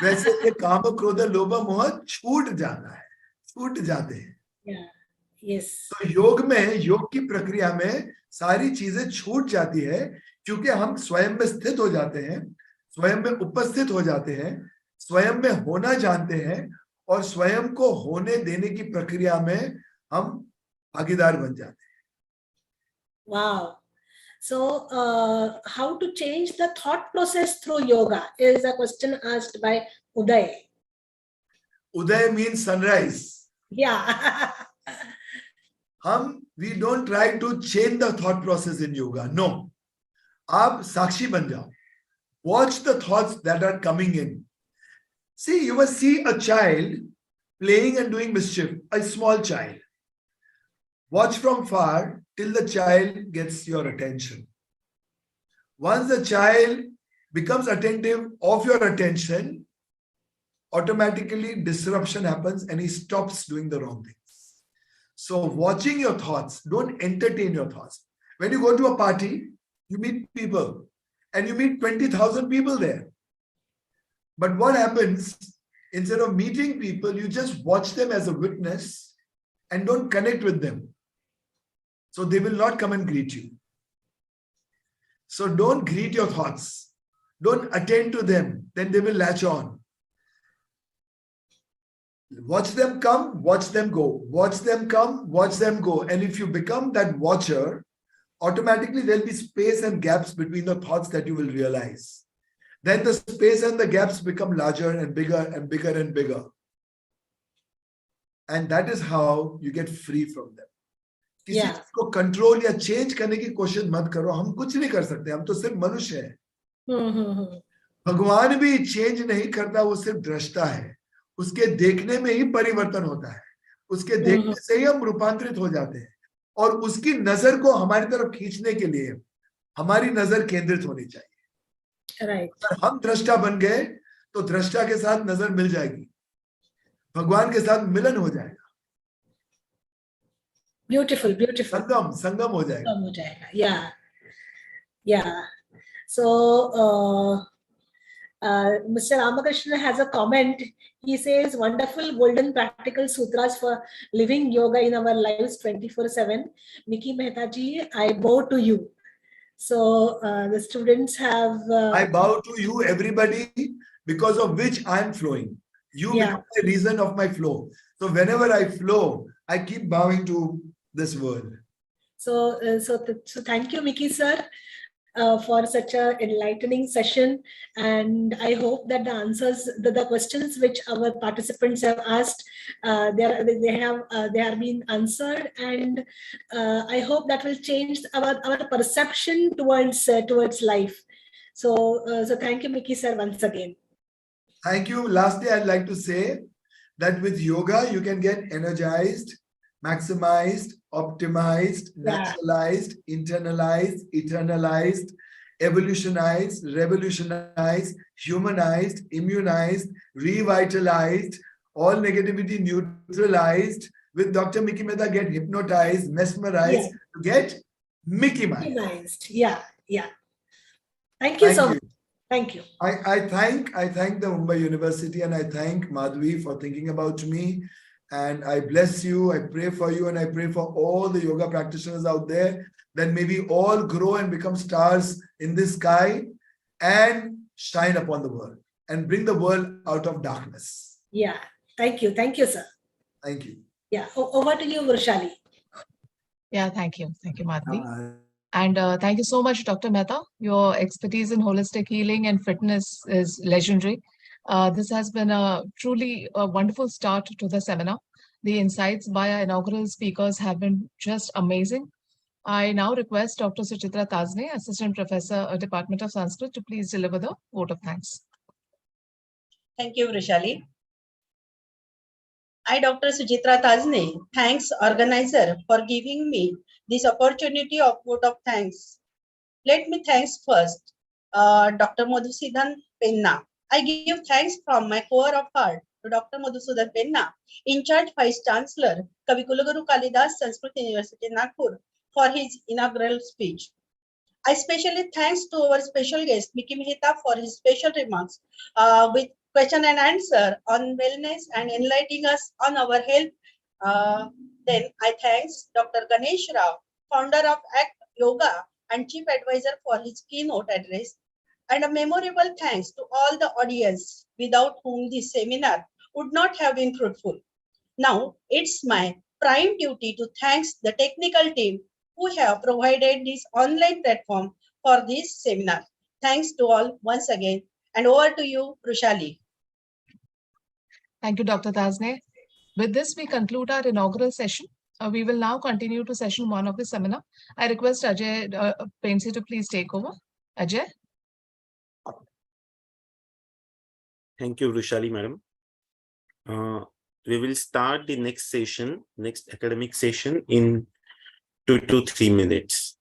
वैसे ये काम, क्रोध, लोभ, मोह छूट जाता है, छूट जाते हैं। तो योग में, योग की प्रक्रिया में सारी चीजें छूट जाती है, क्योंकि हम स्वयं में स्थित हो जाते हैं, स्वयं में उपस्थित हो जाते हैं, स्वयं में होना जानते हैं, और स्वयं को होने देने की प्रक्रिया में हम भागीदार बन जाते हैं। Wow. So how to change the thought process through yoga is a question asked by Uday. Uday means sunrise. Yeah. We don't try to change the thought process in yoga. No. आप साक्षी बन जाओ. Watch the thoughts that are coming in. See, you must see a child playing and doing mischief, a small child. Watch from far till the child gets your attention. Once the child becomes attentive of your attention, automatically disruption happens and he stops doing the wrong things. So watching your thoughts, don't entertain your thoughts. When you go to a party, you meet people and you meet 20,000 people there. But what happens, instead of meeting people, you just watch them as a witness and don't connect with them. So they will not come and greet you. So don't greet your thoughts. Don't attend to them. Then they will latch on. Watch them come, watch them go. Watch them come, watch them go. And if you become that watcher, automatically there'll be space and gaps between the thoughts that you will realize. Then the space and the gaps become larger and bigger and bigger and bigger. And that is how you get free from them. किसी चीज को control या change करने की कोशिश मत करो, हम कुछ नहीं कर सकते, हम तो सिर्फ मनुष्य हैं। भगवान भी चेंज नहीं करता, वो सिर्फ दृष्टा है, उसके देखने में ही परिवर्तन होता है, उसके देखने से ही हम रूपांतरित हो जाते हैं, और उसकी नजर को हमारी तरफ खींचने के लिए हमारी नजर केंद्रित होनी चाहिए। अगर हम दृष्टा बन गए तो दृष्टा के साथ नजर मिल जाएगी, भगवान के साथ मिलन हो जाएगा। Beautiful, beautiful. संगम हो जाएगा। Yeah, yeah. So Mr. Ramakrishna has a comment. He says, wonderful golden practical sutras for living yoga in our lives 24/7. Miki Mehta ji, I bow to you. So the students have... I bow to you, everybody, because of which I am flowing. You become the reason of my flow. So whenever I flow, I keep bowing to this world. So thank you, Miki sir. for such a enlightening session. And I hope that the answers, the questions which our participants have asked, they have been answered. And I hope that will change our perception towards life. So thank you, Mickey sir, once again. Thank you. Lastly, I'd like to say that with yoga, you can get energized, maximized, optimized, naturalized, internalized, eternalized, evolutionized, revolutionized, humanized, immunized, revitalized, all negativity neutralized. With Dr. Mickey Mehta, get hypnotized, mesmerized, to get Mickey Mind. Yeah. Thank you so much. Thank you. I thank the Mumbai University, and I thank Madhvi for thinking about me. And I bless you, I pray for you, and I pray for all the yoga practitioners out there that may we all grow and become stars in the sky and shine upon the world and bring the world out of darkness. Yeah. Thank you. Thank you, sir. Thank you. Yeah. Over to you, Vrishali. Yeah, thank you. Thank you, Madhvi. And thank you so much, Dr. Mehta. Your expertise in holistic healing and fitness is legendary. This has been a truly wonderful start to the seminar. The insights by our inaugural speakers have been just amazing. I now request Dr. Suchitra Tazne, Assistant Professor, Department of Sanskrit, to please deliver the vote of thanks. Thank you, Vrishali. I, Dr. Sujitra Tazne, thanks organizer for giving me this opportunity of vote of thanks. Let me thanks first Dr. Madhusudan Penna. I give thanks from my core of heart to Dr. Madhusudan Penna, in charge Vice Chancellor, Kavikulaguru Kalidas Sanskrit University, Nagpur, for his inaugural speech. I especially thanks to our special guest, Mickey Mehta, for his special remarks with question and answer on wellness and enlightening us on our health. Then I thanks Dr. Ganesh Rao, founder of ACT Yoga and chief advisor, for his keynote address. And a memorable thanks to all the audience, without whom this seminar would not have been fruitful. Now, it's my prime duty to thanks the technical team who have provided this online platform for this seminar. Thanks to all once again. And over to you, Rushali. Thank you, Dr. Tazne. With this, we conclude our inaugural session. We will now continue to session 1 of the seminar. I request Ajay Painsi to please take over. Ajay? Thank you, Rushali, madam. We will start the next session, next academic session, in 2 to 3 minutes.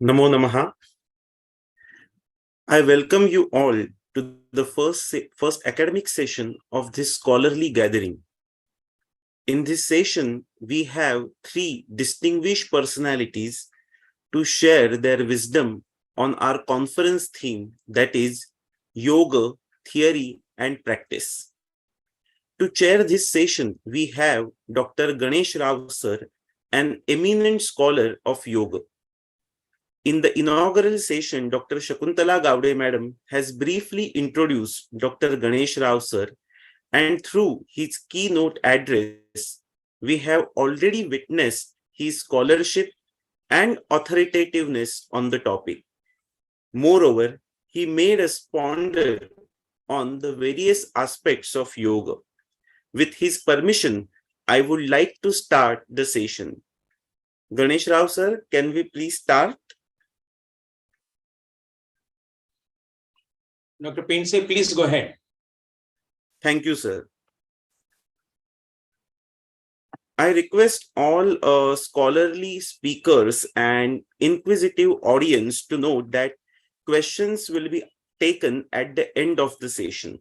Namo Namaha. I welcome you all to the first academic session of this scholarly gathering. In this session, we have three distinguished personalities to share their wisdom on our conference theme, that is Yoga, Theory and Practice. To chair this session, we have Dr. Ganesh Rao sir, an eminent scholar of yoga. In the inaugural session, Dr. Shakuntala Gowde madam has briefly introduced Dr. Ganesh Rao sir, and through his keynote address, we have already witnessed his scholarship and authoritativeness on the topic. Moreover, he made us ponder on the various aspects of yoga. With his permission, I would like to start the session. Ganesh Rao sir, can we please start? Dr. Painse, please go ahead. Thank you, sir. I request all scholarly speakers and inquisitive audience to note that questions will be taken at the end of the session.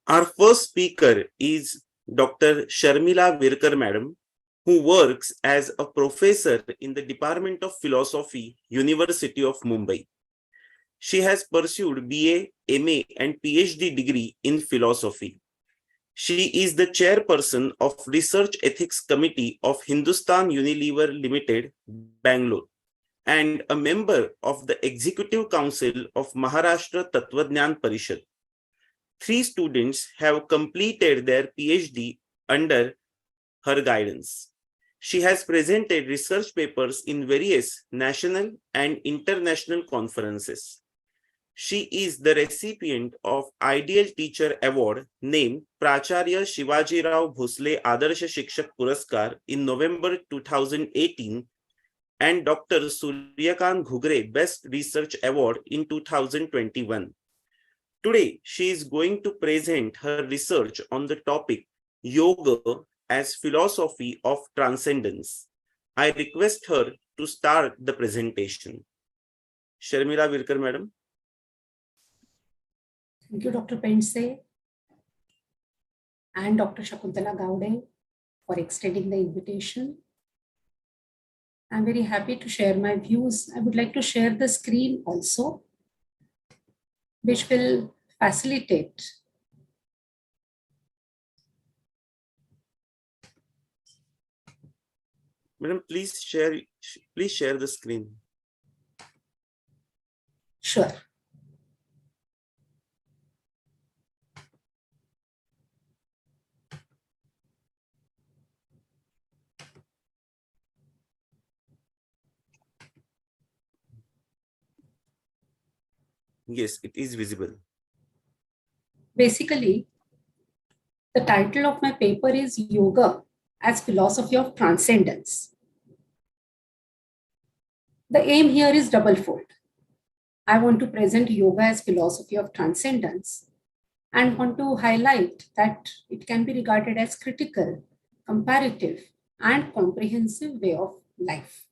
Our first speaker is Dr. Sharmila Virkar madam, who works as a professor in the Department of Philosophy, University of Mumbai. She has pursued BA, MA and PhD degree in philosophy. She is the chairperson of Research Ethics Committee of Hindustan Unilever Limited, Bangalore, and a member of the Executive Council of Maharashtra Tattvajnan Parishad. 3 students have completed their PhD under her guidance. She has presented research papers in various national and international conferences. She is the recipient of Ideal Teacher Award named Pracharya Shivaji Rao Bhosle Adarsha Shikshak Puraskar in November 2018 and Dr. Suryakant Ghugre Best Research Award in 2021. Today, she is going to present her research on the topic Yoga as Philosophy of Transcendence. I request her to start the presentation. Sharmila Virkar madam. Thank you, Dr. Painse and Dr. Shakuntala Gowde for extending the invitation. I'm very happy to share my views. I would like to share the screen also, which will facilitate. Madam, please share the screen. Sure. Yes, it is visible. Basically, the title of my paper is Yoga as Philosophy of Transcendence. The aim here is double-fold. I want to present yoga as philosophy of transcendence and want to highlight that it can be regarded as critical, comparative, and comprehensive way of life.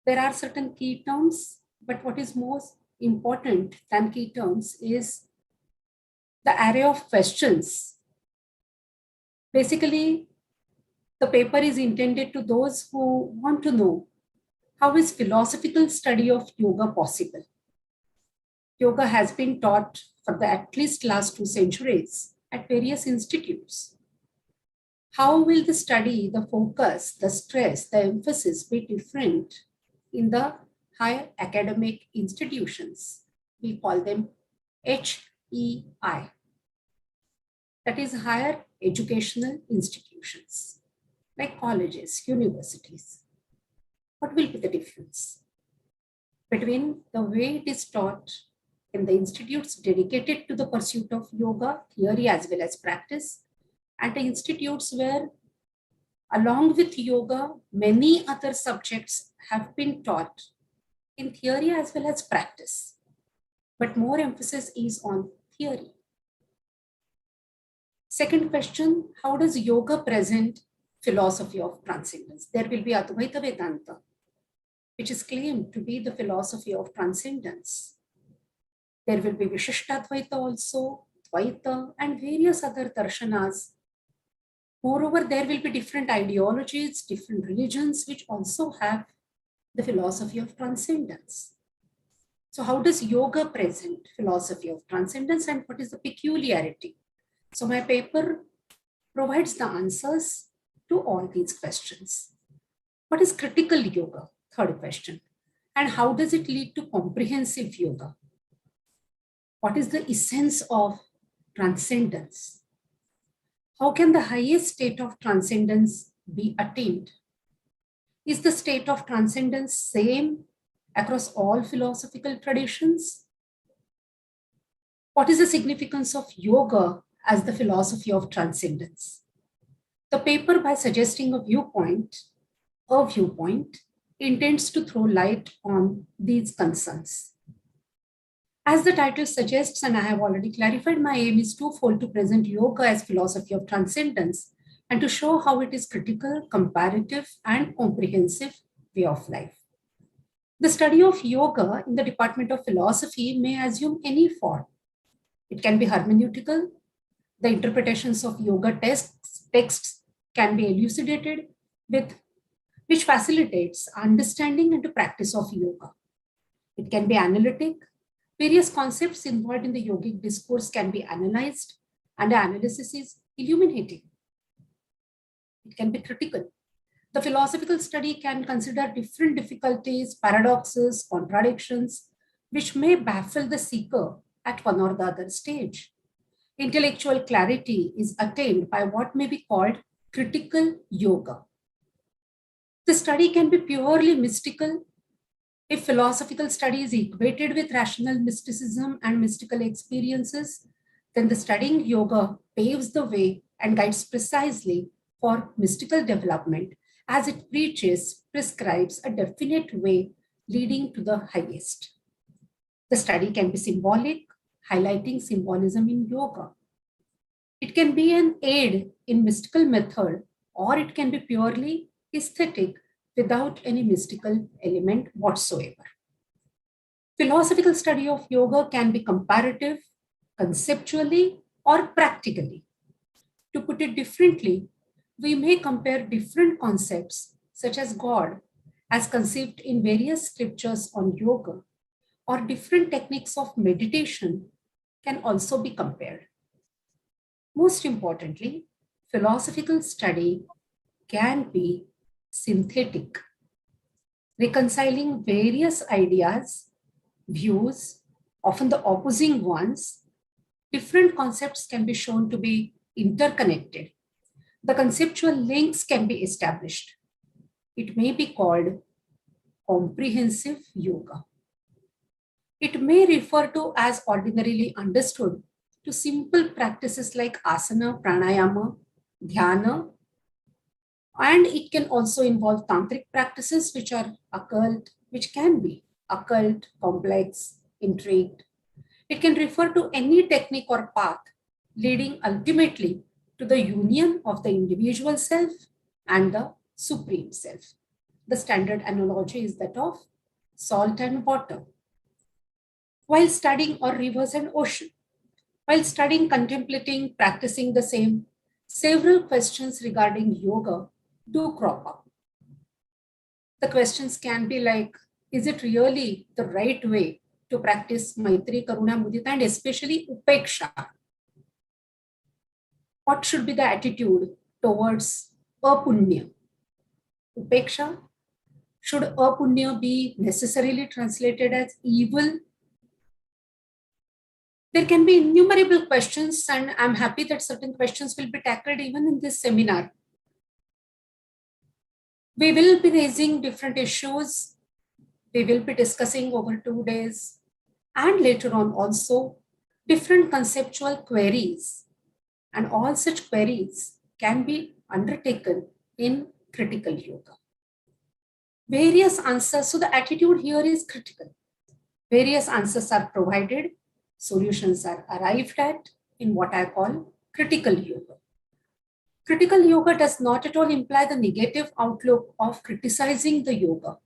There are certain key terms, but what is most important than key terms is the array of questions. Basically, the paper is intended to those who want to know how is philosophical study of yoga possible. Yoga has been taught for the at least last 2 centuries at various institutes. How will the study, the focus, the stress, the emphasis be different in the higher academic institutions? We call them HEI. That is higher educational institutions, like colleges, universities. What will be the difference between the way it is taught in the institutes dedicated to the pursuit of yoga, theory as well as practice, and the institutes where, along with yoga, many other subjects have been taught in theory as well as practice, but more emphasis is on theory. Second question, how does yoga present philosophy of transcendence? There will be Advaita Vedanta. which is claimed to be the philosophy of transcendence. There will be Vishishtadvaita also, Dvaita, and various other darshanas. Moreover, there will be different ideologies, different religions, which also have the philosophy of transcendence. So how does yoga present philosophy of transcendence, and what is the peculiarity? So my paper provides the answers to all these questions. What is critical yoga? Third question. And how does it lead to comprehensive yoga? What is the essence of transcendence? How can the highest state of transcendence be attained? Is the state of transcendence same across all philosophical traditions? What is the significance of yoga as the philosophy of transcendence? The paper, by suggesting a viewpoint, intends to throw light on these concerns. As the title suggests, and I have already clarified, my aim is twofold: to present yoga as philosophy of transcendence and to show how it is critical, comparative, and comprehensive way of life. The study of yoga in the Department of Philosophy may assume any form. It can be hermeneutical. The interpretations of yoga texts can be elucidated, which facilitates understanding and the practice of yoga. It can be analytic. Various concepts involved in the yogic discourse can be analyzed, and the analysis is illuminating. It can be critical. The philosophical study can consider different difficulties, paradoxes, contradictions, which may baffle the seeker at one or the other stage. Intellectual clarity is attained by what may be called critical yoga. The study can be purely mystical. If philosophical study is equated with rational mysticism and mystical experiences, then the studying yoga paves the way and guides precisely for mystical development, as it prescribes a definite way leading to the highest. The study can be symbolic, highlighting symbolism in yoga. It can be an aid in mystical method, or it can be purely aesthetic without any mystical element whatsoever. Philosophical study of yoga can be comparative, conceptually, or practically. To put it differently, we may compare different concepts, such as God, as conceived in various scriptures on yoga, or different techniques of meditation can also be compared. Most importantly, philosophical study can be synthetic, reconciling various ideas, views, often the opposing ones. Different concepts can be shown to be interconnected. The conceptual links can be established. It may be called comprehensive yoga. It may refer to, as ordinarily understood, to simple practices like asana, pranayama, dhyana, and it can also involve tantric practices which can be occult, complex, intrigued. It can refer to any technique or path leading ultimately to the union of the individual self and the supreme self. The standard analogy is that of salt and water. While studying, or rivers and ocean, while studying, contemplating, practicing the same, several questions regarding yoga do crop up. The questions can be like, is it really the right way to practice Maitri, Karuna, Mudita, and especially Upeksha? What should be the attitude towards apunya? Upeksha? Should apunya be necessarily translated as evil? There can be innumerable questions, and I'm happy that certain questions will be tackled even in this seminar. We will be raising different issues. We will be discussing over 2 days, and later on also different conceptual queries. And all such queries can be undertaken in critical yoga. Various answers, so the attitude here is critical. Various answers are provided, solutions are arrived at in what I call critical yoga. Critical yoga does not at all imply the negative outlook of criticizing the yoga.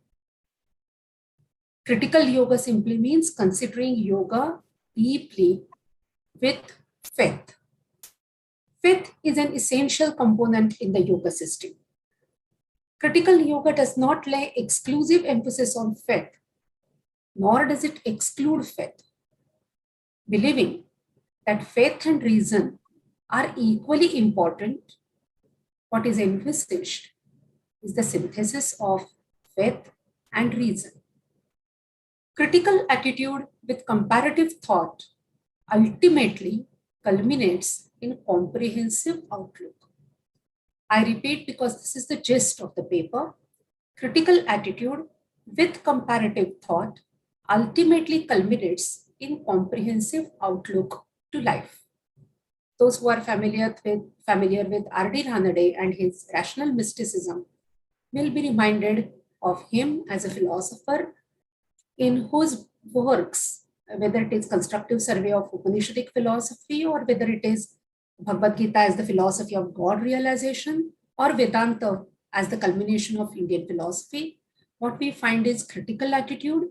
Critical yoga simply means considering yoga deeply with faith. Faith is an essential component in the yoga system. Critical yoga does not lay exclusive emphasis on faith, nor does it exclude faith, believing that faith and reason are equally important. What is envisaged is the synthesis of faith and reason. Critical attitude with comparative thought ultimately culminates in comprehensive outlook. I repeat because this is the gist of the paper. Critical attitude with comparative thought ultimately culminates in comprehensive outlook to life. Those who are familiar with R.D. Ranade and his rational mysticism will be reminded of him as a philosopher in whose works, whether it is constructive survey of Upanishadic philosophy or whether it is Bhagavad Gita as the philosophy of God realization or Vedanta as the culmination of Indian philosophy, what we find is critical attitude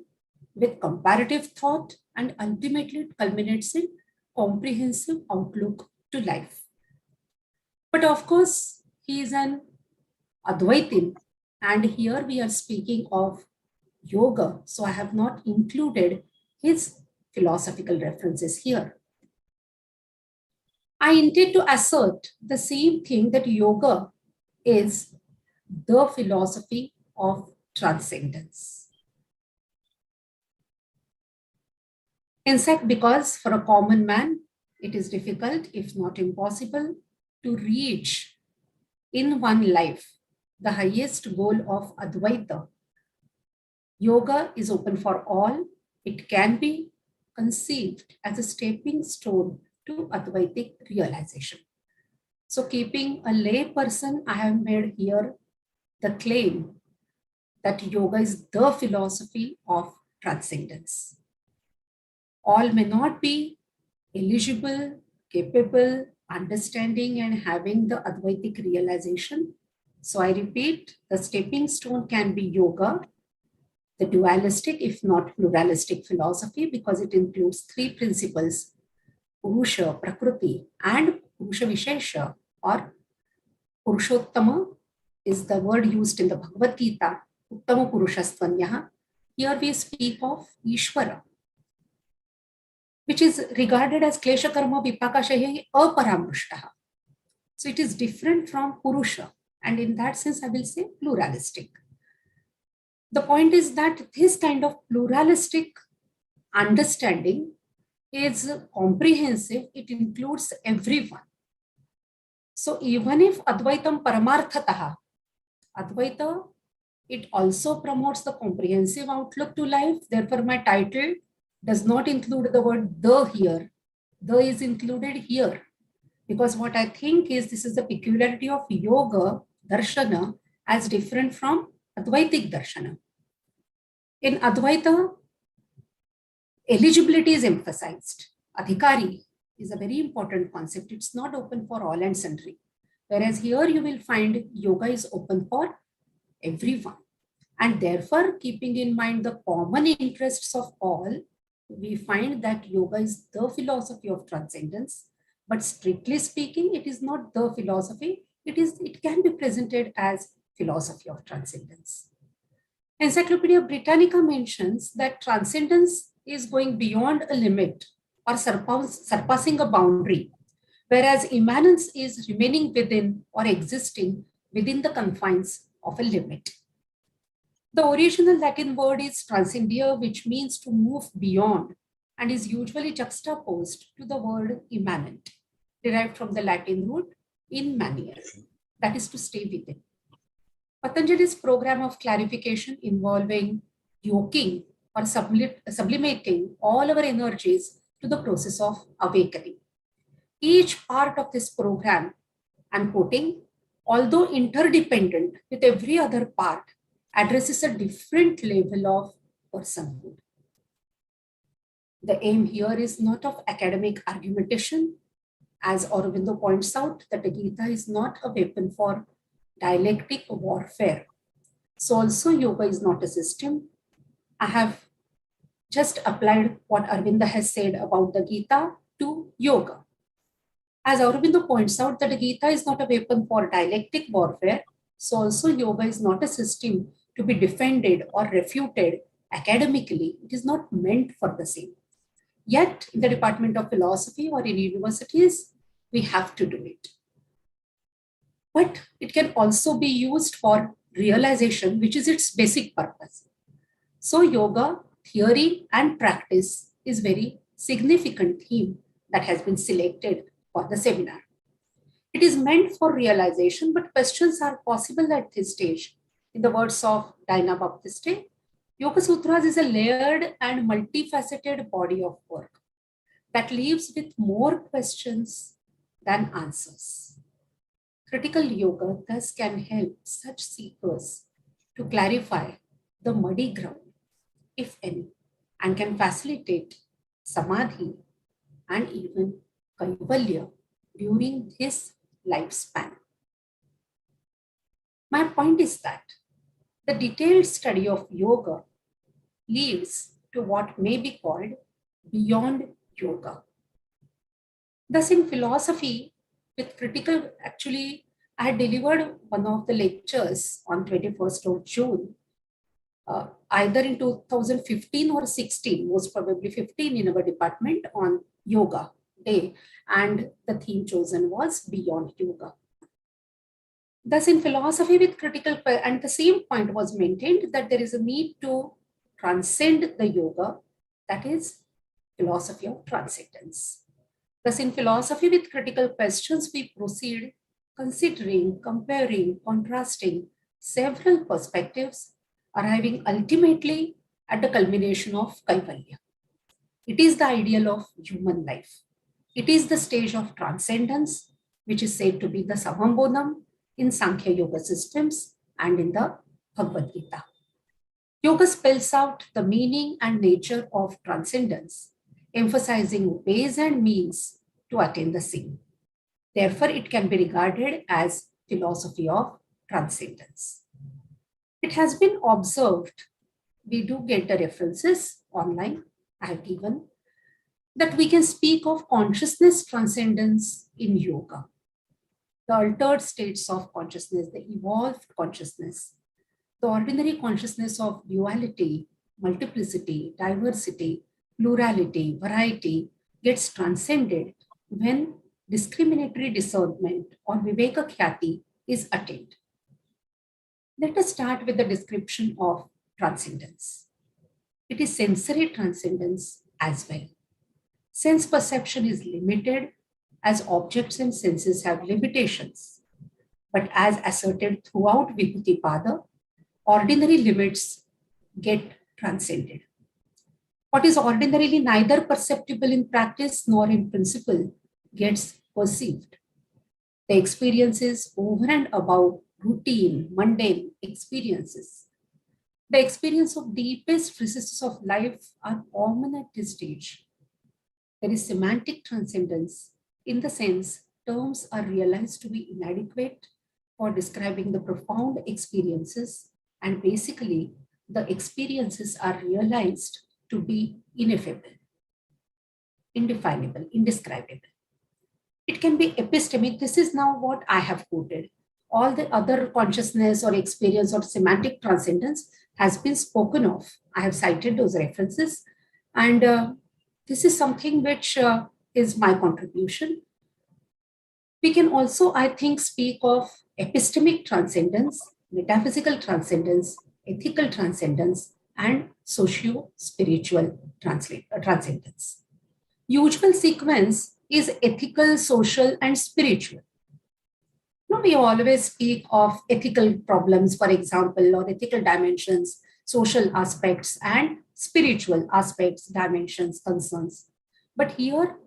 with comparative thought and ultimately it culminates in comprehensive outlook to life. But of course, he is an Advaitin, and here we are speaking of yoga, so I have not included his philosophical references here. I intend to assert the same thing, that yoga is the philosophy of transcendence. In fact, because for a common man, it is difficult, if not impossible, to reach in one life the highest goal of Advaita. Yoga is open for all. It can be conceived as a stepping stone to Advaitic realization. So keeping a lay person, I have made here the claim that yoga is the philosophy of transcendence. All may not be eligible, capable, understanding and having the Advaitic realization. So I repeat, the stepping stone can be yoga, the dualistic, if not pluralistic philosophy, because it includes three principles, Purusha, Prakriti, and Purusha Vishesha, or Purushottama is the word used in the Bhagavad Gita, Uttama Purushastvanyaha. Here we speak of Ishvara, which is regarded as Klesha Karma Vipakashahi Aparamrushtaha. So it is different from Purusha, and in that sense I will say pluralistic. The point is that this kind of pluralistic understanding is comprehensive, it includes everyone. So even if Advaitam Paramarthataha, Advaita, it also promotes the comprehensive outlook to life. Therefore, my title does not include the word the here. The is included here. Because what I think is this is the peculiarity of yoga, darshana, as different from Advaitic darshana. In Advaita, eligibility is emphasized. Adhikari is a very important concept. It's not open for all and sundry. Whereas here you will find yoga is open for everyone. And therefore, keeping in mind the common interests of all, we find that yoga is the philosophy of transcendence. But strictly speaking, it is not the philosophy. It can be presented as philosophy of transcendence. Encyclopedia Britannica mentions that transcendence is going beyond a limit or surpassing a boundary, whereas immanence is remaining within or existing within the confines of a limit. The original Latin word is transcendia, which means to move beyond, and is usually juxtaposed to the word immanent, derived from the Latin root in mania, that is to stay within. Patanjali's program of clarification involving yoking or sublimating all our energies to the process of awakening. Each part of this program, I'm quoting, although interdependent with every other part, addresses a different level of personhood. The aim here is not of academic argumentation. As Aurobindo points out, that the Gita is not a weapon for dialectic warfare. So also yoga is not a system. I have just applied what Aurobindo has said about the Gita to yoga. As Aurobindo points out that the Gita is not a weapon for dialectic warfare, so also yoga is not a system to be defended or refuted academically. It is not meant for the same. Yet, in the Department of Philosophy or in universities, we have to do it. But it can also be used for realization, which is its basic purpose. So, yoga, theory, and practice is very significant theme that has been selected for the seminar. It is meant for realization, but questions are possible at this stage. In the words of Dinah Baptiste, Yoga Sutras is a layered and multifaceted body of work that leaves with more questions than answers. Critical yoga thus can help such seekers to clarify the muddy ground, if any, and can facilitate samadhi and even kaivalya during his lifespan. My point is that the detailed study of yoga leads to what may be called beyond yoga. Thus, in philosophy, with critical, actually, I had delivered one of the lectures on 21st of June, either in 2015 or 16, most probably 15 in our department on yoga day, and the theme chosen was beyond yoga. Thus, in philosophy with critical, and the same point was maintained that there is a need to transcend the yoga, that is philosophy of transcendence. Thus, in philosophy with critical questions, we proceed considering, comparing, contrasting several perspectives, arriving ultimately at the culmination of kaivalya. It is the ideal of human life. It is the stage of transcendence, which is said to be the Samambodham in Sankhya Yoga systems and in the Bhagavad Gita. Yoga spells out the meaning and nature of transcendence, emphasizing ways and means to attain the same. Therefore, it can be regarded as philosophy of transcendence. It has been observed, we do get the references online, I have given, that we can speak of consciousness transcendence in yoga. The altered states of consciousness, the evolved consciousness, the ordinary consciousness of duality, multiplicity, diversity, plurality, variety gets transcended when discriminatory discernment or viveka khyati is attained. Let us start with the description of transcendence. It is sensory transcendence as well. Sense perception is limited as objects and senses have limitations. But as asserted throughout Vibhuti-pada, ordinary limits get transcended. What is ordinarily neither perceptible in practice nor in principle gets perceived. The experiences over and above routine, mundane experiences. The experience of deepest recesses of life are common at this stage. There is semantic transcendence in the sense terms are realized to be inadequate for describing the profound experiences, and basically the experiences are realized to be ineffable, indefinable, indescribable. It can be epistemic. This is now what I have quoted. All the other consciousness or experience or semantic transcendence has been spoken of. I have cited those references, and this is something which is my contribution. We can also, I think, speak of epistemic transcendence, metaphysical transcendence, ethical transcendence, and socio-spiritual transcendence. Usual sequence is ethical, social, and spiritual. Now, we always speak of ethical problems, for example, or ethical dimensions, social aspects, and spiritual aspects, dimensions, concerns. But here,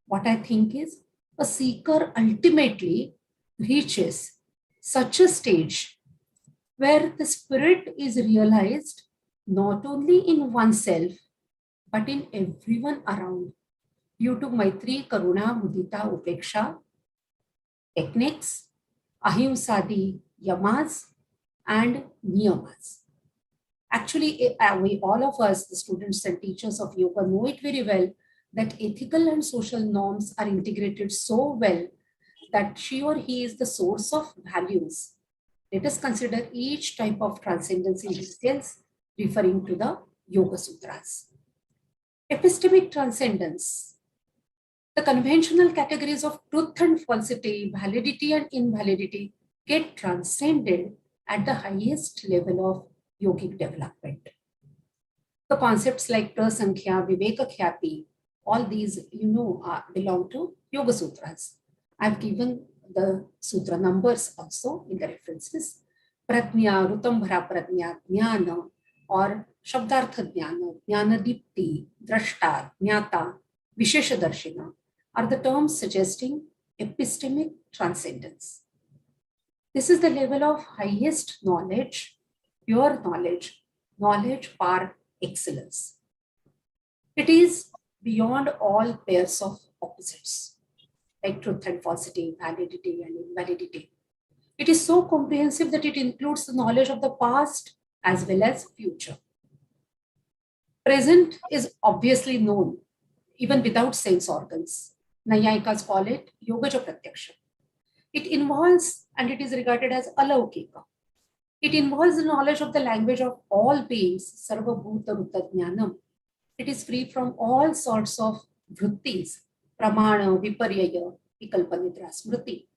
what I think is a seeker ultimately reaches such a stage where the spirit is realized not only in oneself, but in everyone around, due to Maitri, Karuna, Mudita, Upeksha techniques, Ahimsadi, Yamas, and Niyamas. Actually, we, all of us, the students and teachers of yoga, know it very well that ethical and social norms are integrated so well that she or he is the source of values. Let us consider each type of transcendence in details, referring to the Yoga Sutras. Epistemic transcendence. The conventional categories of truth and falsity, validity and invalidity get transcended at the highest level of yogic development. The concepts like Prasankhya, Viveka Khyati, all these, belong to Yoga Sutras. I've given the sutra numbers also in the references. Pratnya, Rutambhara Pratnya, Jnana, or Shabdartha Jnana, Jnana Dipti, Drashta, Jnata, Vishesha Darshina are the terms suggesting epistemic transcendence. This is the level of highest knowledge, pure knowledge, knowledge par excellence. It is beyond all pairs of opposites, like truth and falsity, validity and invalidity. It is so comprehensive that it includes the knowledge of the past as well as future. Present is obviously known, even without sense organs. Nayayikas call it Yogaja Pratyaksha. It involves, and it is regarded as alaukika. It involves the knowledge of the language of all beings, sarva bhuta ruta jnanam. It is free from all sorts of vrittis, pramana, viparyaya, vikalpanidra, smriti.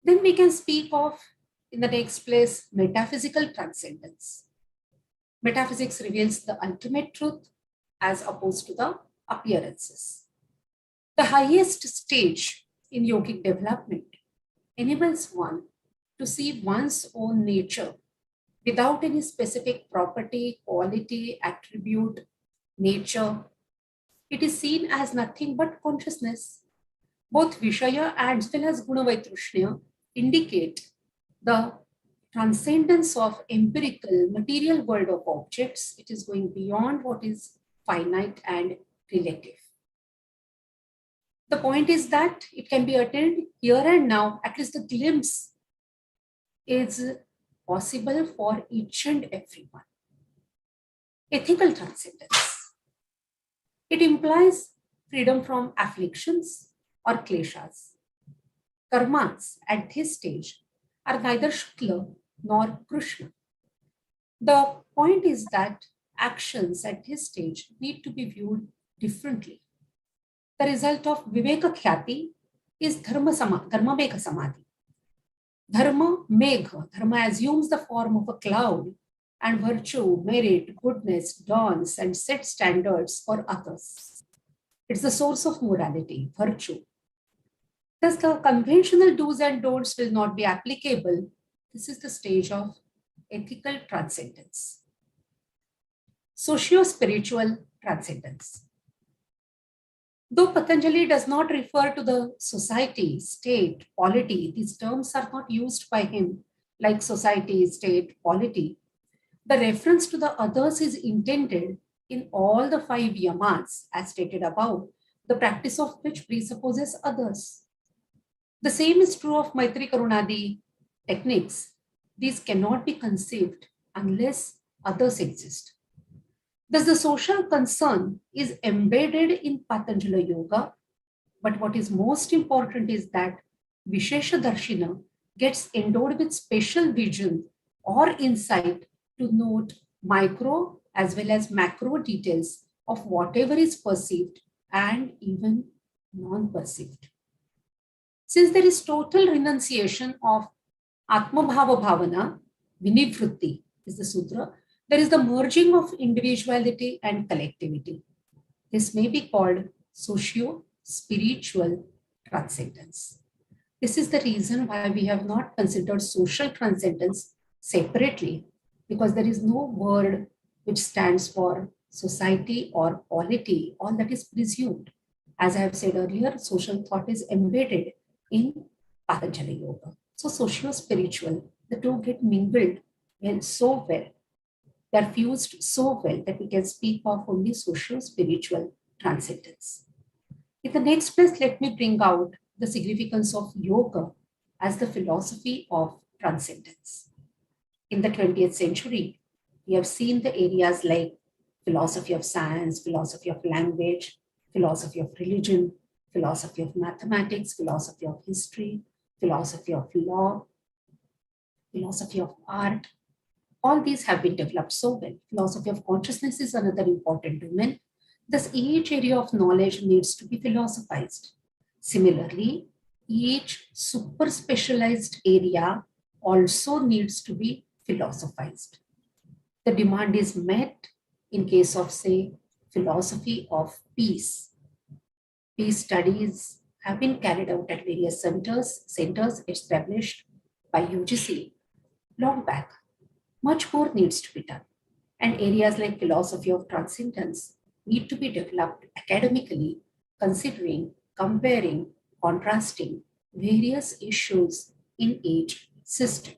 Then we can speak of, in the next place, metaphysical transcendence. Metaphysics reveals the ultimate truth as opposed to the appearances. The highest stage in yogic development enables one to see one's own nature without any specific property, quality, attribute, nature. It is seen as nothing but consciousness. Both Vishaya as well as Gunavaitrushnya indicate the transcendence of empirical material world of objects. It is going beyond what is finite and relative. The point is that it can be attained here and now, at least the glimpse is possible for each and everyone. Ethical transcendence. It implies freedom from afflictions or kleshas. Karmas at this stage are neither Shukla nor Krishna. The point is that actions at this stage need to be viewed differently. The result of Viveka Khyati is Dharma Megha Samadhi. Dharma Megha, Dharma assumes the form of a cloud, and virtue, merit, goodness dawns and sets standards for others. It's the source of morality, virtue. Thus, the conventional do's and don'ts will not be applicable. This is the stage of ethical transcendence. Socio-spiritual transcendence. Though Patanjali does not refer to the society, state, polity, these terms are not used by him like society, state, polity. The reference to the others is intended in all the 5 yamas as stated above, the practice of which presupposes others. The same is true of Maitri Karunadi techniques. These cannot be conceived unless others exist. Thus, the social concern is embedded in Patanjali Yoga, but what is most important is that Vishesha Darshina gets endowed with special vision or insight to note micro as well as macro details of whatever is perceived and even non-perceived. Since there is total renunciation of Atma Bhava Bhavana, Vinivrutti is the sutra, there is the merging of individuality and collectivity. This may be called socio-spiritual transcendence. This is the reason why we have not considered social transcendence separately, because there is no word which stands for society or polity, all that is presumed. As I have said earlier, social thought is embedded in Patanjali Yoga. So socio-spiritual, the two get mingled so well. They are fused so well that we can speak of only socio-spiritual transcendence. In the next place, let me bring out the significance of yoga as the philosophy of transcendence. In the 20th century, We have seen the areas like philosophy of science, philosophy of language, philosophy of religion, philosophy of mathematics, philosophy of history, philosophy of law, philosophy of art. All these have been developed so well. Philosophy of consciousness is another important domain. Thus, each area of knowledge needs to be philosophized. Similarly, each super specialized area also needs to be philosophized. The demand is met in case of, say, philosophy of peace. Peace studies have been carried out at various centers established by UGC long back. Much more needs to be done. And areas like philosophy of transcendence need to be developed academically, considering, comparing, contrasting various issues in each system.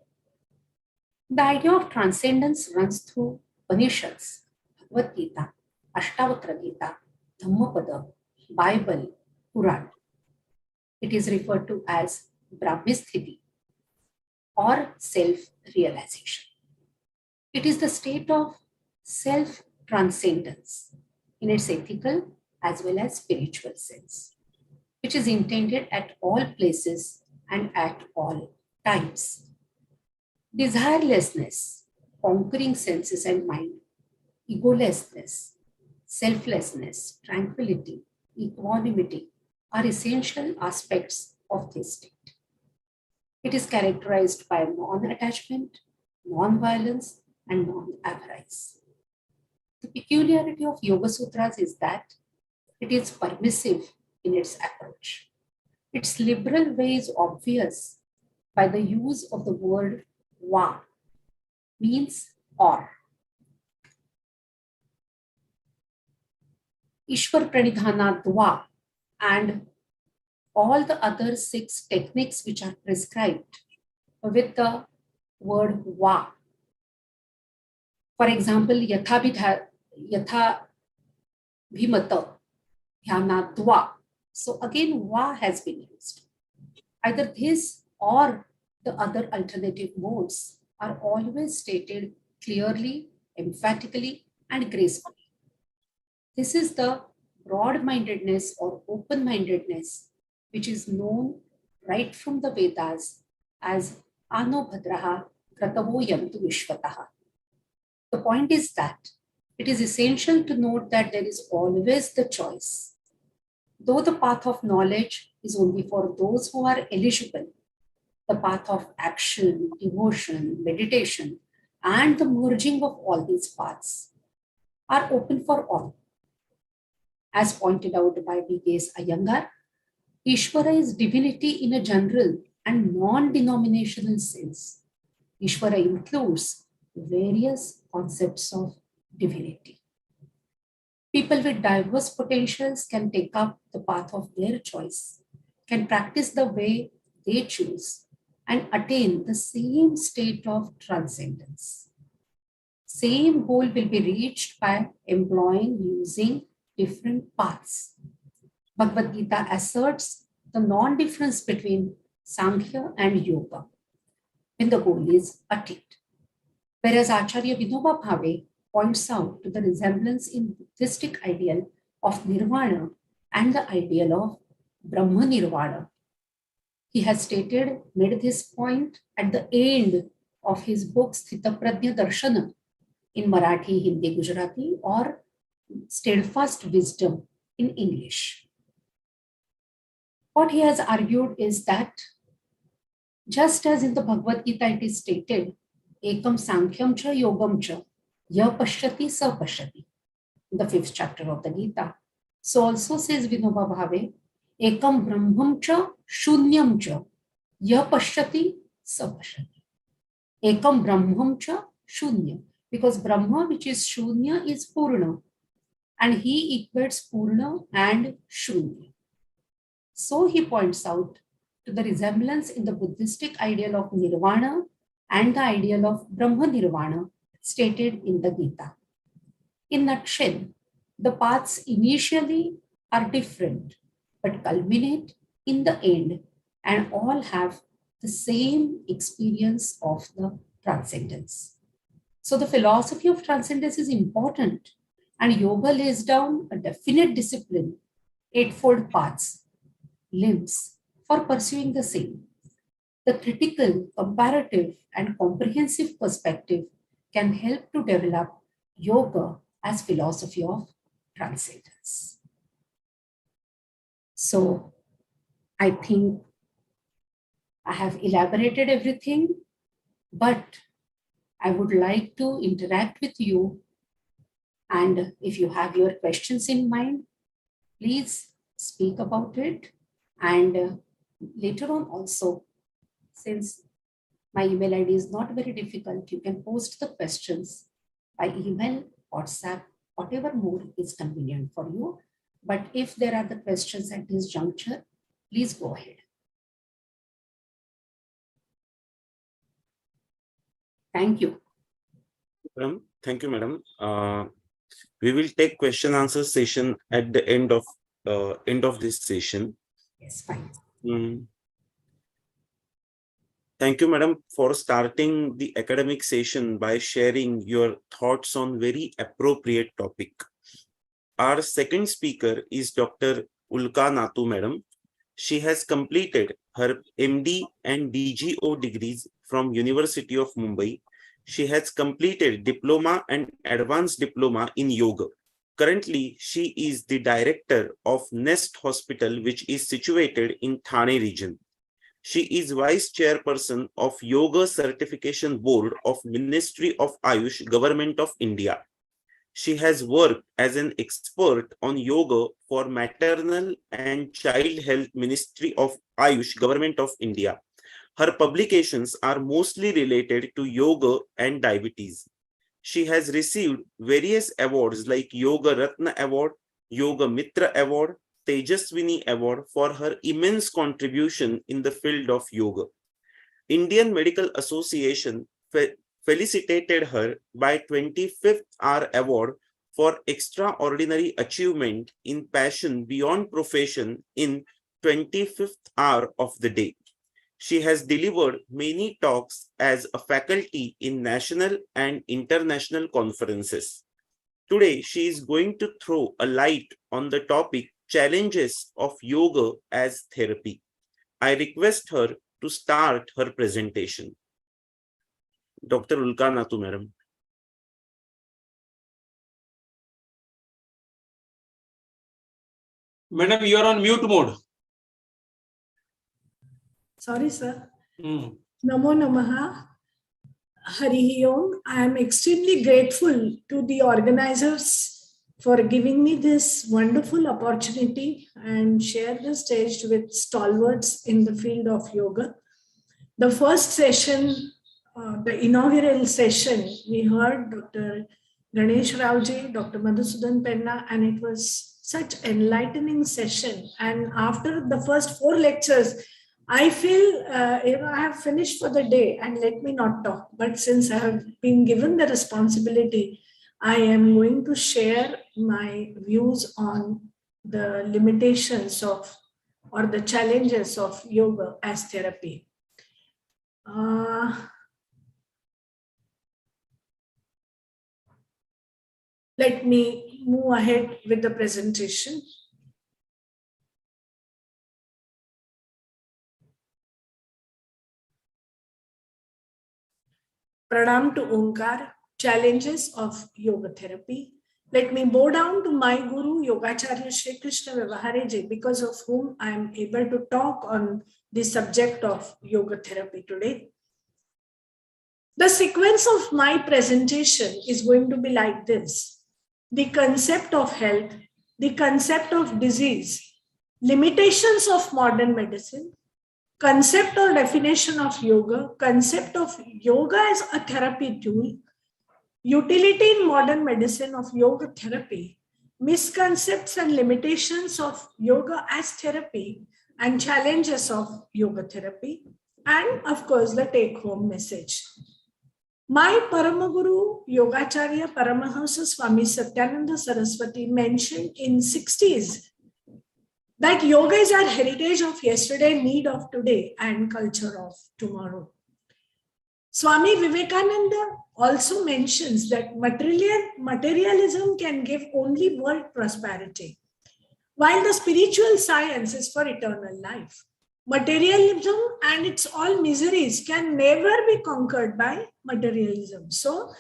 The idea of transcendence runs through Upanishads, Bhagavad Gita, Ashtavakra Gita, Dhammapada, Bible, Quran. It is referred to as Brahmisthiti or self-realization. It is the state of self-transcendence in its ethical as well as spiritual sense, which is intended at all places and at all times. Desirelessness, conquering senses and mind, egolessness, selflessness, tranquility, equanimity are essential aspects of this state. It is characterized by non-attachment, non-violence, and non-avarice. The peculiarity of Yoga Sutras is that it is permissive in its approach. Its liberal way is obvious by the use of the word va, means or. Ishwar Pranidhana Dva and all the other 6 techniques which are prescribed with the word va. For example, Yatha Bhimata Dhyana Dva. So again, va has been used. Either this or the other alternative modes are always stated clearly, emphatically, and gracefully. This is the broad-mindedness or open-mindedness which is known right from the Vedas as Ano Bhadraha Kratavo Yantu Vishwataha. The point is that it is essential to note that there is always the choice. Though the path of knowledge is only for those who are eligible, the path of action, devotion, meditation, and the merging of all these paths are open for all. As pointed out by B.K.S. Iyengar, Ishvara is divinity in a general and non-denominational sense. Ishvara includes various concepts of divinity. People with diverse potentials can take up the path of their choice, can practice the way they choose, and attain the same state of transcendence. Same goal will be reached by using different paths. Bhagavad Gita asserts the non-difference between Sankhya and Yoga when the goal is attained. Whereas Acharya Vinoba Bhave points out to the resemblance in Buddhistic ideal of Nirvana and the ideal of Brahma Nirvana. He has made this point at the end of his book Sthita Prajna Darshana in Marathi, Hindi, Gujarati, or Steadfast Wisdom in English. What he has argued is that just as in the Bhagavad Gita it is stated, Ekam Sankyam Cha Yogam Cha Ya Pashyati Sa Pashyati, in the 5th chapter of the Gita. So also says Vinoba Bhave, Ekam Brahmam Cha Shunyam Cha Ya Pashyati Sa Pashyati. Ekam Brahmam Cha Shunya, because Brahma, which is Shunya, is Purna, and he equates Purna and Shunya. So he points out to the resemblance in the Buddhistic ideal of Nirvana and the ideal of Brahma Nirvana stated in the Gita. In nutshell, the paths initially are different, but culminate in the end and all have the same experience of the transcendence. So the philosophy of transcendence is important, and yoga lays down a definite discipline, eightfold paths, limbs for pursuing the same. The critical, comparative, and comprehensive perspective can help to develop yoga as philosophy of transcendence. So I think I have elaborated everything, but I would like to interact with you. And if you have your questions in mind, please speak about it. And later on also, since my email ID is not very difficult, you can post the questions by email, WhatsApp, whatever mode is convenient for you. But if there are the questions at this juncture, please go ahead. Thank you. Thank you, madam. We will take question answer session at the end of this session. Yes, fine. Thank you, madam, for starting the academic session by sharing your thoughts on very appropriate topic. Our second speaker is Dr. Ulka Nathu, madam. She has completed her MD and DGO degrees from University of Mumbai. She has completed diploma and advanced diploma in yoga. Currently, she is the director of Nest Hospital, which is situated in Thane region. She is vice chairperson of Yoga Certification Board of Ministry of Ayush, Government of India. She has worked as an expert on yoga for Maternal and Child Health Ministry of Ayush, Government of India. Her publications are mostly related to yoga and diabetes. She has received various awards like Yoga Ratna Award, Yoga Mitra Award, Tejaswini Award for her immense contribution in the field of yoga. Indian Medical Association felicitated her by 25th hour award for extraordinary achievement in passion beyond profession in 25th hour of the day. She has delivered many talks as a faculty in national and international conferences. Today, she is going to throw a light on the topic challenges of yoga as therapy. I request her to start her presentation. Dr. Ulka Nathu, madam. Madam, you are on mute mode. Sorry, sir. Namo Namaha. Harihi Om. I am extremely grateful to the organizers for giving me this wonderful opportunity and share the stage with stalwarts in the field of yoga. The first session, the inaugural session, we heard Dr. Ganesh Raoji, Dr. Madhusudan Penna, and it was such enlightening session. And after the first 4 lectures, I feel I have finished for the day and let me not talk. But since I have been given the responsibility, I am going to share my views on the limitations of or the challenges of yoga as therapy. Let me move ahead with the presentation. Pranam to Omkar, challenges of yoga therapy. Let me bow down to my Guru, Yogacharya Shri Krishna Vyavahareji, because of whom I am able to talk on the subject of yoga therapy today. The sequence of my presentation is going to be like this: the concept of health, the concept of disease, limitations of modern medicine, concept or definition of yoga, concept of yoga as a therapy tool, utility in modern medicine of yoga therapy, misconceptions and limitations of yoga as therapy, and challenges of yoga therapy, and of course the take-home message. My Paramaguru Yogacharya Paramahansa Swami Satyananda Saraswati mentioned in 60s that yoga is our heritage of yesterday, need of today, and culture of tomorrow. Swami Vivekananda also mentions that materialism can give only world prosperity, while the spiritual science is for eternal life. Materialism and its all miseries can never be conquered by materialism. So,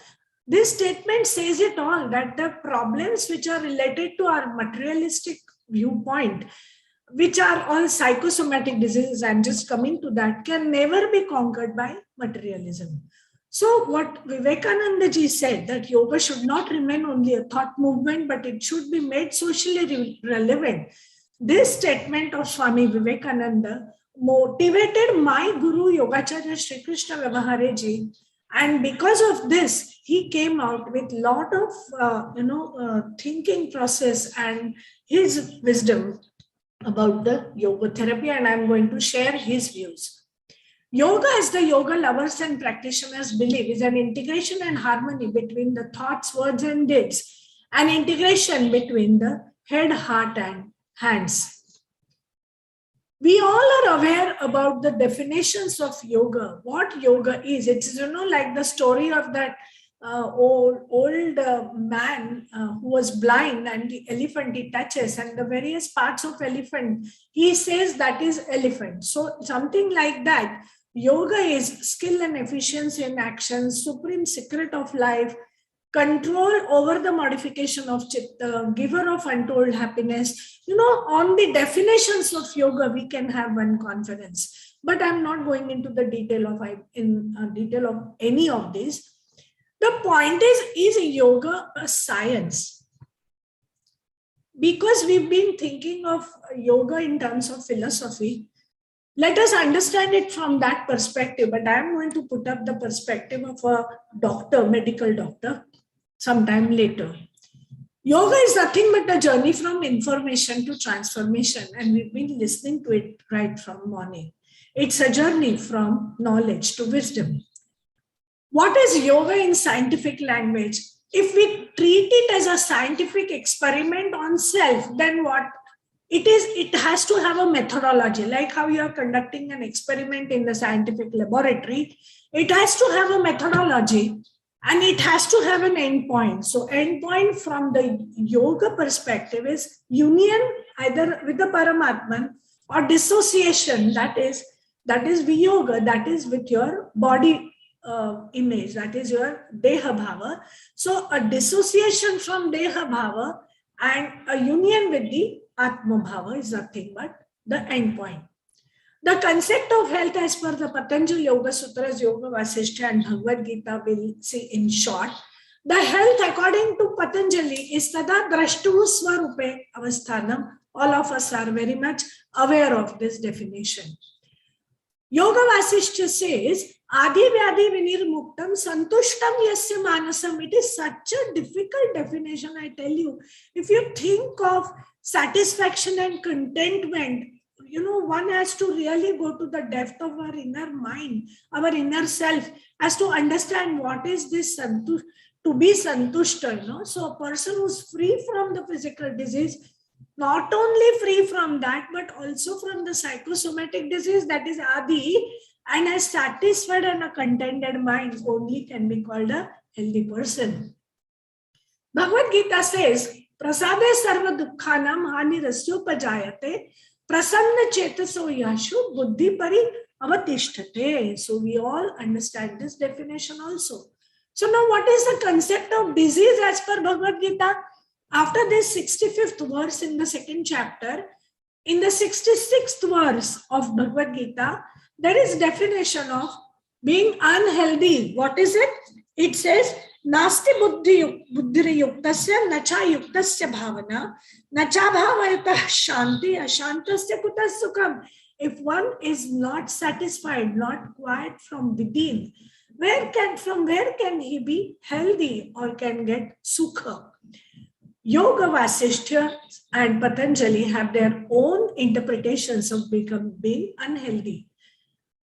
this statement says it all, that the problems which are related to our materialistic viewpoint, which are all psychosomatic diseases, I'm just coming to that, can never be conquered by materialism. So what Vivekananda ji said, that yoga should not remain only a thought movement, but it should be made socially relevant. This statement of Swami Vivekananda motivated my Guru Yogacharya Sri Krishna Vyavahare ji, and because of this, he came out with lot of thinking process and his wisdom about the yoga therapy, and I'm going to share his views. Yoga, as the yoga lovers and practitioners believe, is an integration and harmony between the thoughts, words, and deeds, an integration between the head, heart, and hands. We all are aware about the definitions of yoga, what yoga is. It's, like the story of that old man who was blind, and the elephant he touches, and the various parts of elephant, he says that is elephant. So something like that. Yoga is skill and efficiency in action, supreme secret of life, control over the modification of chitta, giver of untold happiness. On the definitions of yoga, we can have one confidence. But I'm not going into the detail of any of these. The point is yoga a science? Because we've been thinking of yoga in terms of philosophy, let us understand it from that perspective. But I'm going to put up the perspective of a doctor, medical doctor, sometime later. Yoga is nothing but a journey from information to transformation, and we've been listening to it right from morning. It's a journey from knowledge to wisdom. What is yoga in scientific language? If we treat it as a scientific experiment on self, then what? It has to have a methodology, like how you are conducting an experiment in the scientific laboratory. It has to have a methodology, and it has to have an endpoint. So endpoint from the yoga perspective is union either with the Paramatman, or dissociation, that is viyoga, that is with your body image, that is your Deha Bhava. So a dissociation from Deha Bhava and a union with the Atma Bhava is nothing but the endpoint. The concept of health as per the Patanjali Yoga Sutras, Yoga Vasishtha, and Bhagavad Gita, will see in short. The health according to Patanjali is tada drashtu swarupe avasthanam. All of us are very much aware of this definition. Yoga Vasishtha says, Adi Vyadi Vinirmuktam Santushtam Yasya Manasam. It is such a difficult definition, I tell you. If you think of satisfaction and contentment, one has to really go to the depth of our inner mind, our inner self, as to understand what is this to be santushta. So a person who's free from the physical disease, not only free from that, but also from the psychosomatic disease, that is Adi, and a satisfied and a contented mind, only can be called a healthy person. Bhagavad Gita says, Prasade sarva dukkhanam hani rasyopajayate prasanna chetaso yashu buddhi pari avatishthate. So we all understand this definition also. So now what is the concept of disease as per Bhagavad Gita? After this 65th verse in the second chapter, in the 66th verse of Bhagavad Gita, there is definition of being unhealthy. What is it? It says, Nasti buddhi yuktasya nacha yuktasya bhavana nacha bhavayata shanti ashantasya kutas sukham. If one is not satisfied, not quiet from within, from where can he be healthy or can get sukha? Yoga Vasishtha and Patanjali have their own interpretations of being unhealthy.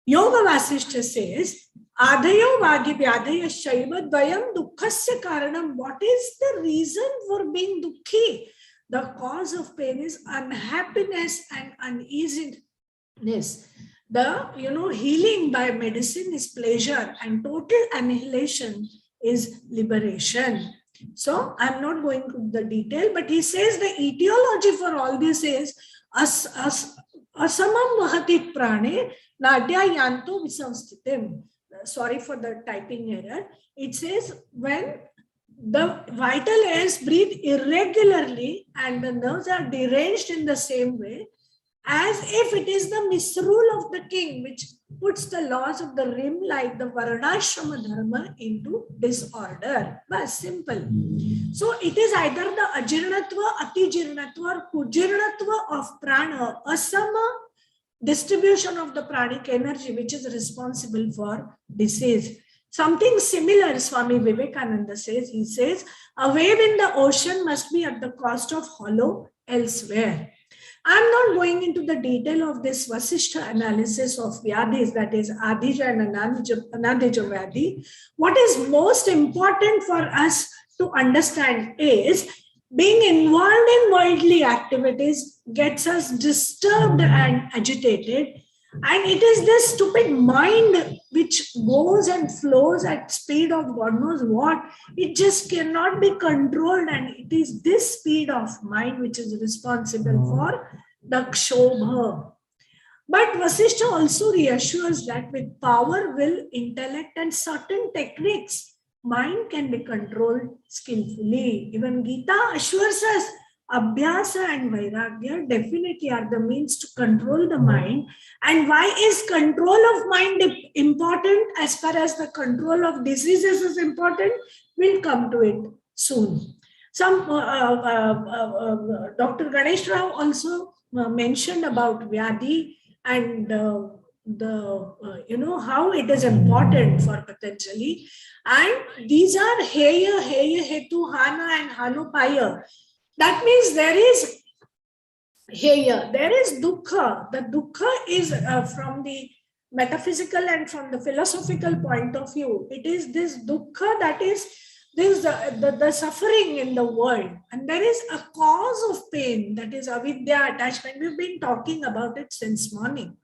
Yoga Vasishtha says, Adhayo Vagi Vyadhaya Shaiva Dvayam Dukkhasya Karanam. What is the reason for being dukhi? The cause of pain is unhappiness and uneasiness. The healing by medicine is pleasure, and total annihilation is liberation. So I'm not going to the detail, but he says the etiology for all this is asamam vahatit prane nadya yanto visamstitim. Sorry for the typing error. It says when the vital airs breathe irregularly and the nerves are deranged in the same way, as if it is the misrule of the king, which puts the laws of the rim like the Varnashrama Dharma into disorder. But simple. So it is either the Ajirnatva, Atijirnatva or Kujirnatva of prana, asama distribution of the pranic energy, which is responsible for disease. Something similar, Swami Vivekananda says. He says, a wave in the ocean must be at the cost of hollow elsewhere. I'm not going into the detail of this Vasishtha analysis of Vyadhis, that is Adhija and Anadhija Vyadhi. What is most important for us to understand is being involved in worldly activities gets us disturbed and agitated. And it is this stupid mind which goes and flows at speed of God knows what. It just cannot be controlled. And it is this speed of mind which is responsible for the Kshobha. But Vasishtha also reassures that with power, will, intellect, and certain techniques, mind can be controlled skillfully. Even Gita assures us Abhyasa and Vairagya definitely are the means to control the mind. And why is control of mind important as far as the control of diseases is important? We'll come to it soon. Some Dr. Ganesh Rao also mentioned about Vyadhi and how it is important for Patanjali. And these are Heya, Heya, Hetu, Hana and Hanupaya. That means there is Heya, there is Dukkha. The Dukkha is from the metaphysical and from the philosophical point of view. It is this Dukkha that is this the suffering in the world. And there is a cause of pain, that is avidya, attachment. We've been talking about it since morning.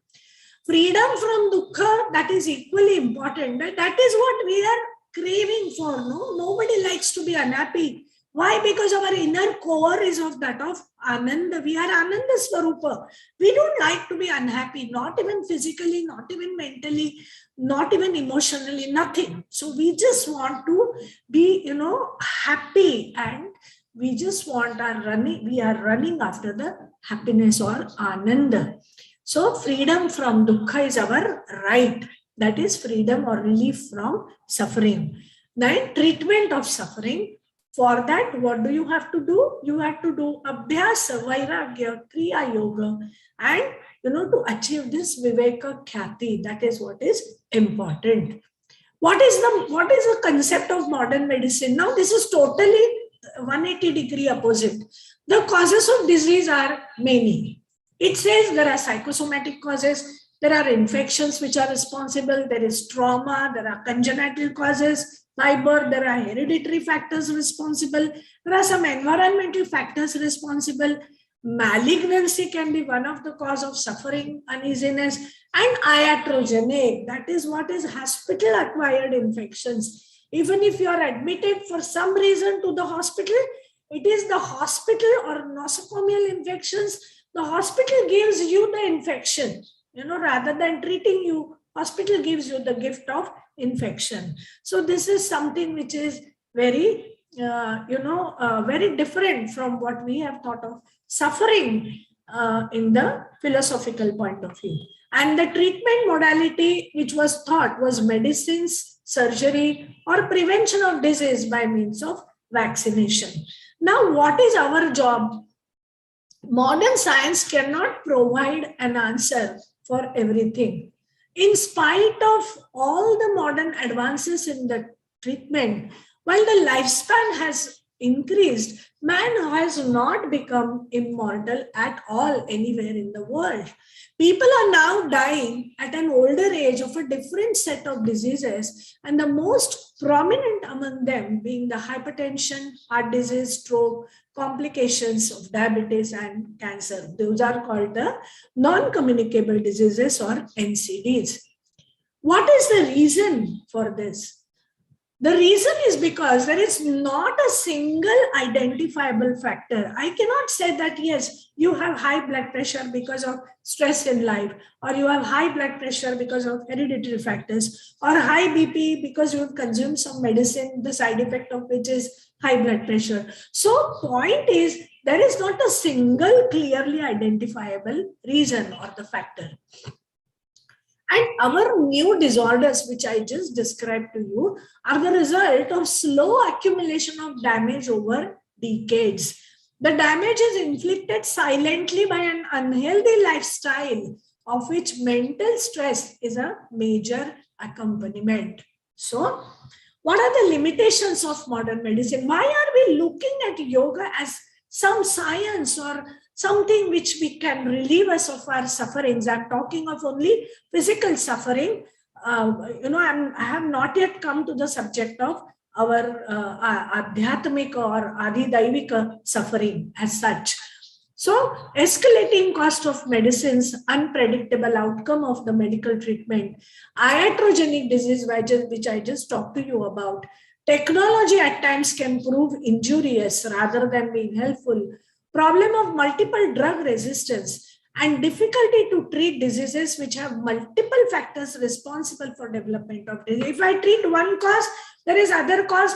Freedom from Dukkha, that is equally important. That is what we are craving for. No, nobody likes to be unhappy. Why? Because our inner core is of that of Ananda. We are Ananda Swarupa. We don't like to be unhappy, not even physically, not even mentally, not even emotionally, nothing. So we just want to be, happy, and we just want we are running after the happiness or Ananda. So freedom from Dukkha is our right. That is freedom or relief from suffering. Then treatment of suffering. For that, what do you have to do? You have to do Abhyasa, Vairagya, Kriya Yoga, and to achieve this Viveka Khyati. That is what is important. What is the concept of modern medicine? Now, this is totally 180-degree opposite. The causes of disease are many. It says there are psychosomatic causes, there are infections which are responsible, there is trauma, there are congenital causes. By birth, there are hereditary factors responsible. There are some environmental factors responsible. Malignancy can be one of the cause of suffering, uneasiness, and iatrogenic. That is what is hospital-acquired infections. Even if you are admitted for some reason to the hospital, it is the hospital or nosocomial infections. The hospital gives you the infection, rather than treating you. Hospital gives you the gift of infection. So this is something which is very, very different from what we have thought of suffering in the philosophical point of view. And the treatment modality which was thought was medicines, surgery, or prevention of disease by means of vaccination. Now, what is our job? Modern science cannot provide an answer for everything. In spite of all the modern advances in the treatment, while the lifespan has increased, man has not become immortal at all anywhere in the world. People are now dying at an older age of a different set of diseases, and the most prominent among them being the hypertension, heart disease, stroke, complications of diabetes and cancer. Those are called the non-communicable diseases or NCDs. What is the reason for this? The reason is because there is not a single identifiable factor. I cannot say that, yes, you have high blood pressure because of stress in life, or you have high blood pressure because of hereditary factors, or high BP because you have consumed some medicine, the side effect of which is high blood pressure. So point is, there is not a single clearly identifiable reason or the factor. And our new disorders, which I just described to you, are the result of slow accumulation of damage over decades. The damage is inflicted silently by an unhealthy lifestyle, of which mental stress is a major accompaniment. So, what are the limitations of modern medicine? Why are we looking at yoga as some science or something which we can relieve us of our sufferings? I'm talking of only physical suffering. I have not yet come to the subject of our adhyatmika or adidaivika suffering as such. So, escalating cost of medicines, unpredictable outcome of the medical treatment, iatrogenic disease, which I just talked to you about. Technology at times can prove injurious rather than being helpful. Problem of multiple drug resistance and difficulty to treat diseases which have multiple factors responsible for development of disease. If I treat one cause, there is other cause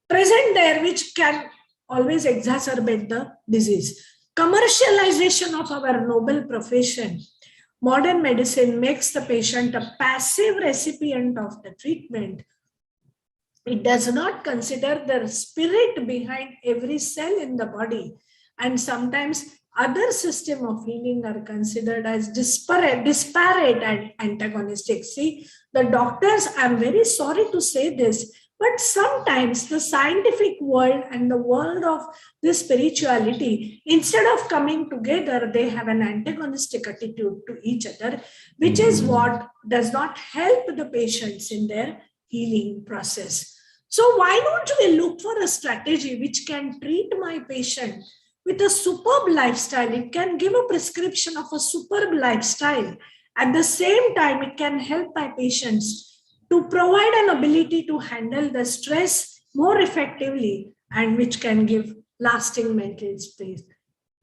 present there which can always exacerbate the disease. Commercialization of our noble profession. Modern medicine makes the patient a passive recipient of the treatment. It does not consider the spirit behind every cell in the body. And sometimes other systems of healing are considered as disparate and antagonistic. See, the doctors, I'm very sorry to say this, but sometimes the scientific world and the world of this spirituality, instead of coming together, they have an antagonistic attitude to each other, which is what does not help the patients in their healing process. So why don't we look for a strategy which can treat my patient with a superb lifestyle? It can give a prescription of a superb lifestyle. At the same time, it can help my patients to provide an ability to handle the stress more effectively, and which can give lasting mental space.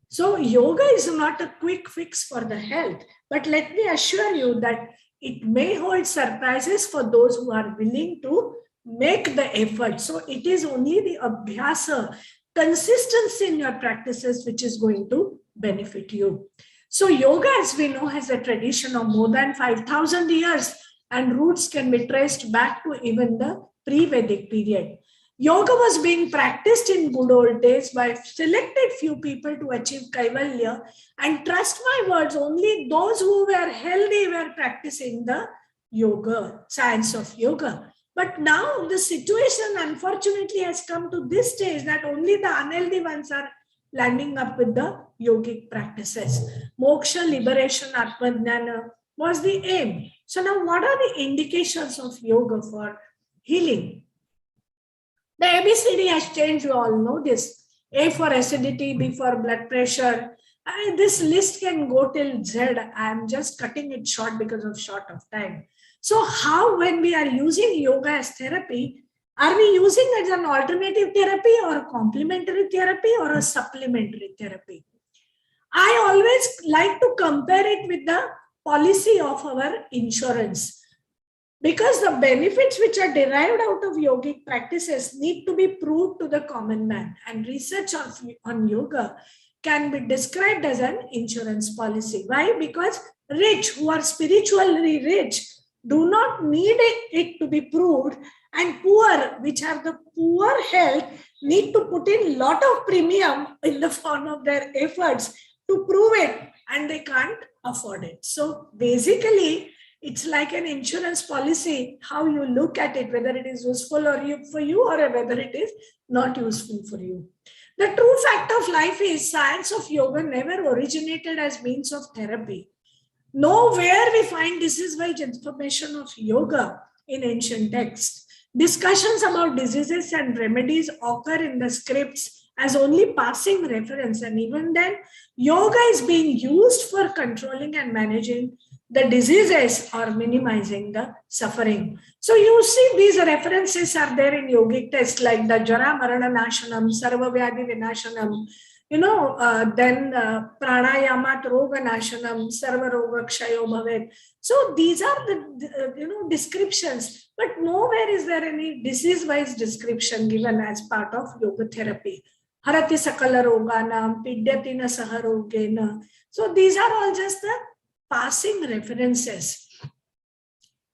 So yoga is not a quick fix for the health, but let me assure you that it may hold surprises for those who are willing to make the effort. So it is only the abhyasa, consistency in your practices, which is going to benefit you. So yoga, as we know, has a tradition of more than 5,000 years, and roots can be traced back to even the pre-Vedic period. Yoga was being practiced in good old days by selected few people to achieve kaivalya, and trust my words, only those who were healthy were practicing the yoga, science of yoga. But now the situation unfortunately has come to this stage that only the unhealthy ones are landing up with the yogic practices. Moksha, liberation, atmajnana was the aim. So now what are the indications of yoga for healing? The ABCD has changed, you all know this. A for acidity, B for blood pressure. This list can go till Z. I am just cutting it short because of short of time. So how, when we are using yoga as therapy, are we using it as an alternative therapy or complementary therapy or a supplementary therapy? I always like to compare it with the policy of our insurance, because the benefits which are derived out of yogic practices need to be proved to the common man, and research on yoga can be described as an insurance policy. Why? Because rich, who are spiritually rich, do not need it to be proved, and poor, which have the poor health, need to put in lot of premium in the form of their efforts to prove it, and they can't afford it. So basically, It's like an insurance policy, how you look at it, whether it is useful for you or whether it is not useful for you. The true fact of life is science of yoga never originated as means of therapy. Nowhere we find disease-wise information of yoga in ancient texts. Discussions about diseases and remedies occur in the scripts as only passing reference, and even then, yoga is being used for controlling and managing the diseases or minimizing the suffering. So you see these references are there in yogic texts like the Jara Marana Nashanam, Sarva Vyadhi Vinashanam, then Pranayamat Roga Nashanam, Sarva Roga Kshayo Bhavet. So these are the descriptions, but nowhere is there any disease-wise description given as part of yoga therapy. Harati Sakala Roganam, Pidyatina Saharogena. So these are all just the passing references.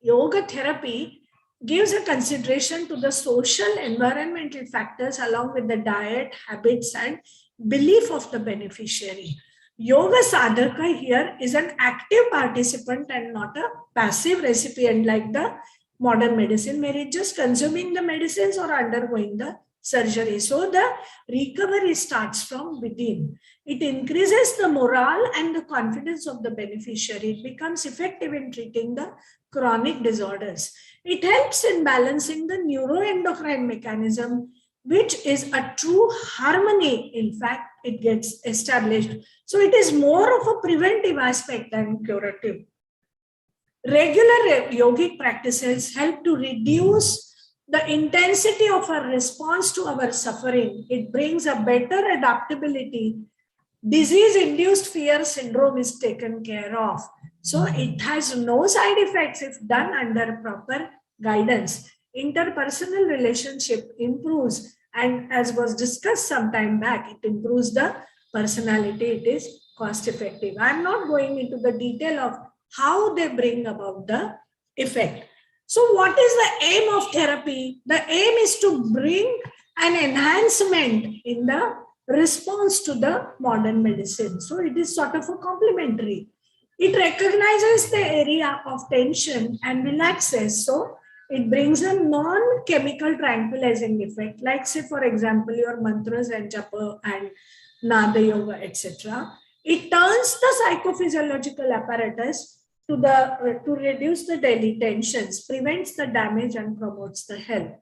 Yoga therapy gives a consideration to the social environmental factors along with the diet, habits, and belief of the beneficiary. Yoga sadhaka here is an active participant and not a passive recipient like the modern medicine where it's just consuming the medicines or undergoing the surgery. So the recovery starts from within. It increases the morale and the confidence of the beneficiary. It becomes effective in treating the chronic disorders. It helps in balancing the neuroendocrine mechanism, which is a true harmony. In fact, it gets established. So it is more of a preventive aspect than curative. Regular yogic practices help to reduce the intensity of our response to our suffering. It brings a better adaptability. Disease-induced fear syndrome is taken care of. So it has no side effects if done under proper guidance. Interpersonal relationship improves, and as was discussed some time back, it improves the personality. It is cost effective. I'm not going into the detail of how they bring about the effect. So what is the aim of therapy? The aim is to bring an enhancement in the response to the modern medicine. So it is sort of a complementary. It recognizes the area of tension and relaxes. So it brings a non-chemical tranquilizing effect, like say, for example, your mantras and japa and nada yoga, etc. It turns the psychophysiological apparatus to reduce the daily tensions, prevents the damage and promotes the health.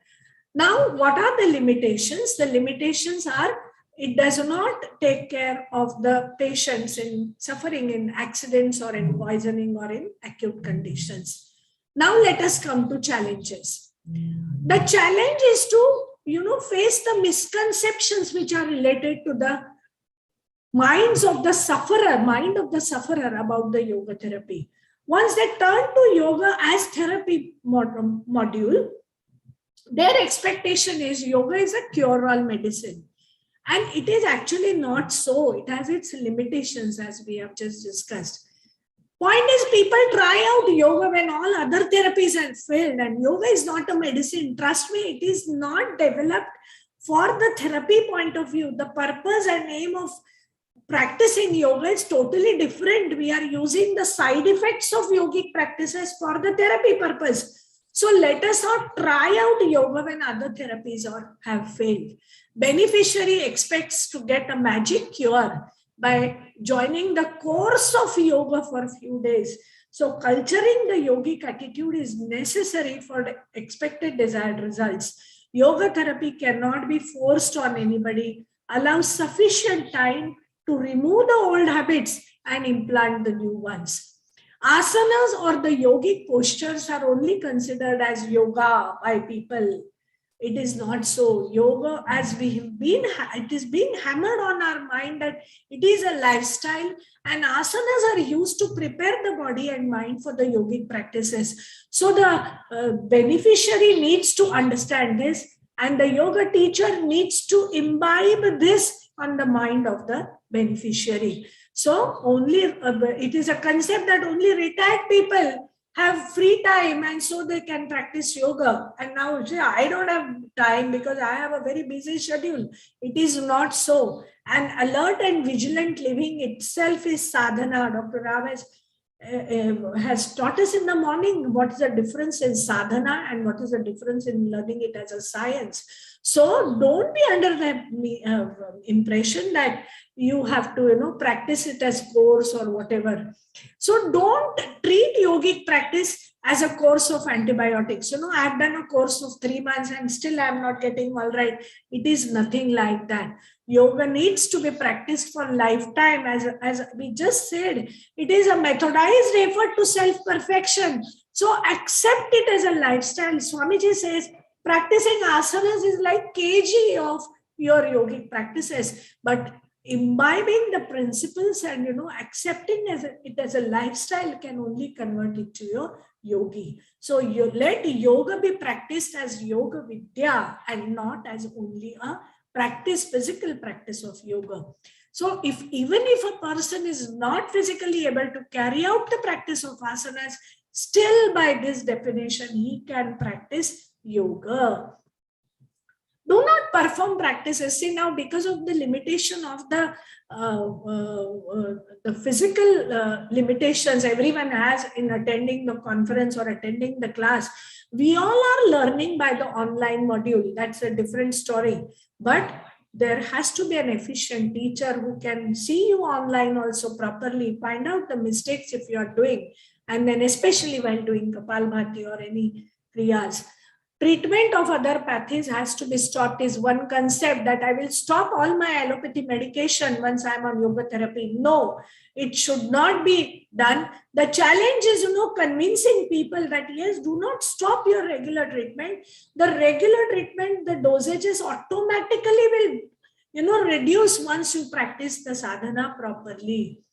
Now, what are the limitations? The limitations are it does not take care of the patients in suffering in accidents or in poisoning or in acute conditions. Now let us come to challenges. The challenge is to face the misconceptions which are related to the mind of the sufferer about the yoga therapy. Once they turn to yoga as therapy module, their expectation is yoga is a cure-all medicine. And it is actually not so. It has its limitations, as we have just discussed. Point is, people try out yoga when all other therapies have failed, and yoga is not a medicine. Trust me, it is not developed for the therapy point of view. The purpose and aim of practicing yoga is totally different. We are using the side effects of yogic practices for the therapy purpose. So let us not try out yoga when other therapies have failed. Beneficiary expects to get a magic cure by joining the course of yoga for a few days. So culturing the yogic attitude is necessary for the expected desired results. Yoga therapy cannot be forced on anybody. Allow sufficient time to remove the old habits and implant the new ones. Asanas or the yogic postures are only considered as yoga by people. It is not so. Yoga, as it is being hammered on our mind that it is a lifestyle, and asanas are used to prepare the body and mind for the yogic practices. So the beneficiary needs to understand this, and the yoga teacher needs to imbibe this on the mind of the beneficiary. So only it is a concept that only retired people have free time and so they can practice yoga. And now I don't have time because I have a very busy schedule. It is not so. And alert and vigilant living itself is sadhana. Dr. Rao has has taught us in the morning what is the difference in sadhana and what is the difference in learning it as a science. So don't be under the impression that you have to, practice it as course or whatever. So don't treat yogic practice as a course of antibiotics. I have done a course of 3 months and still I am not getting all right. It is nothing like that. Yoga needs to be practiced for lifetime. As we just said, it is a methodized effort to self-perfection. So accept it as a lifestyle. Swamiji says, practicing asanas is like kg of your yogic practices. But imbibing the principles and accepting it as a lifestyle can only convert it to your yogi. So you let yoga be practiced as yoga vidya and not as only a physical practice of yoga. So even if a person is not physically able to carry out the practice of asanas, still by this definition he can practice yoga. Do not perform practices. See, now because of the limitation of the physical limitations everyone has in attending the conference or attending the class, we all are learning by the online module. That's a different story. But there has to be an efficient teacher who can see you online also properly, find out the mistakes if you are doing, and then especially while doing Kapalbhati or any kriyas. Treatment of other pathies has to be stopped is one concept, that I will stop all my allopathy medication once I'm on yoga therapy. No, it should not be done. The challenge is, convincing people that yes, do not stop your regular treatment. The regular treatment, the dosages automatically will, reduce once you practice the sadhana properly.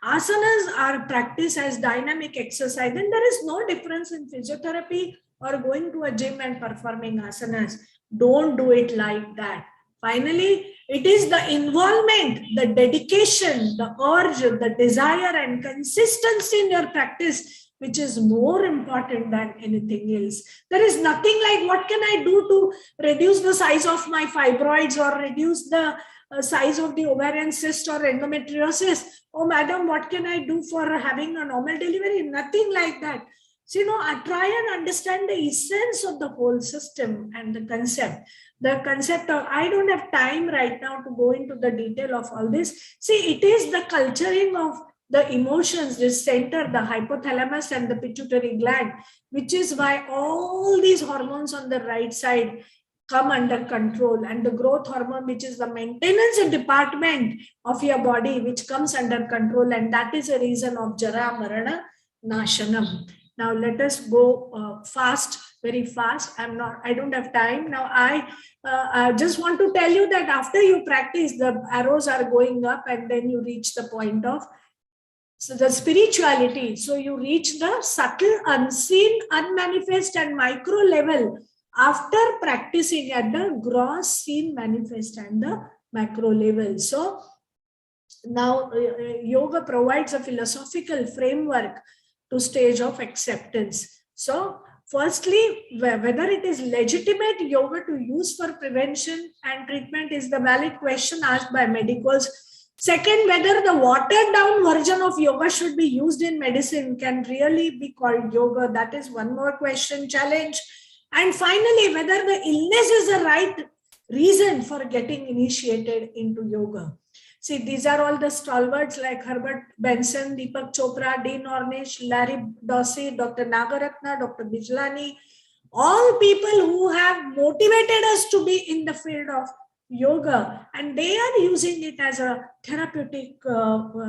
Asanas are practiced as dynamic exercise, and there is no difference in physiotherapy or going to a gym and performing asanas. Don't do it like that. Finally, it is the involvement, the dedication, the urge, the desire and consistency in your practice which is more important than anything else. There is nothing like what can I do to reduce the size of my fibroids or reduce the size of the ovarian cyst or endometriosis. Oh, madam, what can I do for having a normal delivery? Nothing like that. So, I try and understand the essence of the whole system and the concept. The concept of, I don't have time right now to go into the detail of all this. See, it is the culturing of the emotions, this center, the hypothalamus and the pituitary gland, which is why all these hormones on the right side come under control, and the growth hormone, which is the maintenance department of your body, which comes under control, and that is a reason of Jara, Marana, Nashanam. Now let us go fast, very fast. I don't have time. Now I just want to tell you that after you practice, the arrows are going up and then you reach the point of the spirituality. So you reach the subtle, unseen, unmanifest and micro level after practicing at the gross, seen, manifest and the macro level. So now yoga provides a philosophical framework to stage of acceptance. So firstly, whether it is legitimate yoga to use for prevention and treatment is the valid question asked by medicals. Second, whether the watered down version of yoga should be used in medicine can really be called yoga. That is one more question, challenge. And finally, whether the illness is the right reason for getting initiated into yoga. See, these are all the stalwarts like Herbert Benson, Deepak Chopra, Dean Ornish, Larry Dossey, Dr. Nagaratna, Dr. Bijlani, all people who have motivated us to be in the field of yoga, and they are using it as a therapeutic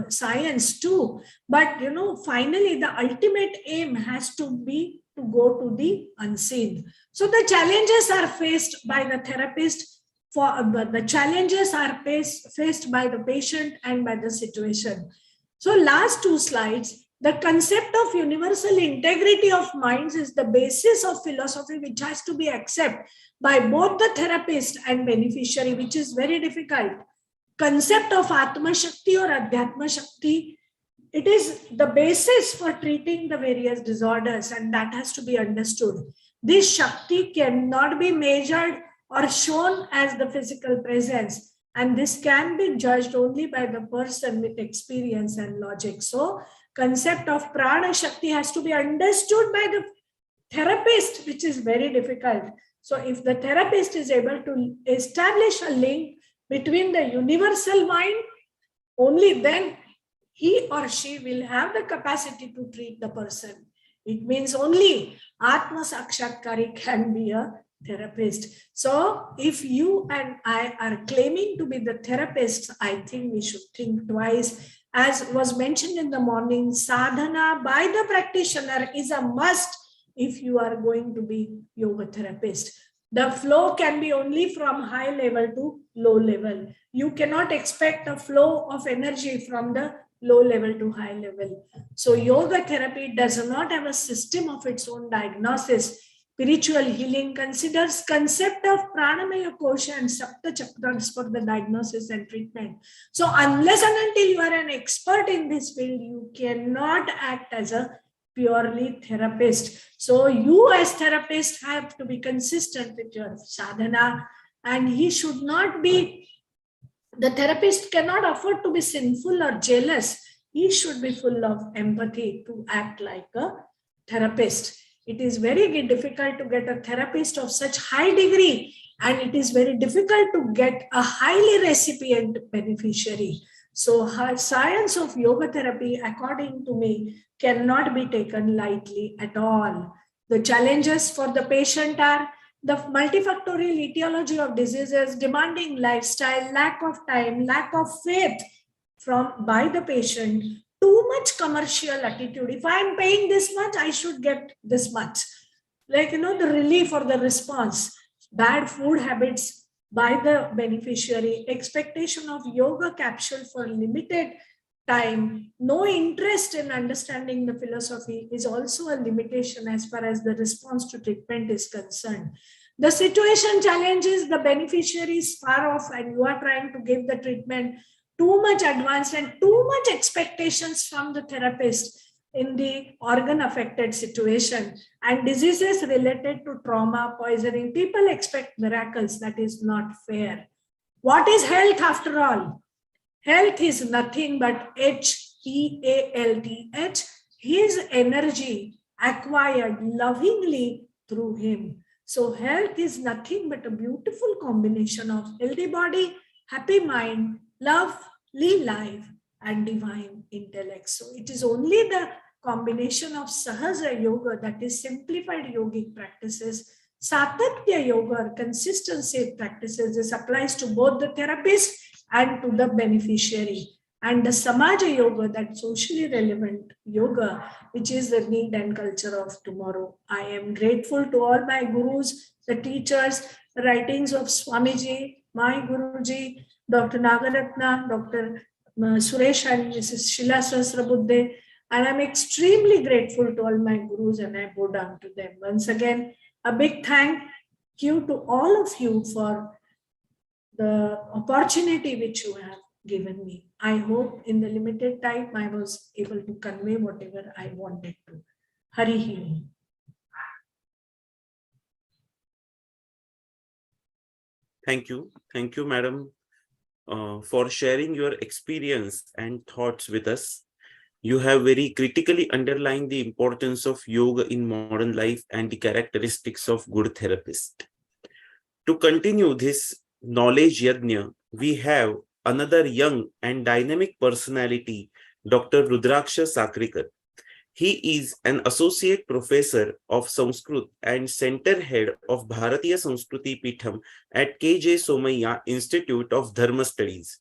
science too. But finally, the ultimate aim has to be to go to the unseen. So the challenges are faced by the therapist. The challenges are faced by the patient and by the situation. So last two slides, the concept of universal integrity of minds is the basis of philosophy which has to be accepted by both the therapist and beneficiary, which is very difficult. Concept of Atma Shakti or Adhyatma Shakti, it is the basis for treating the various disorders, and that has to be understood. This Shakti cannot be measured or shown as the physical presence, and this can be judged only by the person with experience and logic. So concept of prana shakti has to be understood by the therapist, which is very difficult. So if the therapist is able to establish a link between the universal mind, only then he or she will have the capacity to treat the person. It means only Atma Sakshatkari can be a therapist. So if you and I are claiming to be the therapists, I think we should think twice. As was mentioned in the morning, sadhana by the practitioner is a must if you are going to be yoga therapist. The flow can be only from high level to low level. You cannot expect a flow of energy from the low level to high level. So yoga therapy does not have a system of its own diagnosis. Spiritual healing considers concept of pranamaya kosha and sapta chakras for the diagnosis and treatment. So unless and until you are an expert in this field, you cannot act as a purely therapist. So you as therapist have to be consistent with your sadhana, and he should not be, the therapist cannot afford to be sinful or jealous. He should be full of empathy to act like a therapist. It is very difficult to get a therapist of such high degree, and it is very difficult to get a highly recipient beneficiary. So science of yoga therapy, according to me, cannot be taken lightly at all. The challenges for the patient are the multifactorial etiology of diseases, demanding lifestyle, lack of time, lack of faith by the patient, too much commercial attitude. If I am paying this much, I should get this much. Like, the relief or the response, bad food habits by the beneficiary, expectation of yoga capsule for limited time, no interest in understanding the philosophy is also a limitation as far as the response to treatment is concerned. The situation challenges the beneficiary is far off, and you are trying to give the treatment too much advanced and too much expectations from the therapist in the organ affected situation, and diseases related to trauma, poisoning. People expect miracles. That is not fair. What is health after all? Health is nothing but HEALTH, his energy acquired lovingly through him. So health is nothing but a beautiful combination of healthy body, happy mind, lovely life, and divine intellect. So it is only the combination of Sahaja Yoga, that is simplified yogic practices, Satatya Yoga, consistency practices. This applies to both the therapist and to the beneficiary. And the Samaja Yoga, that socially relevant yoga, which is the need and culture of tomorrow. I am grateful to all my gurus, the teachers, the writings of Swamiji, my Guruji, Dr. Nagaratna, Dr. Suresh and Mrs. Shila Sahasrabuddhe. And I'm extremely grateful to all my gurus, and I bow down to them. Once again, a big thank you to all of you for the opportunity which you have given me. I hope in the limited time I was able to convey whatever I wanted to. Hari Om. Thank you, madam, for sharing your experience and thoughts with us. You have very critically underlined the importance of yoga in modern life and the characteristics of good therapist. To continue this knowledge yajna, we have another young and dynamic personality, Dr. Rudraksha Sakrikar. He is an associate professor of Sanskrit and center head of Bharatiya Sanskriti Pitham at K.J. Somaiya Institute of Dharma Studies.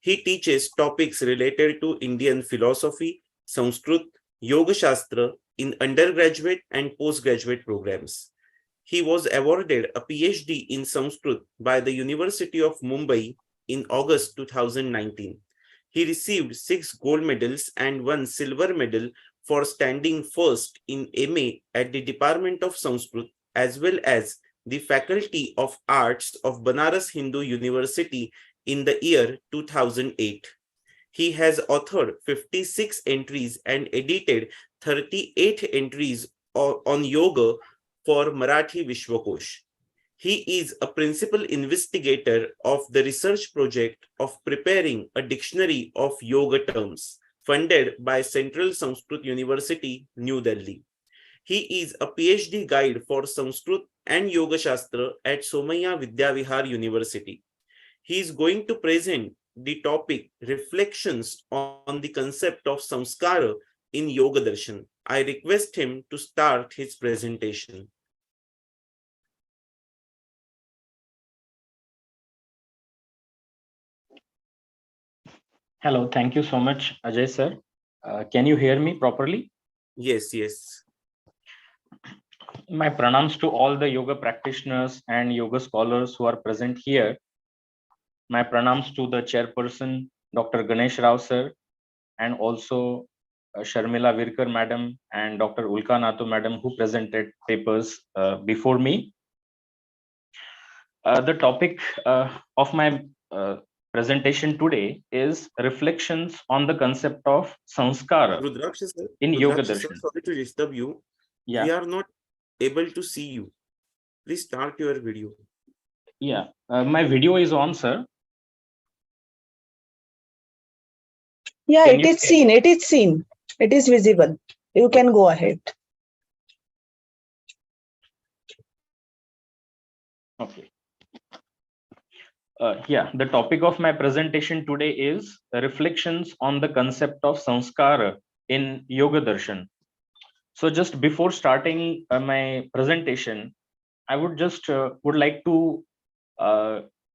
He teaches topics related to Indian philosophy, Sanskrit, Yoga Shastra in undergraduate and postgraduate programs. He was awarded a PhD in Sanskrit by the University of Mumbai in August 2019. He received 6 gold medals and 1 silver medal for standing first in MA at the Department of Sanskrit, as well as the Faculty of Arts of Banaras Hindu University in the year 2008. He has authored 56 entries and edited 38 entries on yoga for Marathi Vishwakosh. He is a principal investigator of the research project of preparing a dictionary of yoga terms, funded by Central Sanskrit University, New Delhi. He is a PhD guide for Sanskrit and Yoga Shastra at Somaiya Vidyavihar University. He is going to present the topic Reflections on the Concept of Samskara in Yoga Darshan. I request him to start his presentation. Hello, thank you so much, Ajay sir. Can you hear me properly? Yes, yes. My pranams to all the yoga practitioners and yoga scholars who are present here. My pranams to the chairperson, Dr. Ganesh Rao sir, and also Sharmila Virkar madam and Dr. Ulka Nathu madam who presented papers before me. The topic of my presentation today is reflections on the concept of samskara in Yoga Darshan. Sorry to disturb you. Yeah. We are not able to see you. Please start your video. Yeah, my video is on, sir. Yeah, it is seen. It is seen. It is visible. You can go ahead. Okay. Yeah, the topic of my presentation today is reflections on the concept of samskara in Yoga Darshan. So just before starting my presentation, I would just would like to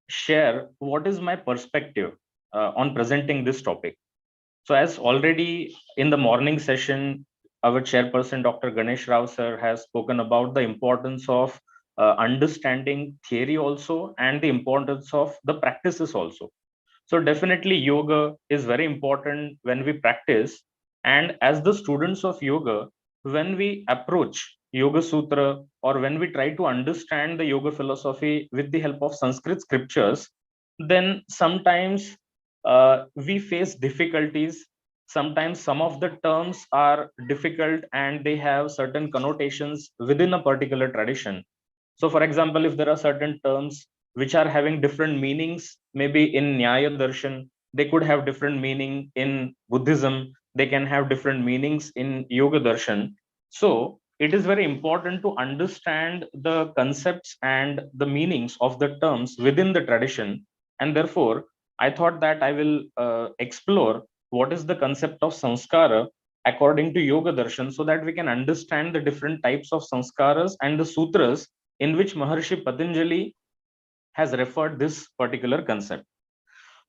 share what is my perspective on presenting this topic. So as already in the morning session, our chairperson, Dr. Ganesh Rao sir, has spoken about the importance of understanding theory also and the importance of the practices also. So definitely yoga is very important when we practice. And as the students of yoga, when we approach Yoga Sutra or when we try to understand the yoga philosophy with the help of Sanskrit scriptures, then sometimes we face difficulties. Sometimes some of the terms are difficult and they have certain connotations within a particular tradition. So for example, if there are certain terms which are having different meanings, maybe in Nyaya Darshan, they could have different meaning in Buddhism, they can have different meanings in Yoga Darshan. So it is very important to understand the concepts and the meanings of the terms within the tradition. And therefore, I thought that I will explore what is the concept of samskara according to Yoga Darshan so that we can understand the different types of samskaras and the sutras in which Maharshi Patanjali has referred this particular concept.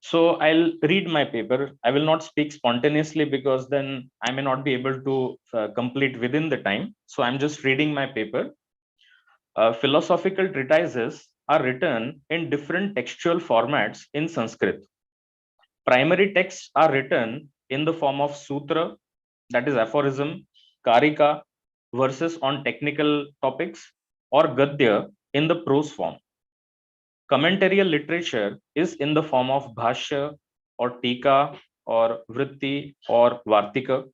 So I'll read my paper. I will not speak spontaneously because then I may not be able to complete within the time. So I'm just reading my paper. Philosophical treatises are written in different textual formats in Sanskrit. Primary texts are written in the form of sutra, that is aphorism, karika, verses on technical topics, or gadya in the prose form. Commentarial literature is in the form of bhashya or tika or vritti or vartika.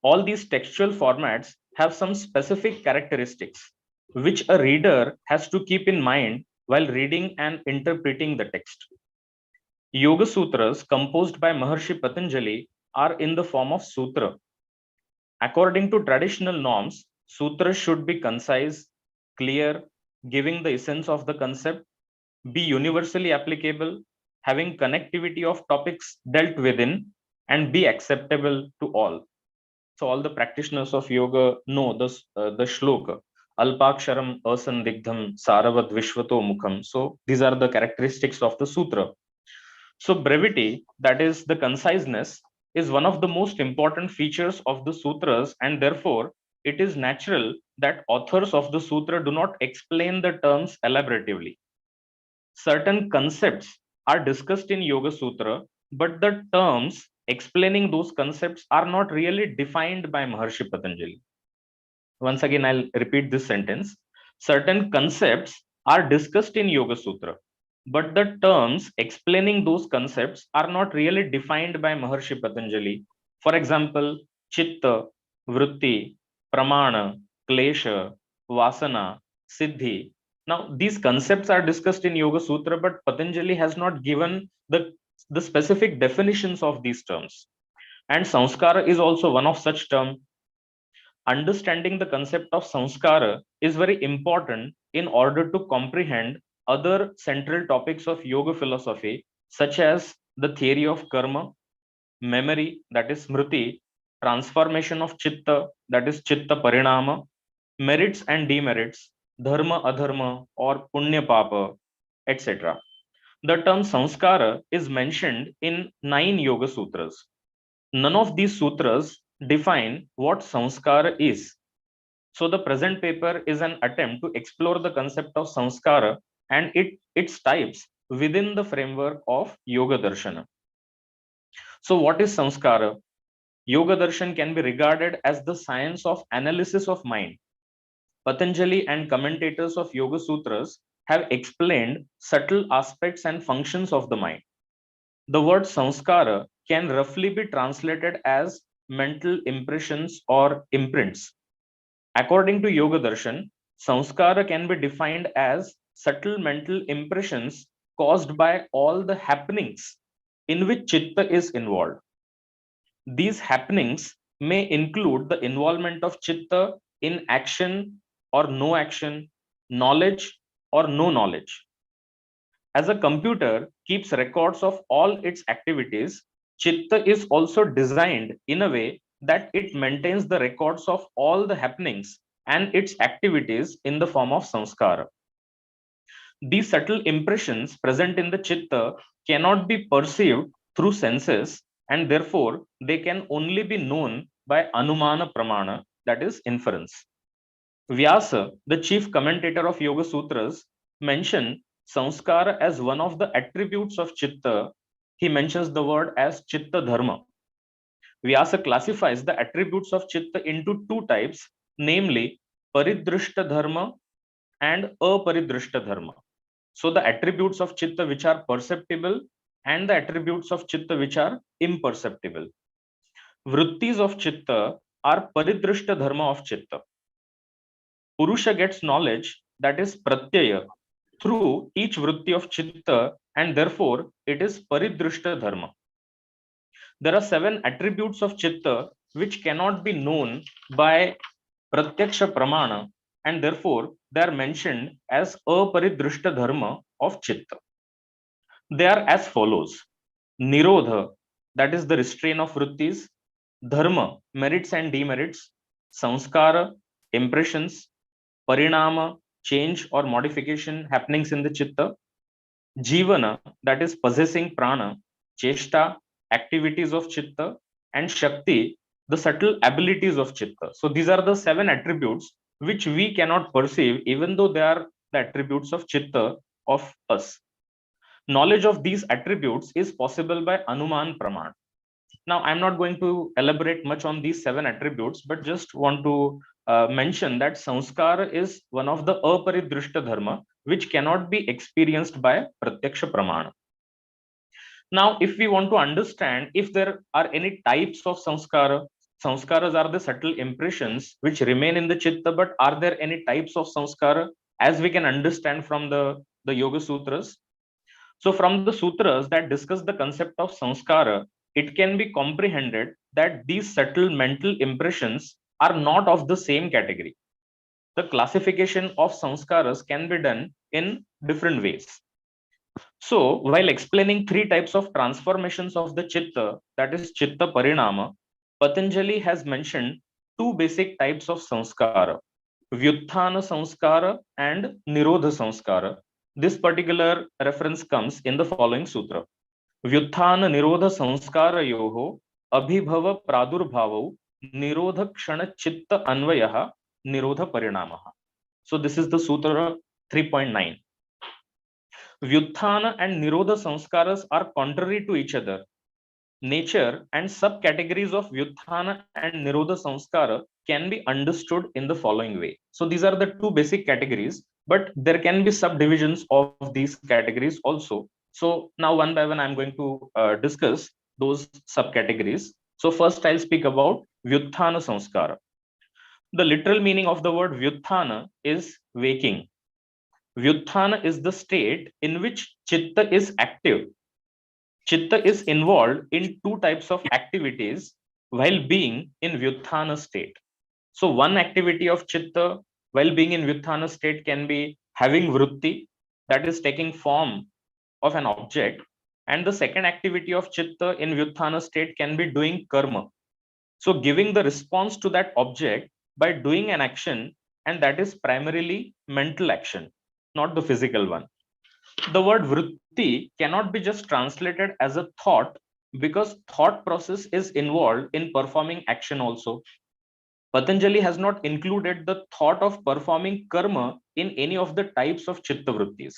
All these textual formats have some specific characteristics which a reader has to keep in mind while reading and interpreting the text. Yoga Sutras composed by Maharshi Patanjali are in the form of sutra. According to traditional norms, sutras should be concise, clear, giving the essence of the concept, be universally applicable, having connectivity of topics dealt within, and be acceptable to all. So all the practitioners of yoga know the shloka. Alpaksharam asandigdham saravad vishvato mukham. So these are the characteristics of the sutra. So brevity, that is the conciseness, is one of the most important features of the sutras, and therefore it is natural that authors of the sutra do not explain the terms elaboratively. Certain concepts are discussed in Yoga Sutra, but the terms explaining those concepts are not really defined by Maharshi Patanjali. Once again, I'll repeat this sentence. Certain concepts are discussed in Yoga Sutra, but the terms explaining those concepts are not really defined by Maharshi Patanjali. For example, Chitta, Vritti, Pramana, Klesha, Vasana, Siddhi. Now, these concepts are discussed in Yoga Sutra, but Patanjali has not given the specific definitions of these terms. And samskara is also one of such term. Understanding the concept of samskara is very important in order to comprehend other central topics of yoga philosophy, such as the theory of karma, memory, that is smriti, transformation of chitta, that is chitta parinama, merits and demerits, dharma adharma, or punya papa, etc. The term samskara is mentioned in 9 yoga sutras. None of these sutras define what samskara is. So the present paper is an attempt to explore the concept of samskara and its types within the framework of yoga darshana. So what is samskara? Yoga darshan can be regarded as the science of analysis of mind. Patanjali and commentators of Yoga Sutras have explained subtle aspects and functions of the mind. The word samskara can roughly be translated as mental impressions or imprints. According to Yoga Darshan, samskara can be defined as subtle mental impressions caused by all the happenings in which chitta is involved. These happenings may include the involvement of chitta in action or no action, knowledge or no knowledge. As a computer keeps records of all its activities, chitta is also designed in a way that it maintains the records of all the happenings and its activities in the form of samskara. These subtle impressions present in the chitta cannot be perceived through senses, and therefore they can only be known by anumana pramana, that is inference. Vyasa, the chief commentator of Yoga Sutras, mentioned samskara as one of the attributes of chitta. He mentions the word as chitta dharma. Vyasa classifies the attributes of chitta into two types, namely paridrishta dharma and aparidrishta dharma. So the attributes of chitta which are perceptible and the attributes of chitta which are imperceptible. Vrittis of chitta are paridrishta dharma of chitta. Purusha gets knowledge, that is pratyaya, through each vritti of chitta, and therefore it is paridrishta dharma. There are 7 attributes of chitta which cannot be known by pratyaksha pramana, and therefore they are mentioned as aparidrishta dharma of chitta. They are as follows: nirodha, that is the restraint of vrittis; dharma, merits and demerits; samskara, impressions; parinama, change or modification happenings in the chitta; jivana, that is possessing prana; cheshta, activities of chitta; and shakti, the subtle abilities of chitta. So these are the 7 attributes which we cannot perceive, even though they are the attributes of chitta of us. Knowledge of these attributes is possible by anuman praman. Now, I'm not going to elaborate much on these 7 attributes, but just want to mention that samskara is one of the aparidrishta dharma, which cannot be experienced by pratyaksha pramana. Now, if we want to understand if there are any types of samskara, samskaras are the subtle impressions which remain in the chitta, but are there any types of samskara as we can understand from the Yoga Sutras? So from the sutras that discuss the concept of samskara, it can be comprehended that these subtle mental impressions are not of the same category. The classification of samskaras can be done in different ways. So while explaining 3 types of transformations of the chitta, that is chitta parinama, Patanjali has mentioned 2 basic types of samskara: vyutthana samskara and nirodha samskara. This particular reference comes in the following sutra: vyutthana nirodha samskarayoho abhibhava pradurbhavau nirodha kshana chitta anvayah nirodha parinamah. So this is the sutra 3.9. Vyutthana and nirodha samskaras are contrary to each other. Nature and subcategories of vyutthana and nirodha samskara can be understood in the following way. So these are the 2 basic categories, but there can be subdivisions of these categories also. So now one by one I'm going to discuss those subcategories. So first I'll speak about vyutthana samskara. The literal meaning of the word vyutthana is waking. Vyutthana is the state in which chitta is active. Chitta is involved in two types of activities while being in Vyuthana state. So one activity of Chitta while being in Vyuthana state can be having Vritti, that is taking form of an object. And the second activity of Chitta in Vyuthana state can be doing karma. So giving the response to that object by doing an action, and that is primarily mental action, not the physical one. The word vritti cannot be just translated as a thought, because thought process is involved in performing action also. Patanjali has not included the thought of performing karma in any of the types of chitta vrittis.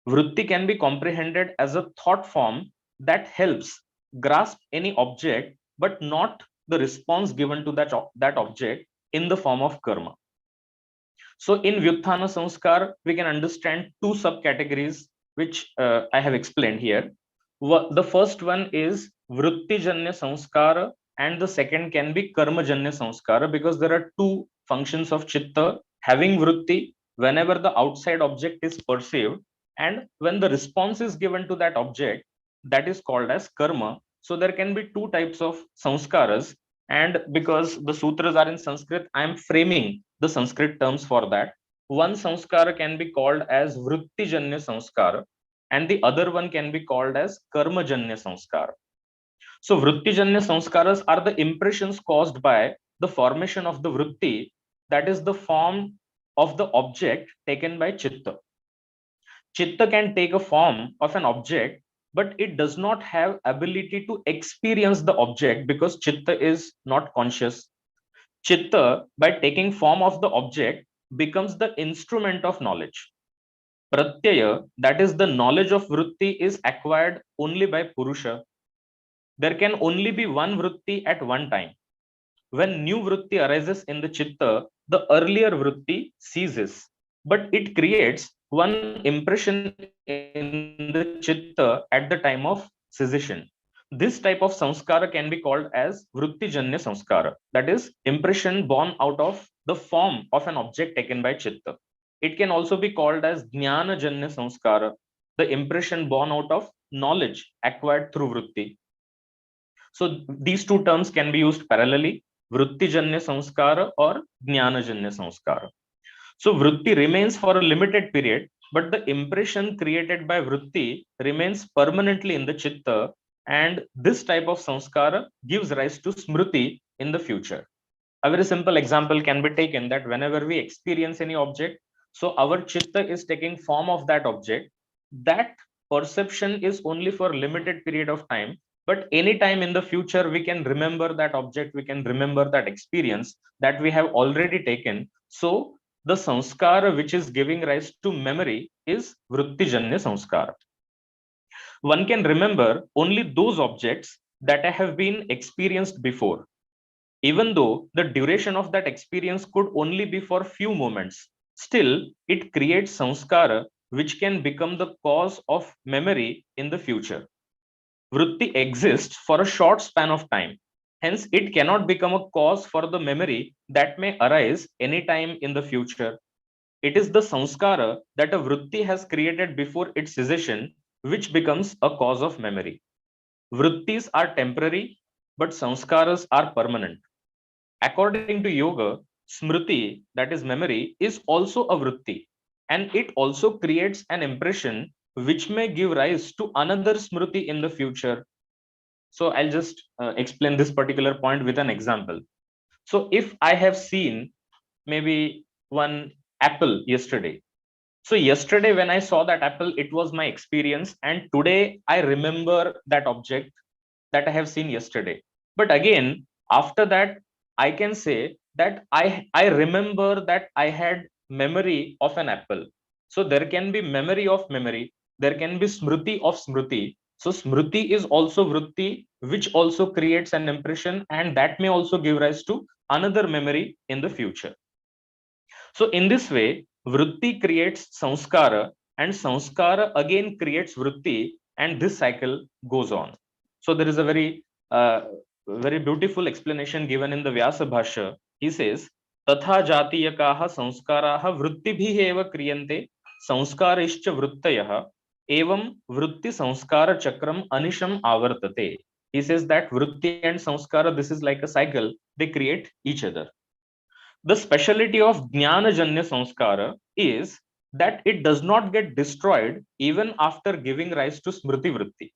Vritti can be comprehended as a thought form that helps grasp any object, but not the response given to that object in the form of karma. So in Vyuthana Sanskar, we can understand two subcategories, which I have explained here. The first one is Vrittijanya Sanskara, and the second can be Karmajanya Sanskara, because there are two functions of Chitta: having Vritti whenever the outside object is perceived, and when the response is given to that object, that is called as Karma. So there can be two types of Sanskaras, and because the sutras are in Sanskrit, I am framing the Sanskrit terms for that. One sanskara can be called as Vrittijanya Sanskara, and the other one can be called as Karmajanya Sanskara. So Vrittijanya Sanskaras are the impressions caused by the formation of the Vritti, that is the form of the object taken by Chitta. Chitta can take a form of an object, but it does not have ability to experience the object because Chitta is not conscious. Chitta, by taking form of the object, becomes the instrument of knowledge. Pratyaya, that is the knowledge of vritti, is acquired only by Purusha. There can only be one vritti at one time. When new vritti arises in the chitta, the earlier vritti ceases, but it creates one impression in the chitta at the time of cessation. This type of samskara can be called as vrittijanya samskara, that is, impression born out of the form of an object taken by chitta. It can also be called as jnanajanya samskara, the impression born out of knowledge acquired through vritti. So these two terms can be used parallelly, vrittijanya samskara or jnanajanya samskara. So vritti remains for a limited period, but the impression created by vritti remains permanently in the chitta, and this type of samskara gives rise to smriti in the future. A very simple example can be taken that whenever we experience any object, so our chitta is taking form of that object. That perception is only for limited period of time, but any time in the future we can remember that object, we can remember that experience that we have already taken. So the samskara which is giving rise to memory is vrittijanya samskara. One can remember only those objects that have been experienced before, even though the duration of that experience could only be for few moments. Still, it creates samskara which can become the cause of memory in the future. Vritti exists for a short span of time. Hence, it cannot become a cause for the memory that may arise anytime in the future. It is the samskara that a vritti has created before its cessation which becomes a cause of memory. Vrittis are temporary, but samskaras are permanent. According to yoga, smriti, that is memory, is also a vritti, and it also creates an impression which may give rise to another smriti in the future. So I'll just explain this particular point with an example. So if I have seen maybe one apple yesterday, so yesterday when I saw that apple, it was my experience, and today I remember that object that I have seen yesterday. But again, after that, I can say that I remember that I had memory of an apple. So there can be memory of memory. There can be smriti of smriti. So smriti is also vritti, which also creates an impression, and that may also give rise to another memory in the future. So in this way, vritti creates samskara, and samskara again creates vritti, and this cycle goes on. So there is a very beautiful explanation given in the Vyasa Bhashya. He says, "Tatha jatiyakaha samskaraha vrittibhi eva kriyante samskarischa vrittayah Evam vritti sanskara chakram anisham avartate. He says that vritti and sanskara, this is like a cycle, they create each other. The speciality of jnana janya sanskara is that it does not get destroyed even after giving rise to smriti vritti.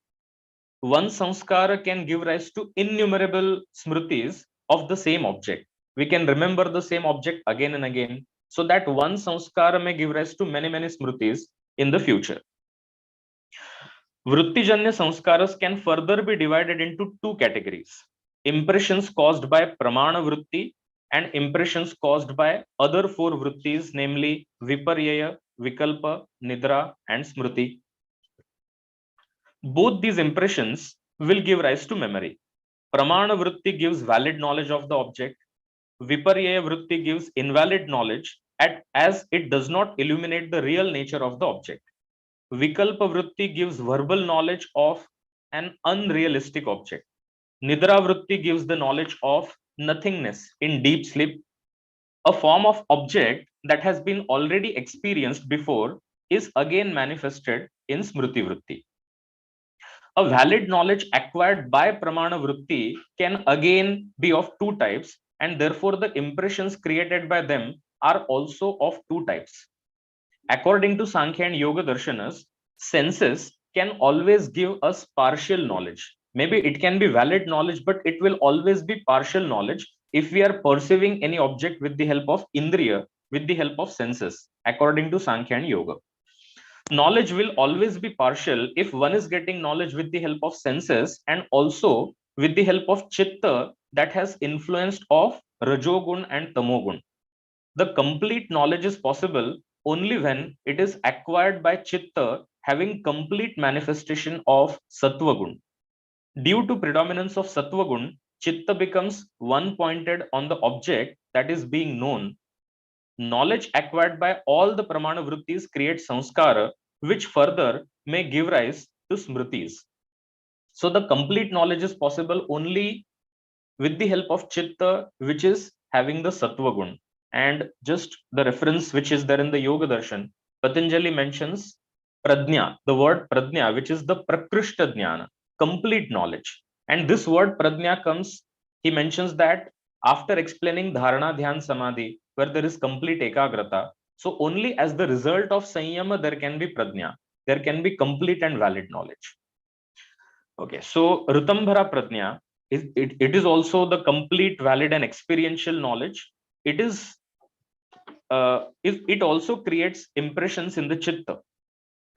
One sanskara can give rise to innumerable smritis of the same object. We can remember the same object again and again, so that one sanskara may give rise to many, many smritis in the future. Vrittijanya sanskaras can further be divided into two categories: impressions caused by pramana vritti and impressions caused by other four vrittis, namely viparyaya, vikalpa, nidra, and smriti. Both these impressions will give rise to memory. Pramana vritti gives valid knowledge of the object. Viparyaya vritti gives invalid knowledge as it does not illuminate the real nature of the object. Vikalpa vritti gives verbal knowledge of an unrealistic object. Nidra vritti gives the knowledge of nothingness in deep sleep. A form of object that has been already experienced before is again manifested in smriti vritti. A valid knowledge acquired by pramana vritti can again be of two types, and therefore the impressions created by them are also of two types. According to Sankhya and Yoga Darshanas, senses can always give us partial knowledge. Maybe it can be valid knowledge, but it will always be partial knowledge if we are perceiving any object with the help of indriya, with the help of senses, according to Sankhya and Yoga. Knowledge will always be partial if one is getting knowledge with the help of senses and also with the help of chitta that has influenced of rajogun and tamogun. The complete knowledge is possible only when it is acquired by chitta having complete manifestation of sattvagun. Due to predominance of sattvagun, chitta becomes one pointed on the object that is being known. Knowledge acquired by all the pramana vrittis creates samskara, which further may give rise to smritis. So the complete knowledge is possible only with the help of chitta, which is having the sattva gun. And just the reference which is there in the Yoga Darshan, Patanjali mentions pradnya, the word pradnya, which is the prakrishta jnana, complete knowledge. And this word pradnya comes, he mentions that after explaining dharana, dhyan, samadhi, where there is complete ekagrata. So only as the result of sanyama, there can be pradnya, there can be complete and valid knowledge. Okay, so Ritambhara Pradnya it is also the complete, valid, and experiential knowledge. It is it also creates impressions in the chitta.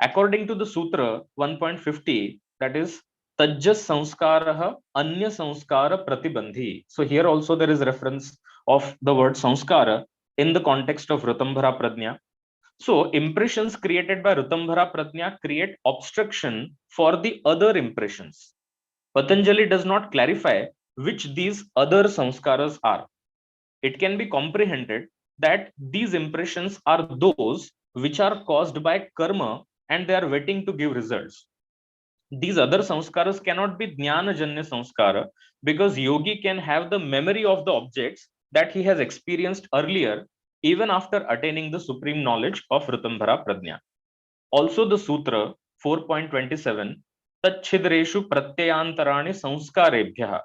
According to the Sutra 1.50, that is Tajjas Sanskaraha Anya Sanskara Pratibandhi. So here also there is reference of the word Sanskara in the context of Ritambhara Pradnya. So impressions created by Ritambhara Pradnya create obstruction for the other impressions. Patanjali does not clarify which these other samskaras are. It can be comprehended that these impressions are those which are caused by karma and they are waiting to give results. These other samskaras cannot be jnana janya samskara because yogi can have the memory of the objects that he has experienced earlier even after attaining the supreme knowledge of Ritambhara Pradnya. Also the Sutra 4.27 Tachidreshu Pratyayantarani Sanskarebhyaha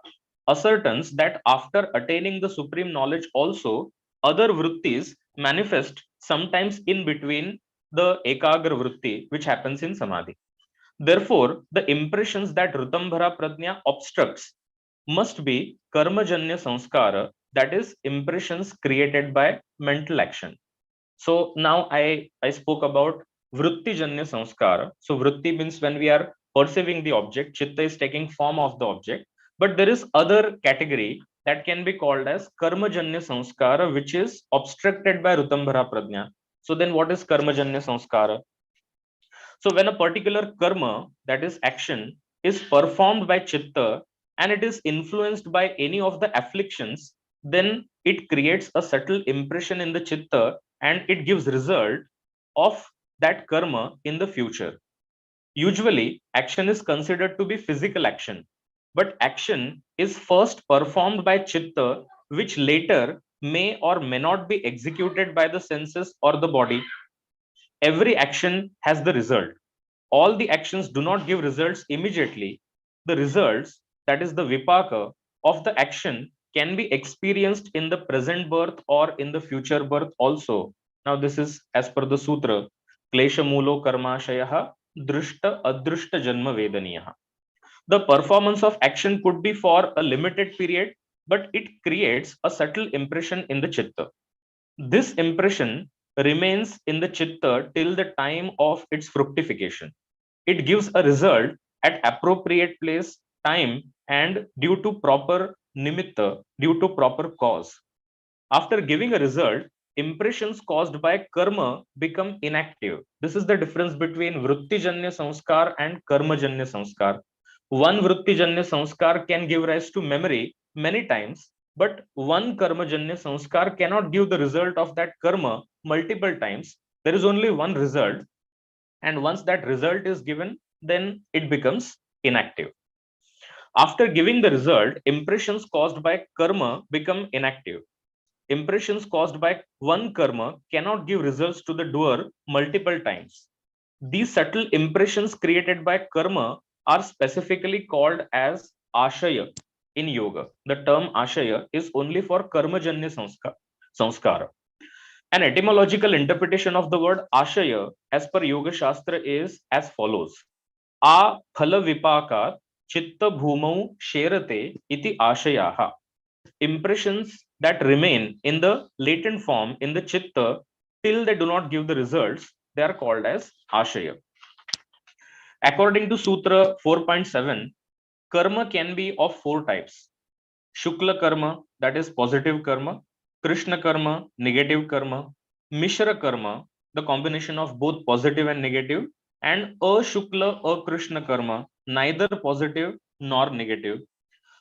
ascertains that after attaining the supreme knowledge also other vrittis manifest sometimes in between the ekagra vritti which happens in samadhi. Therefore, the impressions that Ritambhara Pradnya obstructs must be karmajanya sanskara, that is impressions created by mental action. So now I spoke about vritti janya sanskara. So vritti means when we are perceiving the object, chitta is taking form of the object. But there is other category that can be called as karma janya sanskara, which is obstructed by Ritambhara Pradnya. So then what is karma janya sanskara? So when a particular karma, that is action, is performed by chitta and it is influenced by any of the afflictions, then it creates a subtle impression in the chitta and it gives result of that karma in the future. Usually, action is considered to be physical action, but action is first performed by chitta, which later may or may not be executed by the senses or the body. Every action has the result. all the actions do not give results immediately, the results, that is the vipaka of the action, can be experienced in the present birth or in the future birth also. Now this is as per the sutra, klesha mulo karmashayaha drishta adrishta janma vedaniyaha. The performance of action could be for a limited period, but it creates a subtle impression in the chitta. This impression remains in the chitta till the time of its fructification. It gives a result at appropriate place, time, and due to proper nimitta, due to proper cause. After giving a result, impressions caused by karma become inactive. This is the difference between vrittijanya sanskar and karmajanya sanskar. One vrittijanya sanskar can give rise to memory many times, but one karmajanya sanskar cannot give the result of that karma multiple times. There is only one result, and once that result is given, then it becomes inactive. After giving the result, impressions caused by karma become inactive. Impressions caused by one karma cannot give results to the doer multiple times. These subtle impressions created by karma are specifically called as ashaya in yoga. The term ashaya is only for karmajanya sanskara. An etymological interpretation of the word ashaya as per Yoga Shastra is as follows. A phala vipaka chitta bhumau sherate iti ashayaha. Impressions that remain in the latent form in the chitta till they do not give the results, they are called as ashaya. According to Sutra 4.7, karma can be of four types. Shukla karma, that is positive karma. Krishna karma, negative karma. Mishra karma, the combination of both positive and negative. And ashukla, akrishna karma, neither positive nor negative.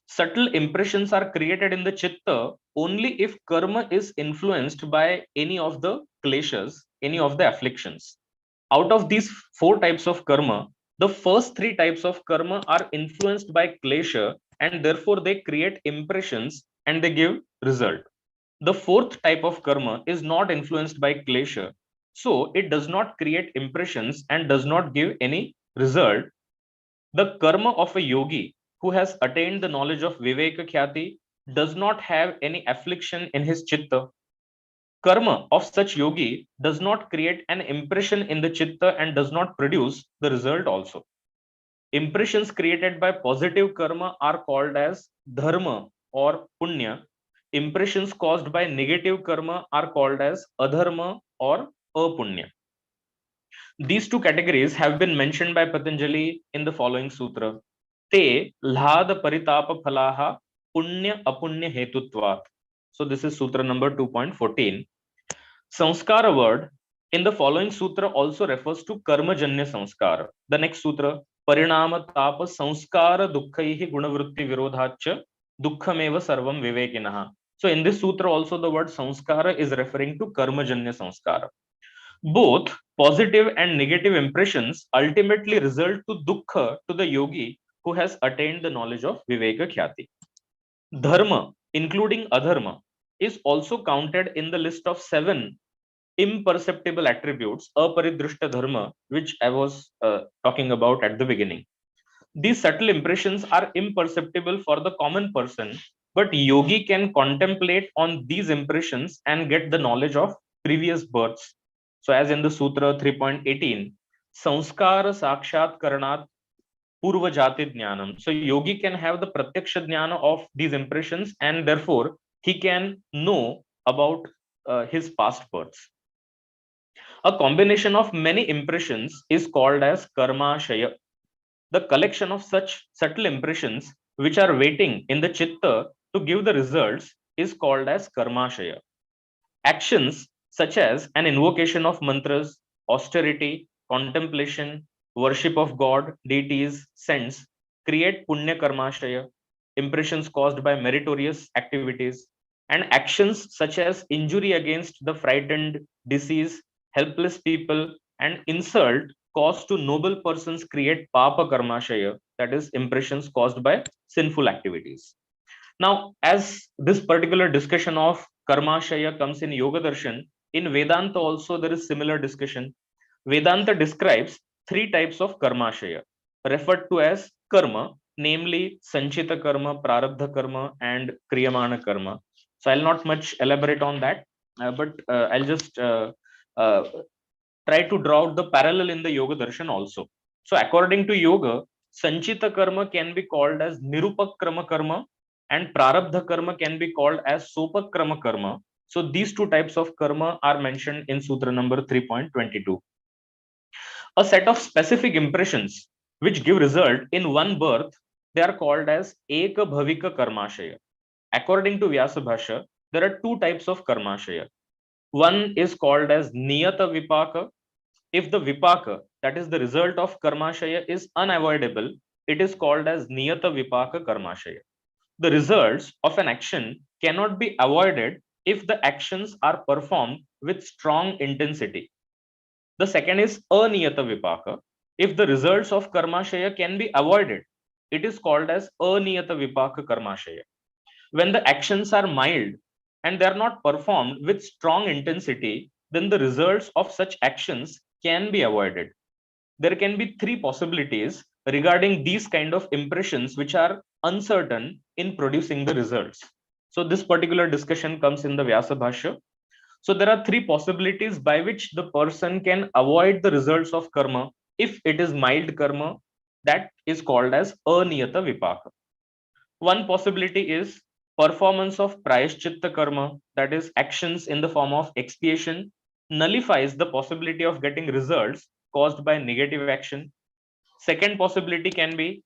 Subtle impressions are created in the chitta only if karma is influenced by any of the kleshas, any of the afflictions. Out of these four types of karma, the first three types of karma are influenced by klesha, and therefore they create impressions and they give result. The fourth type of karma is not influenced by klesha, so it does not create impressions and does not give any result. The karma of a yogi who has attained the knowledge of Viveka Khyati does not have any affliction in his chitta. Karma of such yogi does not create an impression in the chitta and does not produce the result also. Impressions created by positive karma are called as dharma or punya. Impressions caused by negative karma are called as adharma or apunya. These two categories have been mentioned by Patanjali in the following sutra. Te lhad paritapa phalaha punya apunya hetutvat. So this is sutra number 2.14. Sanskara word in the following sutra also refers to karmajanya sanskara. The next sutra, parinama tapa sanskara dukkhaihi gunavrutti virodhacha dukkhameva sarvam vivekinaha. So in this sutra also the word sanskara is referring to karmajanya sanskara. Both positive and negative impressions ultimately result to dukkha to the yogi who has attained the knowledge of Viveka Khyati. Dharma, including adharma, is also counted in the list of 7 imperceptible attributes, aparidrishta dharma, which I was talking about at the beginning. These subtle impressions are imperceptible for the common person, but yogi can contemplate on these impressions and get the knowledge of previous births. So as in the Sutra 3.18, Sanskara Sakshat Karanat Purva Jati Jnanam. So yogi can have the Pratyaksha Jnana of these impressions and therefore he can know about his past births. A combination of many impressions is called as Karmashaya. The collection of such subtle impressions which are waiting in the chitta to give the results is called as Karmashaya. Actions such as an invocation of mantras, austerity, contemplation, worship of God, deities, saints create Punya Karmashaya, impressions caused by meritorious activities, and actions such as injury against the frightened, disease, helpless people, and insult caused to noble persons create Papa Karmashaya, that is, impressions caused by sinful activities. Now, as this particular discussion of Karmashaya comes in Yoga Darshan, in Vedanta also there is similar discussion. Vedanta describes three types of karmashaya, referred to as karma, namely sanchita karma, prarabdha karma, and kriyamana karma. So I'll not much elaborate on that, but I'll just uh, try to draw out the parallel in the yoga darshan also. So according to yoga, sanchita karma can be called as nirupakrama karma, and prarabdha karma can be called as sopakrama karma. So these two types of karma are mentioned in sutra number 3.22. A set of specific impressions which give result in one birth, they are called as ekabhavika karmashaya. According to Vyasa Bhashya, there are two types of karmashaya. One is called as niyata vipaka. If the vipaka, that is the result of karmashaya, is unavoidable, it is called as niyata vipaka karmashaya. The results of an action cannot be avoided if the actions are performed with strong intensity. The second is aniyata vipaka. If the results of karmashaya can be avoided, it is called as aniyata vipaka karmashaya. When the actions are mild and they are not performed with strong intensity, then the results of such actions can be avoided. There can be three possibilities regarding these kind of impressions which are uncertain in producing the results. So this particular discussion comes in the Vyasa Bhashya. So there are three possibilities by which the person can avoid the results of karma. If it is mild karma, that is called as aniyata vipaka. One possibility is performance of prayashchitta karma, that is actions in the form of expiation, nullifies the possibility of getting results caused by negative action. Second possibility can be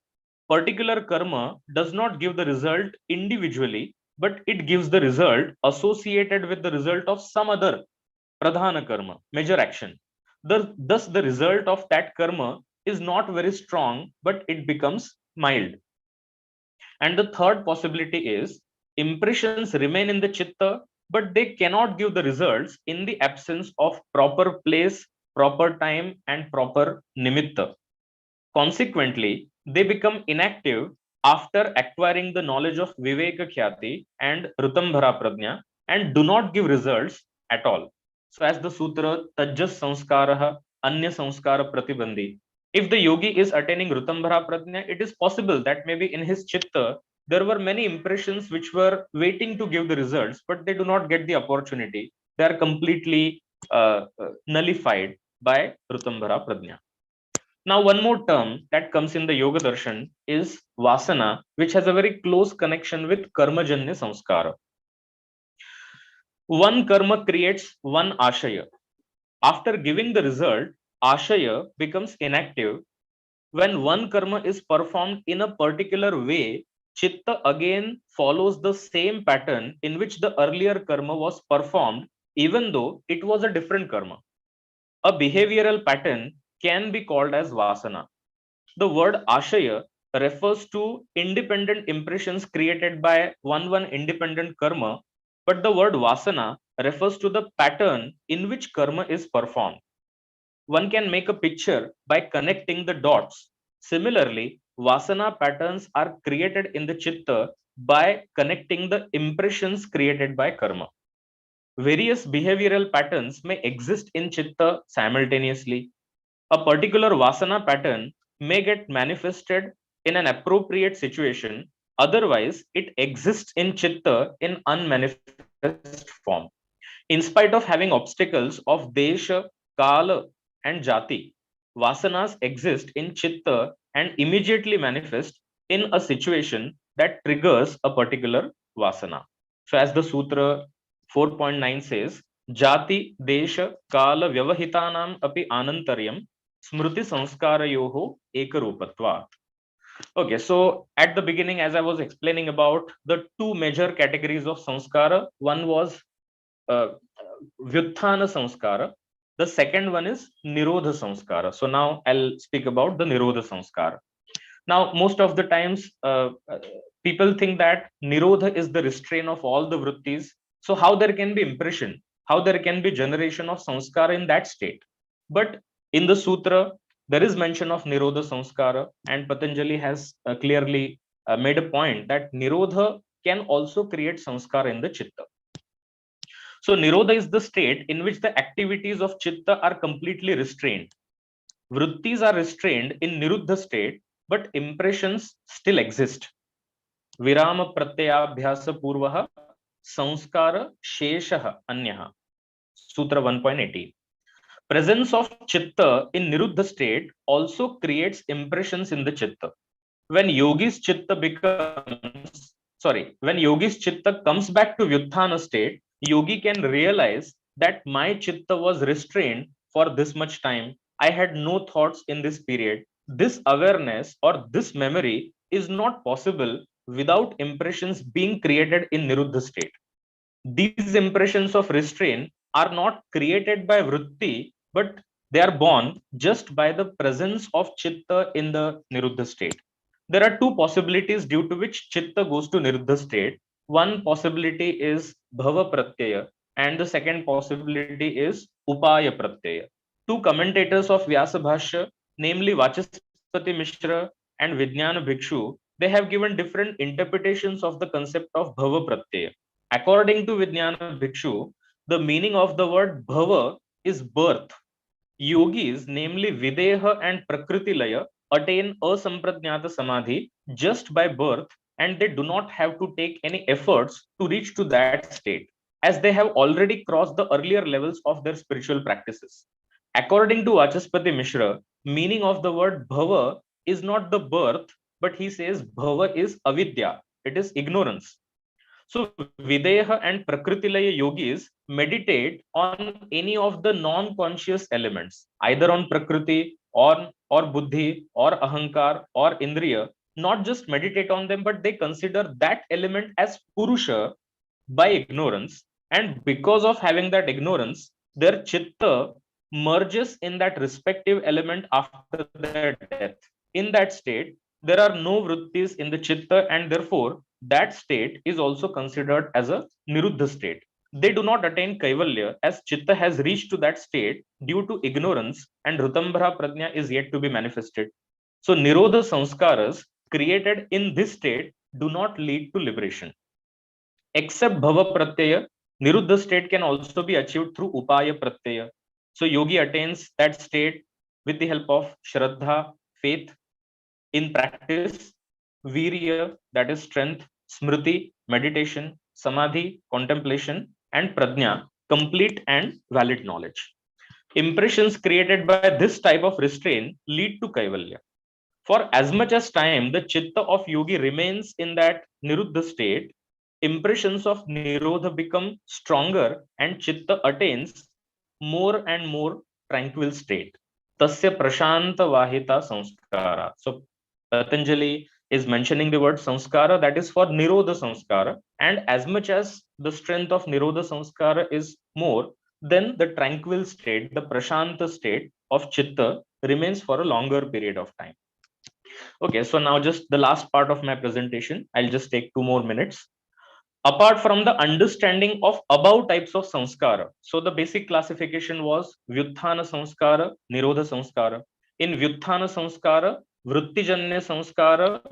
particular karma does not give the result individually, but it gives the result associated with the result of some other pradhana karma, major action. Thus, the result of that karma is not very strong, but it becomes mild. And the third possibility is impressions remain in the chitta, but they cannot give the results in the absence of proper place, proper time, and proper nimitta. Consequently, they become inactive after acquiring the knowledge of Viveka Khyati and Rutambhara Prajna and do not give results at all. So, as the sutra Tajjas Sanskaraha Anya Sanskara Pratibandhi, if the yogi is attaining Rutambhara Prajna, it is possible that maybe in his chitta there were many impressions which were waiting to give the results, but they do not get the opportunity. They are completely nullified by Rutambhara Prajna. Now, one more term that comes in the Yoga Darshan is Vasana, which has a very close connection with Karmajanya Samskara. One karma creates one Ashaya. After giving the result, Ashaya becomes inactive. When one karma is performed in a particular way, Chitta again follows the same pattern in which the earlier karma was performed, even though it was a different karma. A behavioral pattern can be called as Vasana. The word ashaya refers to independent impressions created by one independent karma, but the word vasana refers to the pattern in which karma is performed. One can make a picture by connecting the dots. Similarly, vasana patterns are created in the chitta by connecting the impressions created by karma. Various behavioral patterns may exist in chitta simultaneously. A particular vasana pattern may get manifested in an appropriate situation, otherwise, it exists in chitta in unmanifest form. In spite of having obstacles of desha, kala, and jati, vasanas exist in chitta and immediately manifest in a situation that triggers a particular vasana. So, as the sutra 4.9 says, jati, desha, kala, vyavahitanam api anantaryam smriti sanskarayoho ekarupatva. Okay, so at the beginning, as I was explaining about the two major categories of sanskara, one was uh, vyutthana sanskara. The second one is nirodha sanskara. So now I'll speak about the nirodha sanskara. Now, most of the times, people think that nirodha is the restraint of all the vrittis. So how there can be impression, how there can be generation of sanskara in that state. But in the sutra, there is mention of nirodha sanskara, and Patanjali has clearly made a point that nirodha can also create sanskara in the chitta. So nirodha is the state in which the activities of chitta are completely restrained. Vrittis are restrained in Niruddha state, but impressions still exist. Virama pratyabhyasa purvaha sanskara sheshah anyah. Sutra 1.18. Presence of chitta in Niruddha state also creates impressions in the chitta. When yogi's chitta comes back to Vyutthana state, yogi can realize that my chitta was restrained for this much time. I had no thoughts in this period. This awareness or this memory is not possible without impressions being created in Niruddha state. These impressions of restraint are not created by vritti, but they are born just by the presence of chitta in the Niruddha state. There are two possibilities due to which chitta goes to Niruddha state. One possibility is bhava pratyaya, and the second possibility is upaya pratyaya. Two commentators of Vyasa Bhashya, namely Vachaspati Mishra and Vijnana Bhikshu, they have given different interpretations of the concept of bhava pratyaya. According to Vijnana Bhikshu, the meaning of the word bhava is birth. Yogis, namely Videha and Prakriti Laya, attain asampradnyata samadhi just by birth, and they do not have to take any efforts to reach to that state, as they have already crossed the earlier levels of their spiritual practices. According to Vachaspati Mishra, meaning of the word bhava is not the birth, but he says bhava is avidya, it is ignorance. So Videha and Prakritilaya yogis meditate on any of the non-conscious elements, either on Prakriti or Buddhi or Ahankar or Indriya, not just meditate on them, but they consider that element as Purusha by ignorance. And because of having that ignorance, their chitta merges in that respective element after their death. In that state, there are no vrittis in the chitta, and therefore that state is also considered as a niruddha state. They do not attain kaivalya, as chitta has reached to that state due to ignorance, and Rutambhara Prajna is yet to be manifested. So nirodha sanskaras created in this state do not lead to liberation. Except bhava pratyaya, niruddha state can also be achieved through upaya pratyaya. So yogi attains that state with the help of shraddha, faith in practice, virya, that is strength, smriti, meditation, samadhi, contemplation, and prajna, complete and valid knowledge. Impressions created by this type of restraint lead to kaivalya. For as much as time the chitta of yogi remains in that niruddha state, impressions of nirodha become stronger and chitta attains more and more tranquil state. Tasya prashanta vahita samskara. So Patanjali is mentioning the word samskara, that is for nirodha samskara, and as much as the strength of nirodha samskara is more, then the tranquil state, the prashanta state of chitta remains for a longer period of time. Okay, so now just the last part of my presentation, I'll just take 2 more minutes. Apart from the understanding of above types of samskara, so the basic classification was Vyutthana samskara, Nirodha samskara. In Vyutthana samskara, Vrittijanya samskara,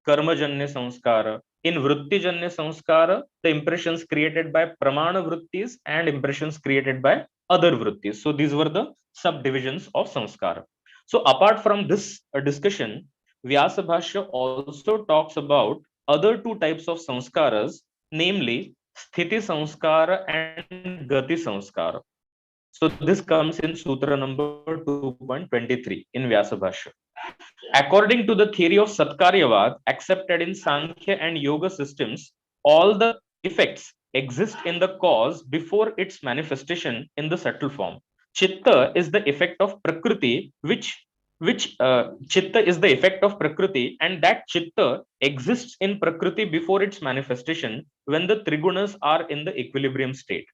Karmajanya samskara. In Vrittijanya samskara, the impressions created by Pramana Vrittis and impressions created by other Vrittis. So these were the subdivisions of samskara. So apart from this discussion, Vyasa Bhashya also talks about other 2 types of samskaras, namely Sthiti samskara and Gati samskara. So this comes in Sutra number 2.23 in Vyasa Bhashya. According to the theory of Satkaryavad, accepted in Sankhya and Yoga systems, all the effects exist in the cause before its manifestation in the subtle form. Chitta is the effect of Prakriti, Chitta is the effect of Prakriti, and that Chitta exists in Prakriti before its manifestation when the Trigunas are in the equilibrium state.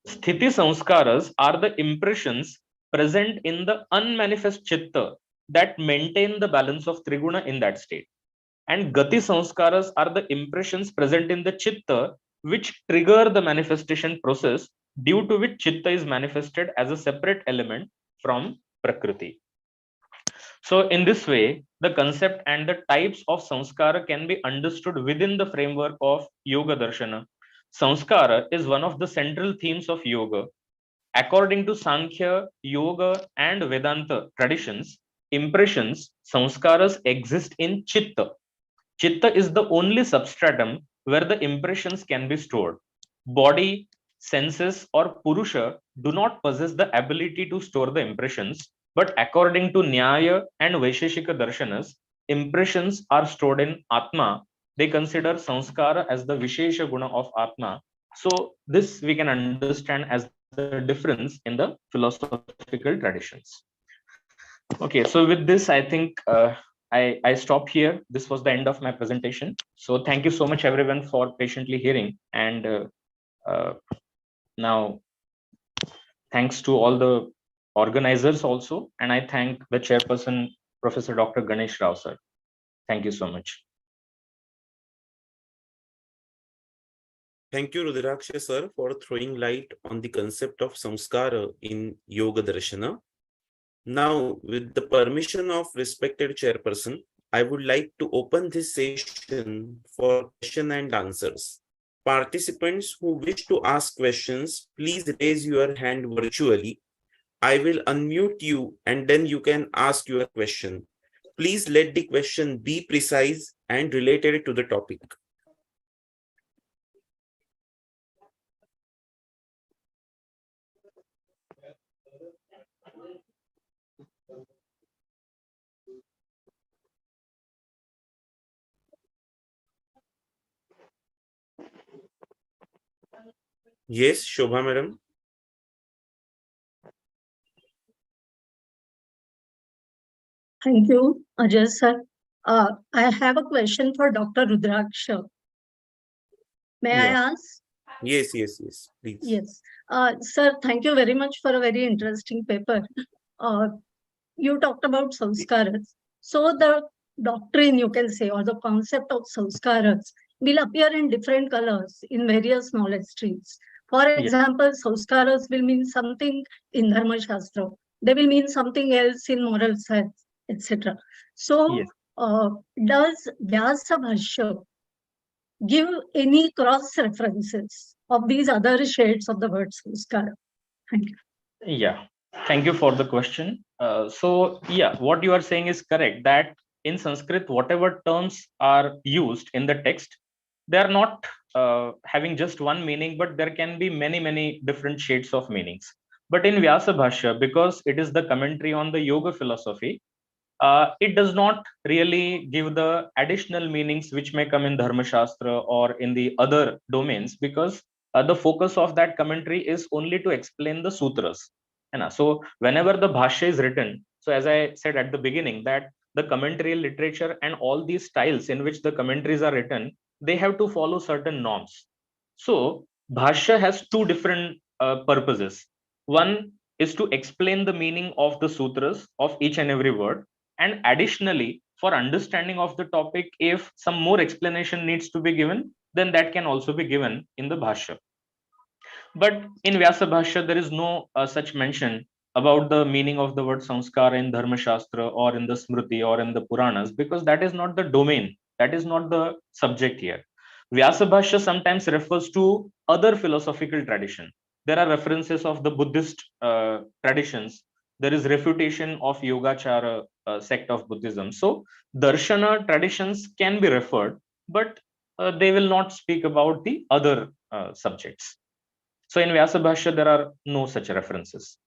Sthiti samskaras are the impressions present in the unmanifest chitta that maintain the balance of triguna in that state. And gati samskaras are the impressions present in the chitta which trigger the manifestation process, due to which chitta is manifested as a separate element from prakriti. So in this way, the concept and the types of samskara can be understood within the framework of yoga darshana. Samskara is one of the central themes of yoga. according to Sankhya, Yoga, and Vedanta traditions, impressions, samskaras exist in Chitta. Chitta is the only substratum where the impressions can be stored. Body, senses, or Purusha do not possess the ability to store the impressions, but according to Nyaya and Vaisheshika Darshanas, impressions are stored in Atma. They consider samskara as the Vishesha Guna of Atma. So this we can understand as the difference in the philosophical traditions. Okay, so with this, I think I stop here. This was the end of my presentation. So thank you so much, everyone, for patiently hearing. And uh, now, thanks to all the organizers also. And I thank the chairperson, Professor Dr. Ganesh Rao, sir. Thank you so much. Thank you, Rudraksha sir, for throwing light on the concept of samskara in Yoga Darshana. Now, with the permission of respected chairperson, I would like to open this session for question and answers. Participants who wish to ask questions, please raise your hand virtually. I will unmute you and then you can ask your question. Please let the question be precise and related to the topic. Yes, Shobha madam. Thank you, Ajay sir. I have a question for Dr. Rudraksha. May I ask? Yes, please. Yes. Sir, thank you very much for a very interesting paper. You talked about samskaras. So the doctrine, you can say, or the concept of samskaras will appear in different colors in various knowledge streams. For example, samskaras will mean something in Dharma Shastra. They will mean something else in moral science, etc. So, does Vyasa Bhashya give any cross references of these other shades of the word samskara? Thank you. Yeah, thank you for the question. So yeah, what you are saying is correct, that in Sanskrit, whatever terms are used in the text, they are not having just one meaning, but there can be many different shades of meanings. But in Vyasa Bhashya, because it is the commentary on the yoga philosophy, it does not really give the additional meanings which may come in Dharma Shastra or in the other domains, because the focus of that commentary is only to explain the sutras. So whenever the bhashya is written, so as I said at the beginning, that the commentary literature and all these styles in which the commentaries are written, they have to follow certain norms. So bhashya has two different purposes. One is to explain the meaning of the sutras of each and every word, and additionally, for understanding of the topic, if some more explanation needs to be given, then that can also be given in the bhashya. But in Vyasa Bhashya, there is no such mention about the meaning of the word samskara in Dharma Shastra or in the Smriti or in the Puranas, because that is not the domain, that is not the subject here. Vyasa Bhashya sometimes refers to other philosophical tradition. There are references of the Buddhist traditions. There is refutation of Yogachara sect of Buddhism. So Darshana traditions can be referred, but they will not speak about the other subjects. So in Vyasa Bhashya, there are no such references.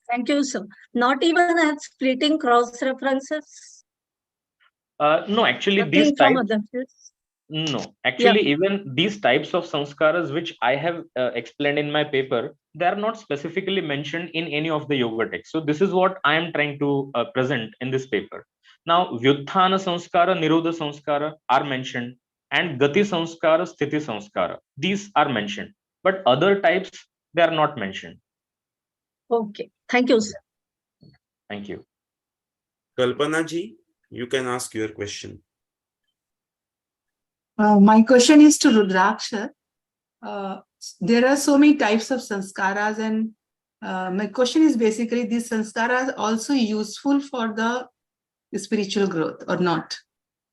Thank you, sir. Not even at splitting cross references? No, actually, these types. No, actually, even these types of sanskaras, which I have explained in my paper, they are not specifically mentioned in any of the yoga texts. So this is what I am trying to present in this paper. Now, Vyuthana Sanskara, Nirodha Sanskara are mentioned, and Gati Sanskara, Sthiti Sanskara. These are mentioned, but other types, they are not mentioned. Okay, thank you, sir. Thank you. Kalpana ji, you can ask your question. My question is to Rudraksha. There are so many types of sanskaras, and my question is basically, these sanskaras are also useful for the spiritual growth or not?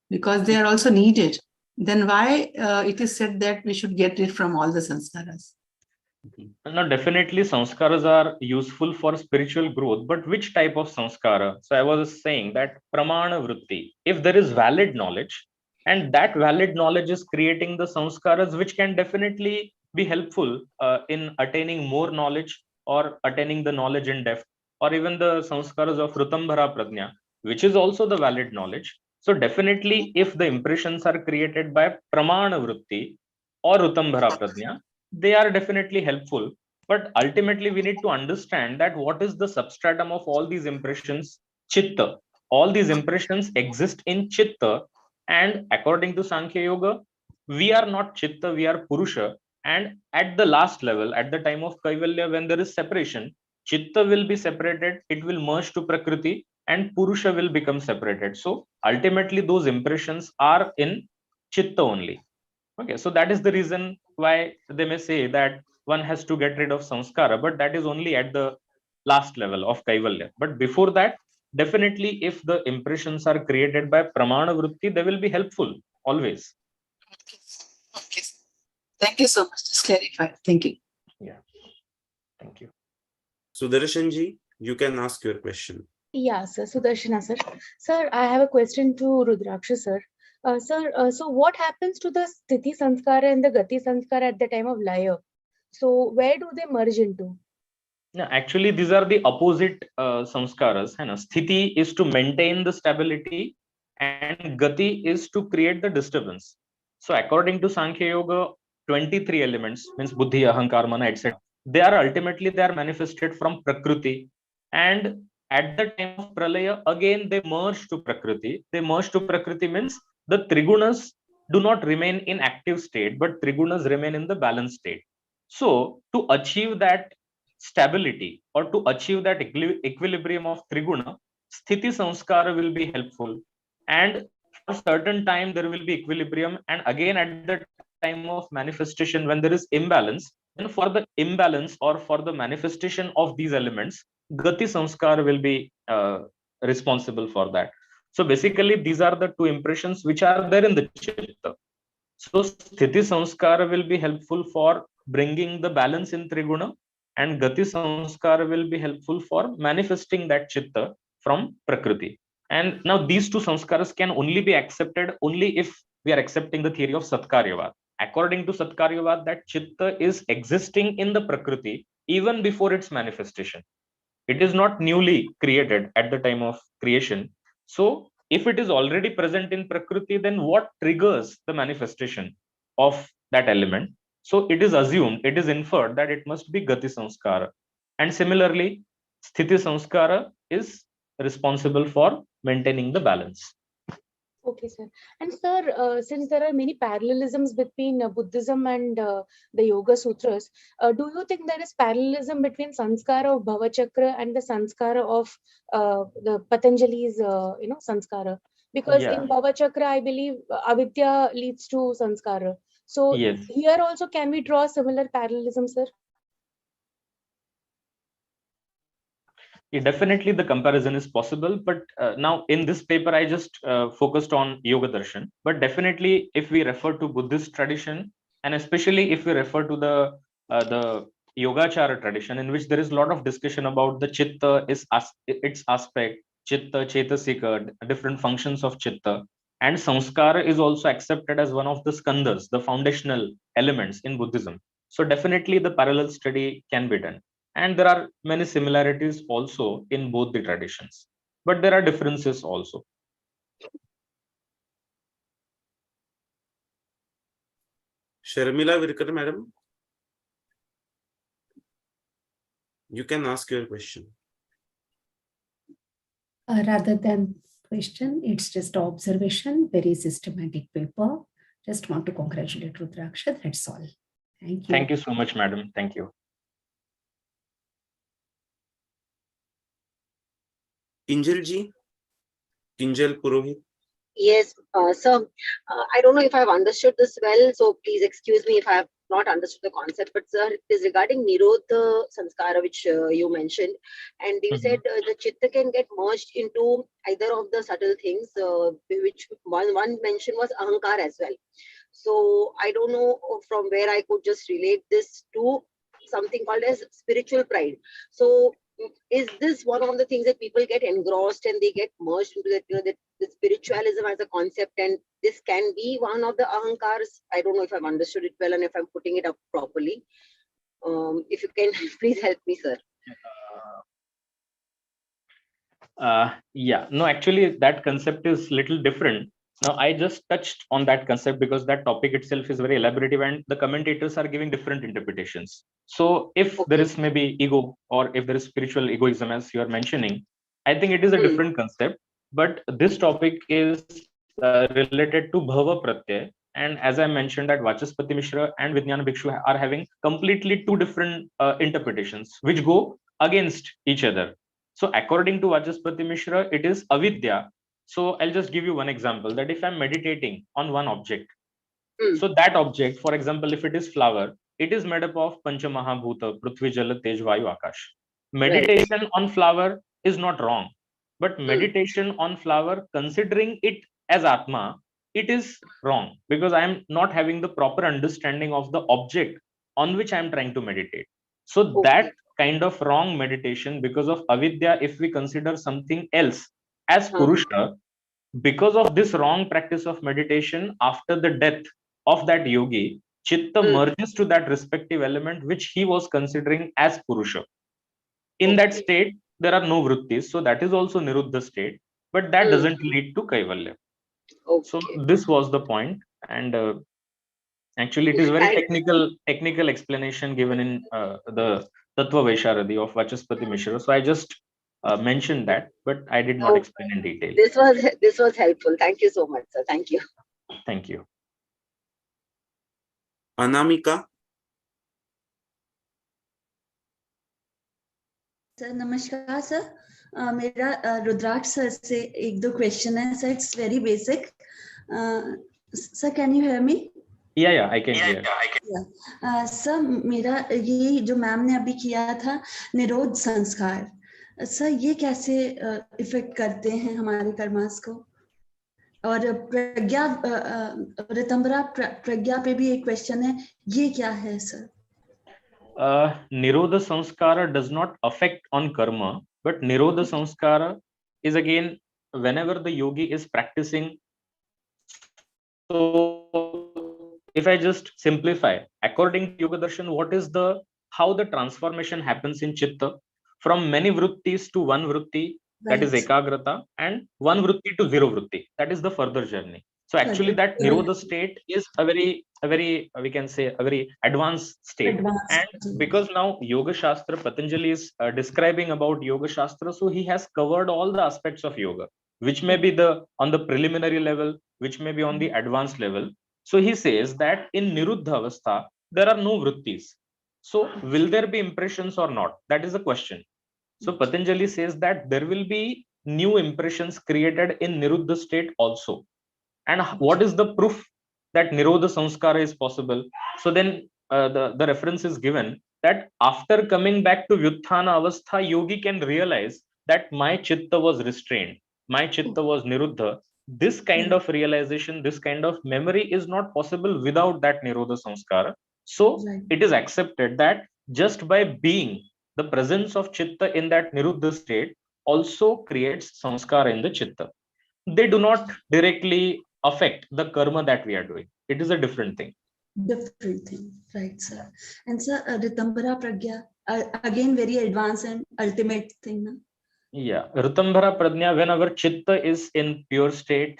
Because they are also needed. Then why it is said that we should get it from all the sanskaras? No, definitely sanskaras are useful for spiritual growth, but which type of sanskara? So I was saying that pramana vritti, if there is valid knowledge, and that valid knowledge is creating the sanskaras, which can definitely be helpful in attaining more knowledge or attaining the knowledge in depth, or even the sanskaras of Rutambhara Prajna, which is also the valid knowledge. So definitely, if the impressions are created by pramana vritti or Rutambhara Prajna, they are definitely helpful, but ultimately we need to understand that what is the substratum of all these impressions? Chitta. All these impressions exist in chitta, and according to Sankhya Yoga, we are not chitta, we are purusha. And at the last level, at the time of kaivalya, when there is separation, chitta will be separated, it will merge to prakriti, and purusha will become separated. So ultimately those impressions are in chitta only. Okay, so that is the reason why they may say that one has to get rid of samskara, but that is only at the last level of kaivalya. But before that, definitely, if the impressions are created by pramana vritti, they will be helpful always. Okay. Okay. Thank you so much. Just clarified. Thank you. Yeah. Thank you. Sudarshanji, you can ask your question. Yeah, sir. Sudarshana, sir. Sir, I have a question to Rudraksha, sir. Sir, so what happens to the Sthiti Sanskara and the Gati Sanskara at the time of Laya? So where do they merge into? No, actually, these are the opposite samskaras. है ना? Sthiti is to maintain the stability, and gati is to create the disturbance. So, according to Sankhya Yoga, 23 elements means buddhi, ahankar, mana, etc. They are ultimately manifested from prakriti, and at the time of pralaya, again they merge to prakriti. They merge to prakriti means the trigunas do not remain in active state, but trigunas remain in the balanced state. So, to achieve that stability or to achieve that equilibrium of triguna, sthiti samskara will be helpful. And for certain time, there will be equilibrium. And again, at the time of manifestation, when there is imbalance, then for the imbalance or for the manifestation of these elements, gati samskara will be responsible for that. So basically, these are the two impressions which are there in the chitta. So sthiti samskara will be helpful for bringing the balance in triguna, and gati samskara will be helpful for manifesting that chitta from prakriti. And now these two samskaras can only be accepted only if we are accepting the theory of Satkaryavad. According to Satkaryavad, that chitta is existing in the prakriti even before its manifestation. It is not newly created at the time of creation. So if it is already present in prakriti, then what triggers the manifestation of that element? So it is assumed, it is inferred that it must be gati samskara. And similarly, sthiti samskara is responsible for maintaining the balance. Okay, sir. And sir, since there are many parallelisms between Buddhism and the Yoga Sutras, do you think there is parallelism between sanskara of Bhava Chakra and the sanskara of the Patanjali's, sanskara? Because Yeah. in Bhava Chakra, I believe avidya leads to sanskara. So Yes. here also, can we draw similar parallelism, sir? Yeah, definitely the comparison is possible, but now in this paper I just focused on Yoga Darshan. But definitely, if we refer to Buddhist tradition, and especially if we refer to the Yogachara tradition, in which there is a lot of discussion about the Chitta, its aspect, Chitta, Chetasika, different functions of Chitta, and Samskara is also accepted as one of the skandhas, the foundational elements in Buddhism. So definitely the parallel study can be done. And there are many similarities also in both the traditions, but there are differences also. Sharmila Virkar, madam, you can ask your question. Rather than question, it's just observation, very systematic paper. Just want to congratulate Rudraksha, that's all. Thank you. Thank you so much, madam. Thank you. Kinjalji, Kinjal Purohit. Yes, sir. I don't know if I've understood this well, so please excuse me if I have not understood the concept. But sir, it is regarding Nirodha Sanskara, which you mentioned, and you said the chitta can get merged into either of the subtle things, which one mention was ahankar as well. So I don't know from where I could just relate this to something called as spiritual pride. So is this one of the things that people get engrossed and they get merged into that, that the spiritualism as a concept, and this can be one of the ahankars? I don't know if I've understood it well and if I'm putting it up properly. If you can please help me, sir. Yeah, no, actually that concept is little different. Now I just touched on that concept because that topic itself is very elaborative and the commentators are giving different interpretations. So if there is maybe ego, or if there is spiritual egoism as you are mentioning, I think it is a different concept. But this topic is related to bhava pratyay, and as I mentioned that Vachaspati Mishra and Vijnana Bhikshu are having completely two different interpretations which go against each other. So according to Vachaspati Mishra, it is avidya. So I'll just give you one example, that if I'm meditating on one object, so that object, for example, if it is flower, it is made up of Pancha Mahabhuta, Prithvi, Jala, Tej, Vayu, Akash. Meditation on flower is not wrong, but meditation on flower, considering it as Atma, it is wrong, because I am not having the proper understanding of the object on which I am trying to meditate. So that kind of wrong meditation, because of avidya, if we consider something else as Purusha, because of this wrong practice of meditation, after the death of that yogi, Chitta merges to that respective element which he was considering as Purusha. In that state, there are no vrittis, so that is also Niruddha state, but that doesn't lead to Kaivalya. So this was the point, and actually it is very technical explanation given in the Tattva Vaisharadi of Vachaspati Mishra. So I just mentioned that, but I did not explain in detail. This was helpful. Thank you so much, sir. Thank you. Thank you. Anamika. Sir नमस्कार sir, मेरा रुद्राक्ष sir से एक दो question है sir. It's very basic. Sir can you hear me? Yeah, I can hear. Sir मेरा ये जो ma'am ने अभी किया था निरोध संस्कार, सर ये कैसे इफेक्ट करते हैं हमारे कर्मास को? और प्रज्ञा ऋतंबरा प्रज्ञा पे भी एक क्वेश्चन है, ये क्या है sir? Nirodha Sanskara does not affect on karma, but Nirodha Sanskara is again whenever the yogi is practicing. So if I just simplify, according to Yoga Darshan, what is how the transformation happens in Chitta from many vrittis to one vritti, that is Ekagrata, and one vritti to zero vritti, that is the further journey. So actually that Nirodha state is a very, we can say a very advanced state. And because now Yoga Shastra, Patanjali is describing about Yoga Shastra, so he has covered all the aspects of yoga, which may be on the preliminary level, which may be on the advanced level. So he says that in Niruddha Avastha, there are no vrittis. So will there be impressions or not? That is the question. So Patanjali says that there will be new impressions created in Niruddha state also. And what is the proof that Nirodha Sanskara is possible? So then the reference is given that after coming back to Vyutthana Avastha, yogi can realize that my Chitta was restrained, my Chitta was Niruddha. This kind of realization, this kind of memory is not possible without that Nirodha Sanskara. So it is accepted that just by being, the presence of Chitta in that Niruddha state also creates Sanskara in the Chitta. They do not directly affect the karma that we are doing. It is a different thing. Different thing, right, sir? And sir, Ritambara Pragya, again very advanced and ultimate thing. No? Yeah, Ritambara Prajna, when our Chitta is in pure state,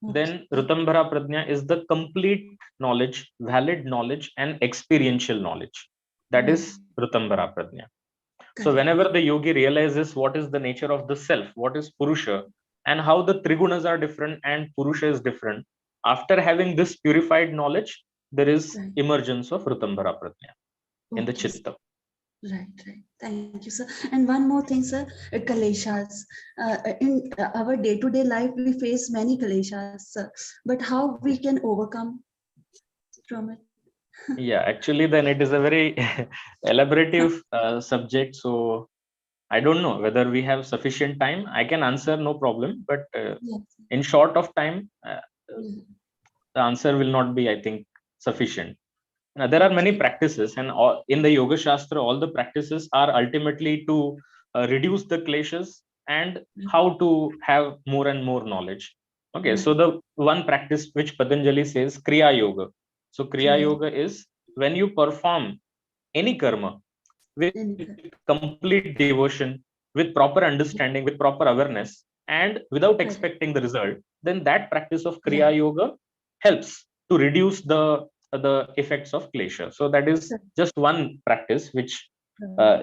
then Ritambara Prajna is the complete knowledge, valid knowledge, and experiential knowledge. That is Ritambara Prajna. So whenever the yogi realizes what is the nature of the self, what is Purusha, and how the Trigunas are different and Purusha is different, after having this purified knowledge, there is emergence of Ritambara Prajna in the Chitta. Right. Thank you, sir. And one more thing, sir, Kaleshas. In our day-to-day life, we face many Kaleshas, sir. But how we can overcome from it? Yeah, actually, then it is a very elaborative subject. So I don't know whether we have sufficient time. I can answer, no problem. But in short of time, the answer will not be, I think, sufficient. Now, there are many practices, and in the Yoga Shastra, all the practices are ultimately to reduce the kleshas and how to have more and more knowledge. Okay, so the one practice which Patanjali says, Kriya Yoga. So Kriya Yoga is when you perform any karma with complete devotion, with proper understanding, with proper awareness, and without expecting the result, then that practice of Kriya Yoga helps to reduce the effects of klesha. So that is just one practice which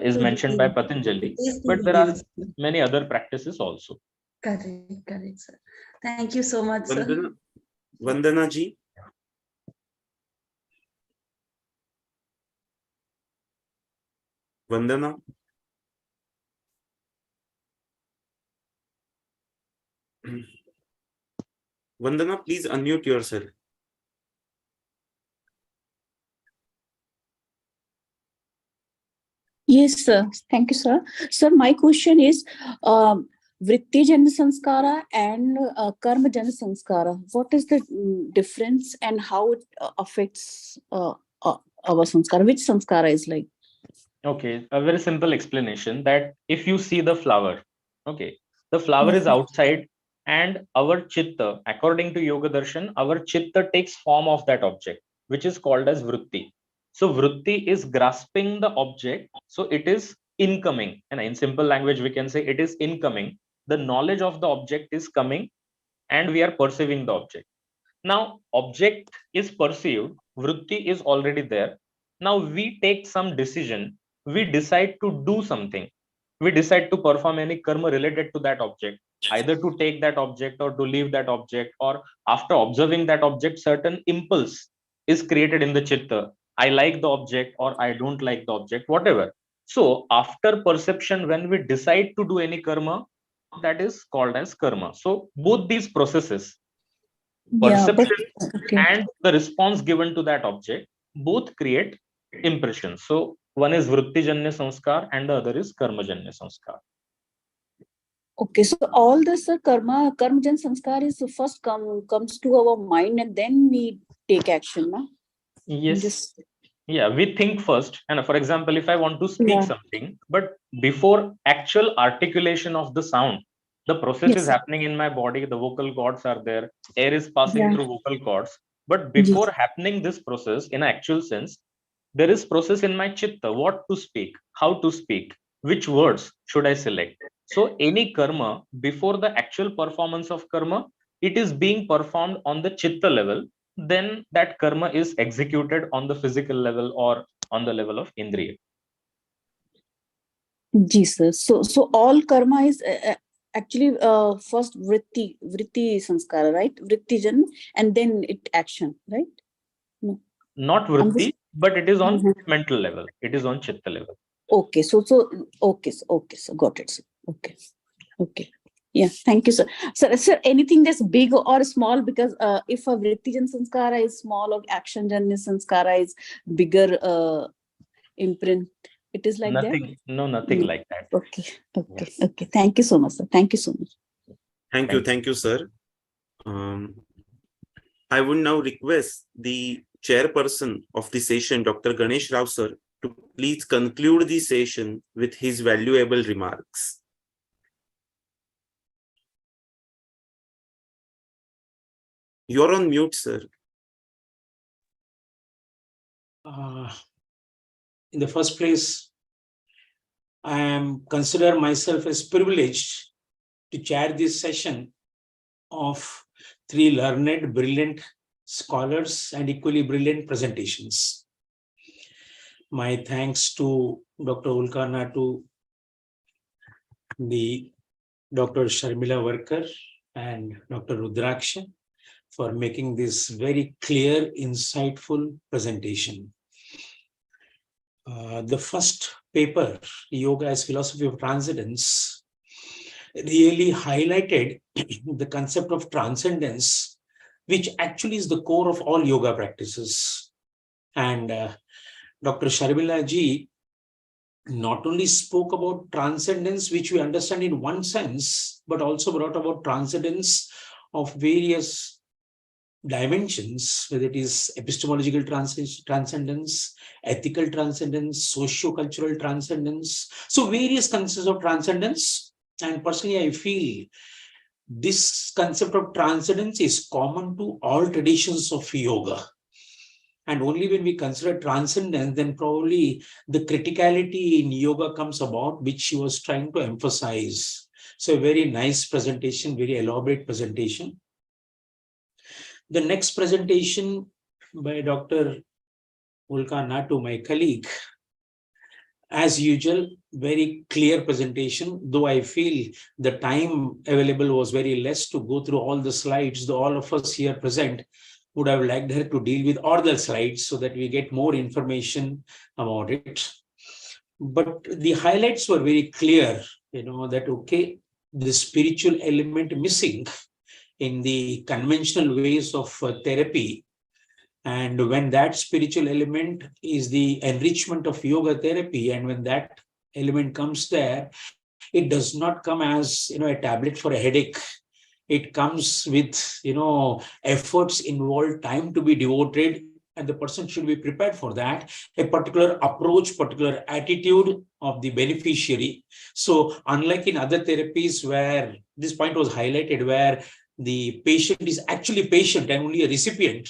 is mentioned by Patanjali, but there are many other practices also. Correct, sir. Thank you so much, sir. Vandana ji. Vandana. Vandana, please unmute yourself. Yes, sir. Thank you, sir. Sir, my question is Vritti Jana Sanskara and Karma Jana Sanskara. What is the difference and how it affects our sanskara? Which sanskara is like? Okay, a very simple explanation that if you see the flower, okay, the flower is outside and our chitta, according to Yoga Darshan, our chitta takes form of that object, which is called as vritti. So vritti is grasping the object, so it is incoming. And in simple language, we can say it is incoming. The knowledge of the object is coming and we are perceiving the object. Now, object is perceived, vritti is already there. Now we take some decision, we decide to do something. We decide to perform any karma related to that object, either to take that object or to leave that object, or after observing that object, certain impulse is created in the chitta. I like the object or I don't like the object, whatever. So after perception, when we decide to do any karma, that is called as karma. So both these processes, perception and the response given to that object, both create impressions. So one is vrittijanya sanskar and the other is karmajanya sanskar. Okay, so all this karma jan sanskar is first comes to our mind and then we take action, na? Yes. Yeah, we think first. And for example, if I want to speak something, but before actual articulation of the sound, the process is happening in my body, the vocal cords are there, air is passing through vocal cords. But before happening this process in actual sense, there is process in my chitta, what to speak, how to speak, which words should I select. So any karma, before the actual performance of karma, it is being performed on the chitta level, then that karma is executed on the physical level or on the level of indriya. Jesus. So all karma is actually first vritti sanskara, right? Vritti jan, and then it action, right? No. Not vritti, but it is on mental level. It is on chitta level. Okay. So got it. Sir. Okay. Yeah, thank you, sir. Sir, anything that's big or small, because if a Vrittijan Sanskara is small or Action Janya Sanskara is bigger imprint, it is like nothing, that? Nothing like that. Okay. Thank you so much, sir. Thank you so much. Thank you, sir. I would now request the chairperson of the session, Dr. Ganesh Rao, sir, to please conclude the session with his valuable remarks. You're on mute, sir. In the first place, I consider myself as privileged to chair this session of three learned, brilliant scholars and equally brilliant presentations. My thanks to Dr. Ulkarna, to the Dr. Sharmila Varkar and Dr. Rudraksha for making this very clear, insightful presentation. The first paper, Yoga as Philosophy of Transcendence, really highlighted the concept of transcendence, which actually is the core of all yoga practices. And Dr. Sharmila ji not only spoke about transcendence, which we understand in one sense, but also brought about transcendence of various dimensions, whether it is epistemological transcendence, ethical transcendence, socio-cultural transcendence. So various concepts of transcendence. And personally, I feel this concept of transcendence is common to all traditions of yoga. And only when we consider transcendence, then probably the criticality in yoga comes about, which she was trying to emphasize. So a very nice presentation, very elaborate presentation. The next presentation by Dr. Ulka Natu, my colleague, as usual, very clear presentation, though I feel the time available was very less to go through all the slides, though all of us here present would have liked her to deal with all the slides so that we get more information about it. But the highlights were very clear, that, okay, the spiritual element missing in the conventional ways of therapy. And when that spiritual element is the enrichment of yoga therapy, and when that element comes there, it does not come as, a tablet for a headache. It comes with, efforts involved, time to be devoted, and the person should be prepared for that, a particular approach, particular attitude of the beneficiary. So unlike in other therapies where this point was highlighted, where the patient is actually patient and only a recipient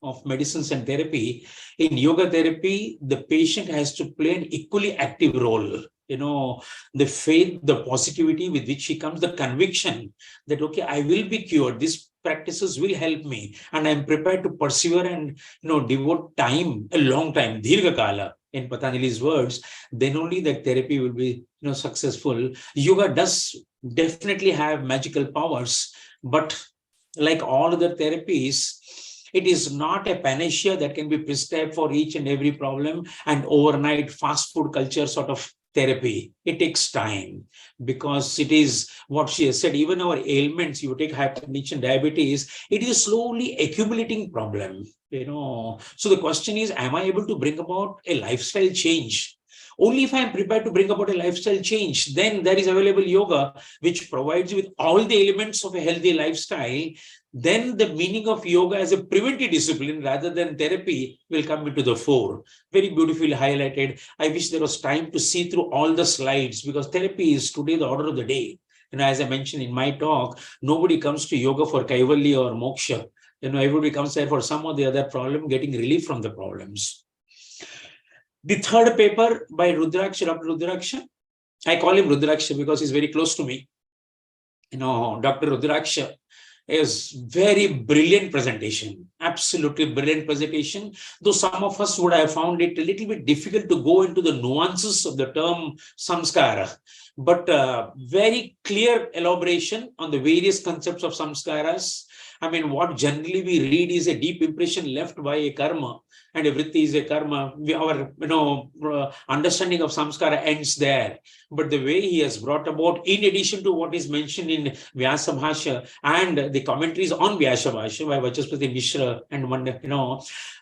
of medicines and therapy, in yoga therapy, the patient has to play an equally active role. The faith, the positivity with which he comes, the conviction that, okay, I will be cured. These practices will help me, and I'm prepared to persevere and, devote time, a long time, Dhirga Kala, in Patanjali's words, then only that therapy will be, successful. Yoga does definitely have magical powers, but like all other therapies, it is not a panacea that can be prescribed for each and every problem and overnight fast food culture sort of therapy. It takes time, because it is what she has said, even our ailments, you take hypertension, diabetes, it is a slowly accumulating problem. So the question is, am I able to bring about a lifestyle change? Only if I am prepared to bring about a lifestyle change, then there is available yoga, which provides you with all the elements of a healthy lifestyle. Then the meaning of yoga as a preventive discipline rather than therapy will come into the fore. Very beautifully highlighted. I wish there was time to see through all the slides, because therapy is today the order of the day. As I mentioned in my talk, nobody comes to yoga for kaivalya or moksha. Everybody comes there for some or the other problem, getting relief from the problems. The third paper by Rudraksha, Dr. Rudraksha, I call him Rudraksha because he's very close to me. Dr. Rudraksha is very brilliant presentation, absolutely brilliant presentation, though some of us would have found it a little bit difficult to go into the nuances of the term samskara, but very clear elaboration on the various concepts of samskaras. What generally we read is a deep impression left by a karma, and a vritti is a karma. Our understanding of samskara ends there. But the way he has brought about, in addition to what is mentioned in Vyasa Bhasha and the commentaries on Vyasa Bhasha by Vachaspati Mishra and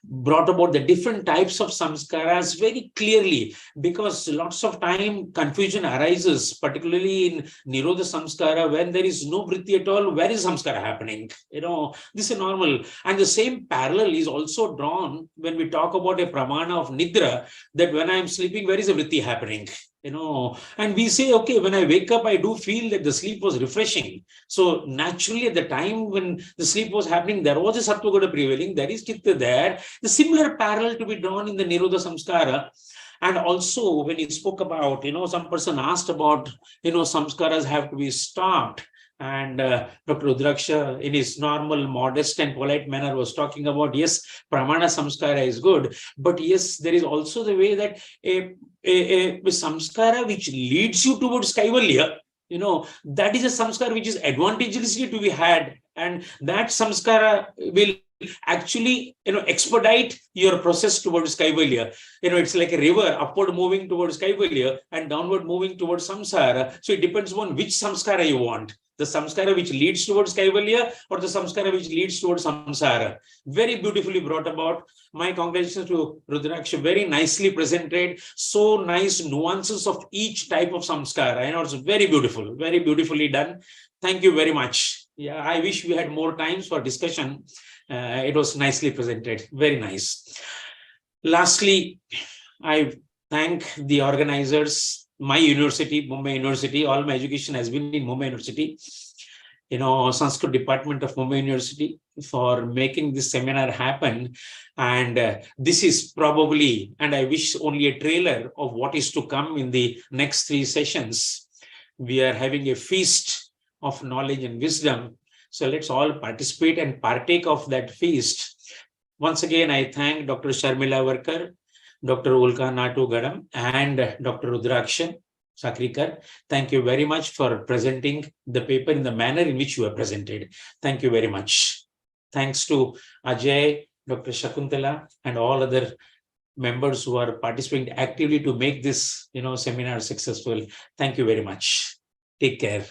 brought about the different types of samskaras very clearly, because lots of time confusion arises, particularly in Nirodha Samskara, when there is no vritti at all. Where is samskara happening? This is normal. And the same parallel is also drawn when we talk about a pramana of Nidra, that when I am sleeping, where is a vritti happening? And we say, okay, when I wake up, I do feel that the sleep was refreshing. So naturally, at the time when the sleep was happening, there was a sattva guna prevailing, there is chitta there. The similar parallel to be drawn in the Nirodha Samskara. And also, when he spoke about, some person asked about, samskaras have to be stopped. And Dr. Rudraksha, in his normal, modest and polite manner, was talking about, yes, pramana samskara is good, but yes, there is also the way that a samskara which leads you towards kaivalya, that is a samskara which is advantageously to be had, and that samskara will actually expedite your process towards kaivalya. It's like a river, upward moving towards kaivalya and downward moving towards samsara. So it depends on which samskara you want, the samskara which leads towards kaivalya or the samskara which leads towards samsara. Very beautifully brought about. My congratulations to Rudraksha, very nicely presented, so nice nuances of each type of samskara. It's very beautiful, very beautifully done. Thank you very much. Yeah, I wish we had more times for discussion. It was nicely presented. Very nice. Lastly, I thank the organizers, my university, Mumbai University. All my education has been in Mumbai University. Sanskrit department of Mumbai University for making this seminar happen. And this is probably, and I wish only a trailer of what is to come in the next 3 sessions. We are having a feast of knowledge and wisdom. So let's all participate and partake of that feast. Once again, I thank Dr. Sharmila Varkar, Dr. Ulka Natu Gadam, and Dr. Rudrakshan Sakrikar. Thank you very much for presenting the paper in the manner in which you have presented. Thank you very much. Thanks to Ajay, Dr. Shakuntala, and all other members who are participating actively to make this seminar successful. Thank you very much. Take care.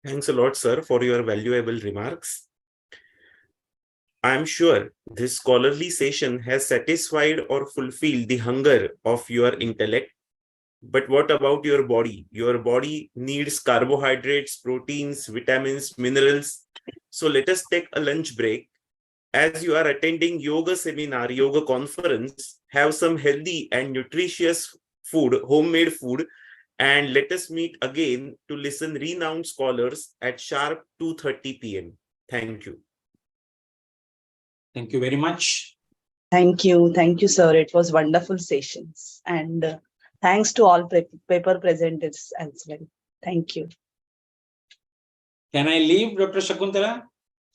Thanks a lot, sir, for your valuable remarks. I am sure this scholarly session has satisfied or fulfilled the hunger of your intellect. But what about your body? Your body needs carbohydrates, proteins, vitamins, minerals. So let us take a lunch break. As you are attending yoga seminar, yoga conference, have some healthy and nutritious food, homemade food, and let us meet again to listen renowned scholars at sharp 2:30 p.m. Thank you. Thank you very much. Thank you, sir. It was wonderful sessions, and thanks to all paper presenters as well. Thank you. Can I leave, Dr. Shakuntala?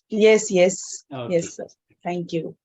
Yes, Okay. yes, sir. Thank you.